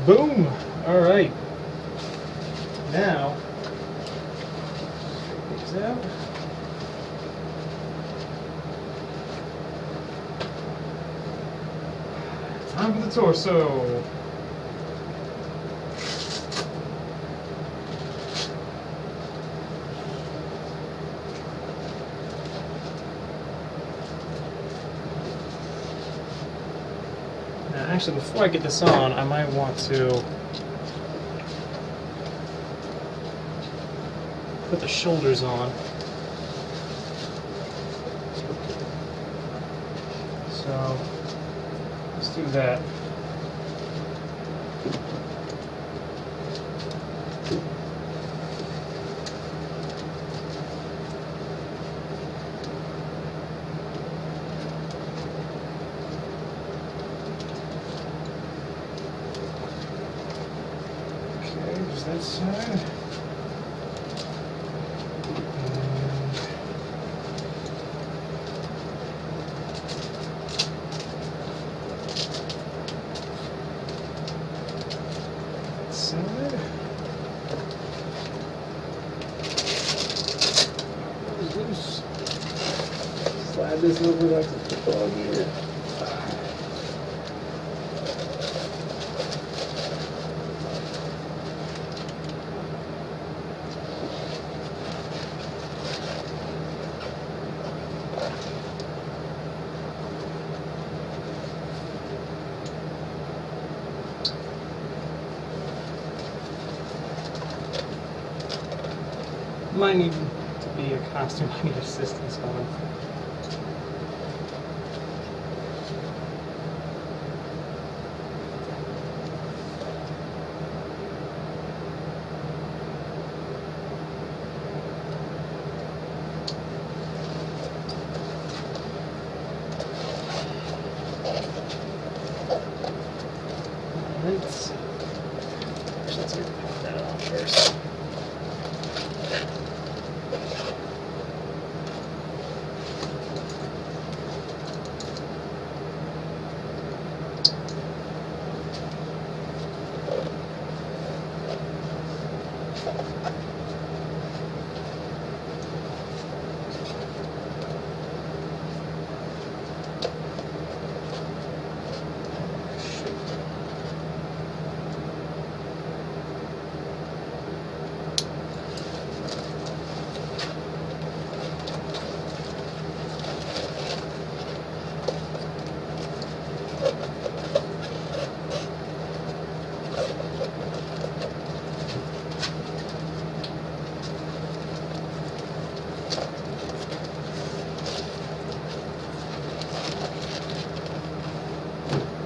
Boom! Alright. Now, take these out. Time for the torso. Now, actually, before I get this on, I might want to put the shoulders on. So let's do that. Okay, there's that side. Side. Loose. Slide this over like a football here. Might need to be a costume. I need assistance on. Let's get that on first.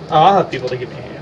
Oh, I'll have people to give me a hand.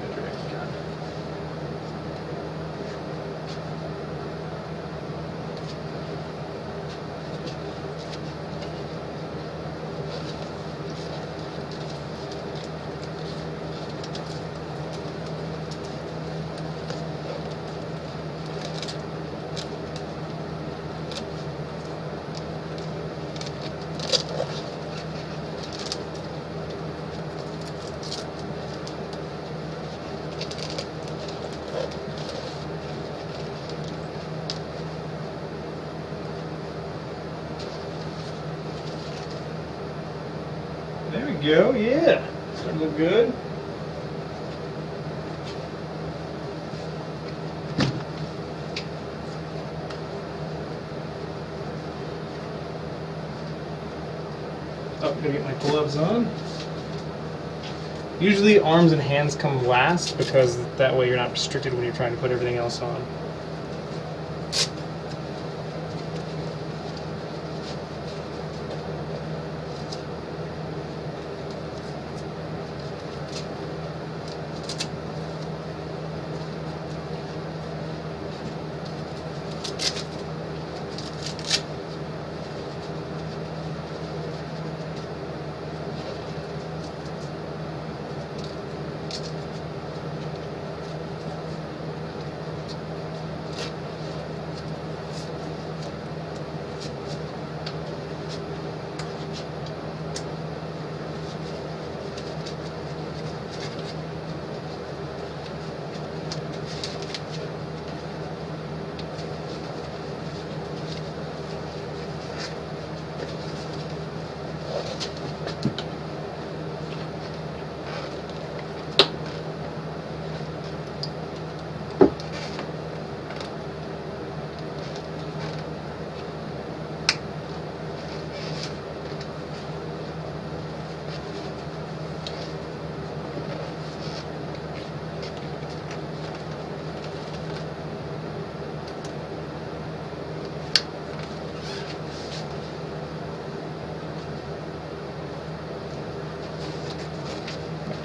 There we go, yeah. That look good. Oh, gotta get my gloves on. Usually arms and hands come last because that way you're not restricted when you're trying to put everything else on.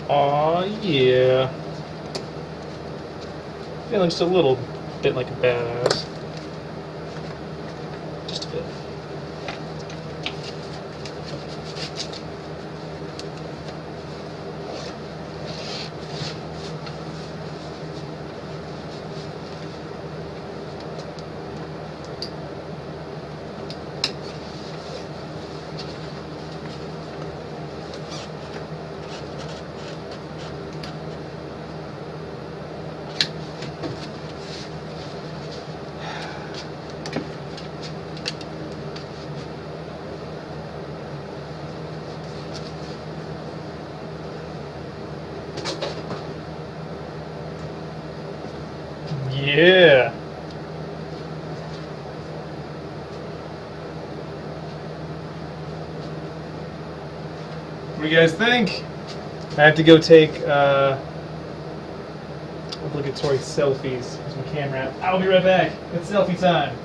Aw, yeah. Feeling just a little bit like a badass. Just a bit. Yeah. What do you guys think? I have to go take obligatory selfies. There's my camera. I'll be right back. It's selfie time.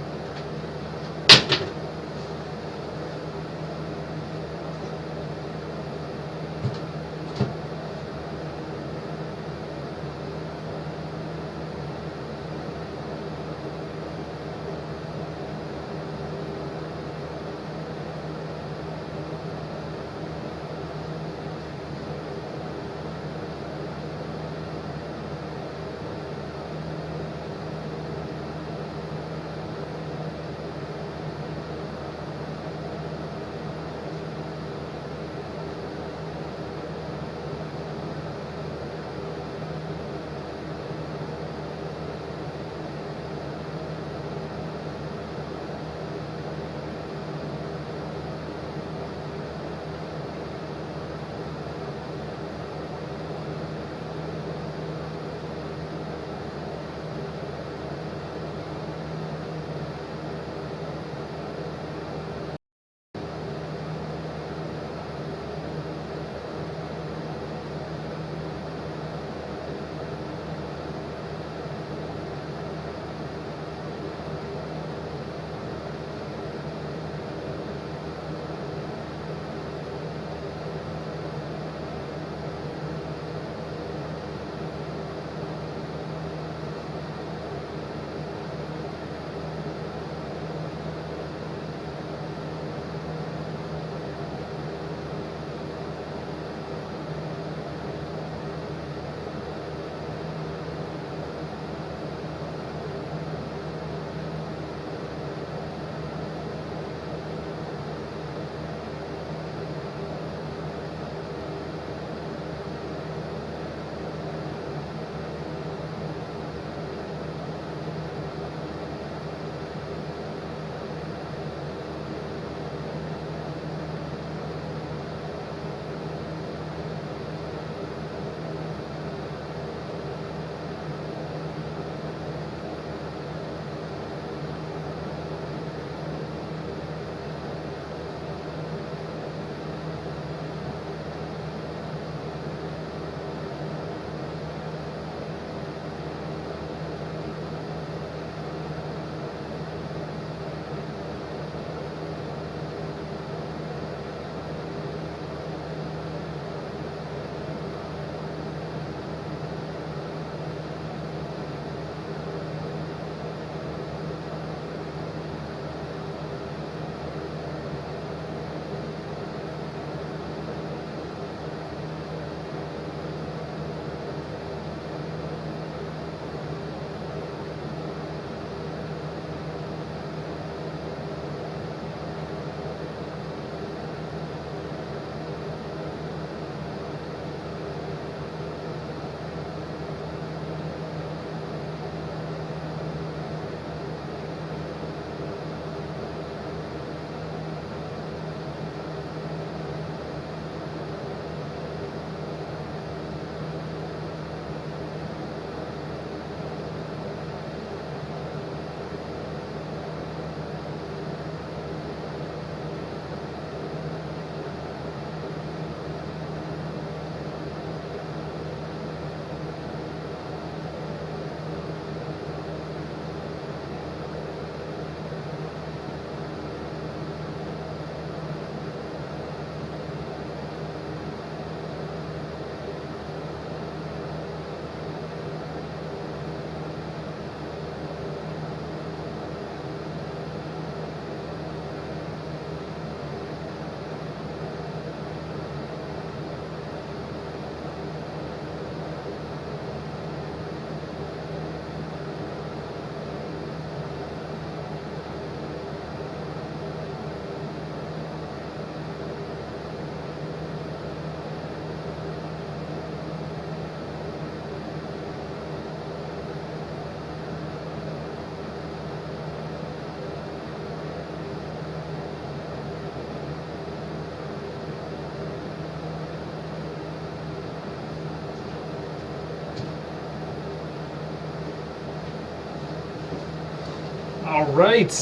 All right.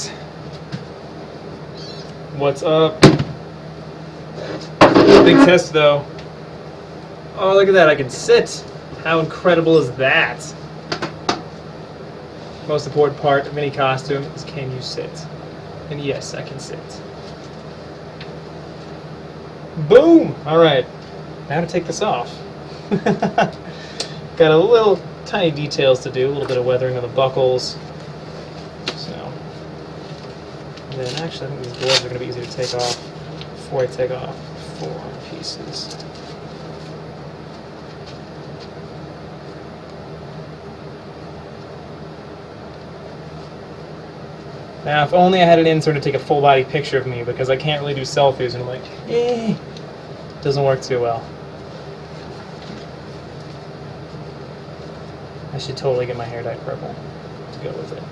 What's up? Big test though. Oh, look at that! I can sit. How incredible is that? Most important part of any costume is, can you sit? And yes, I can sit. Boom! Alright, now to take this off. Got a little tiny details to do, a little bit of weathering on the buckles. So, and then actually I think these gloves are going to be easy to take off before I take off 4 pieces. Now, if only I had an intern to take a full body picture of me, because I can't really do selfies, and I'm like, eh, doesn't work too well. I should totally get my hair dyed purple to go with it.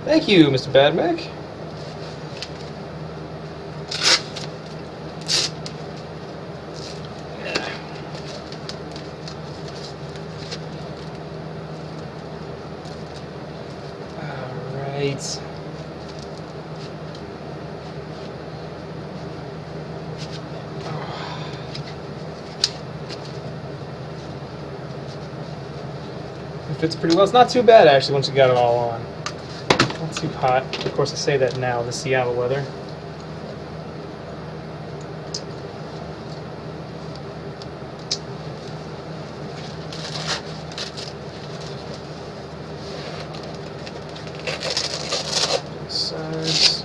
Thank you, Mr. Badmac. Alright. It fits pretty well. It's not too bad actually once you got it all on. Not too hot. Of course I say that now, the Seattle weather. Sides,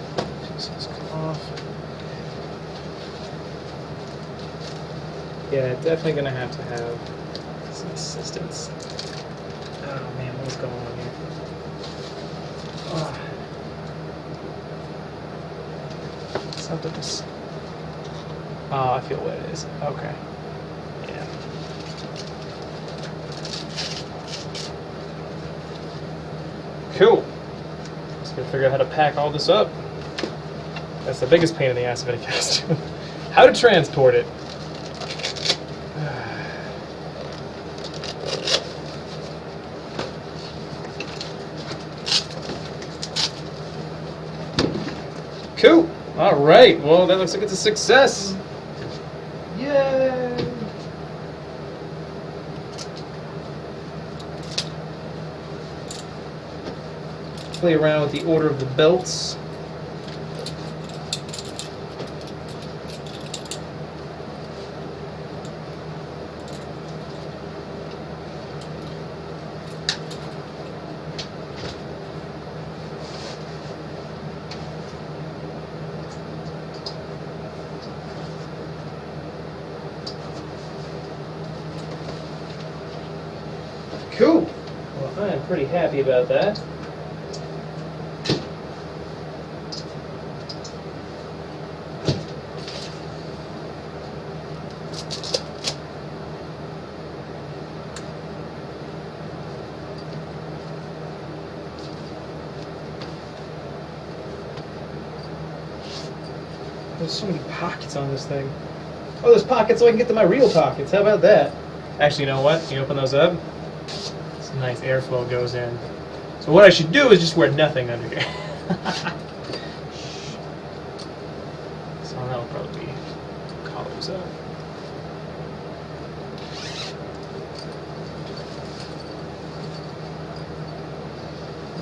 pieces come off. Yeah, definitely gonna have to have some assistance. Oh man, what's going on here? Something just. Oh, I feel what it is. Okay. Yeah. Cool. Just gotta figure out how to pack all this up. That's the biggest pain in the ass of any costume. How to transport it. Cool. All right. Well, that looks like it's a success. Yay! Play around with the order of the belts. Cool. Well, I am pretty happy about that. There's so many pockets on this thing. Oh, there's pockets so I can get to my real pockets. How about that? Actually, you know what? You open those up. Some nice airflow goes in. So what I should do is just wear nothing under here. So that'll probably be collars up.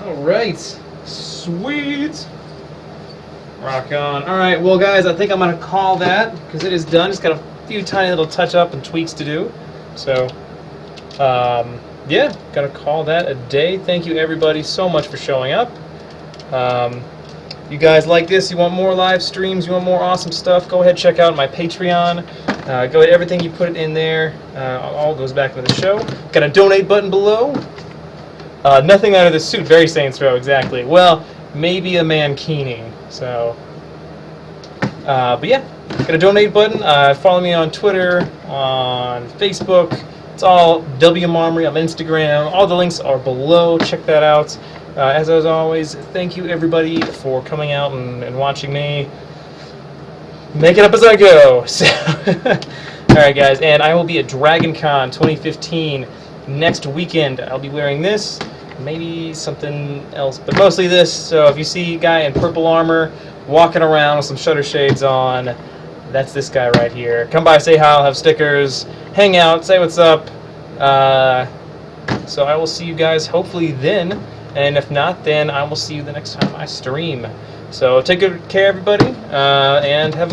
All right, sweet. Rock on. All right, well, guys, I think I'm gonna call that because it is done. It's got a few tiny little touch-up and tweaks to do. So, yeah, gonna call that a day. Thank you, everybody, so much for showing up. You guys like this? You want more live streams? You want more awesome stuff? Go ahead, check out my Patreon. Go ahead, everything you put in there all goes back into the show. Got a donate button below. Nothing out of the suit. Very Saints Row, exactly. Well, maybe a mankini. So, but yeah, got a donate button. Follow me on Twitter, on Facebook. It's all WMarmory on Instagram. All the links are below. Check that out. As always, thank you everybody for coming out and watching me make it up as I go. So, Alright guys, and I will be at DragonCon 2015 next weekend. I'll be wearing this, maybe something else, but mostly this. So if you see a guy in purple armor walking around with some shutter shades on, that's this guy right here. Come by, say hi, I'll have stickers, hang out, say what's up. So I will see you guys hopefully then, and if not, then I will see you the next time I stream. So take good care, everybody, and have a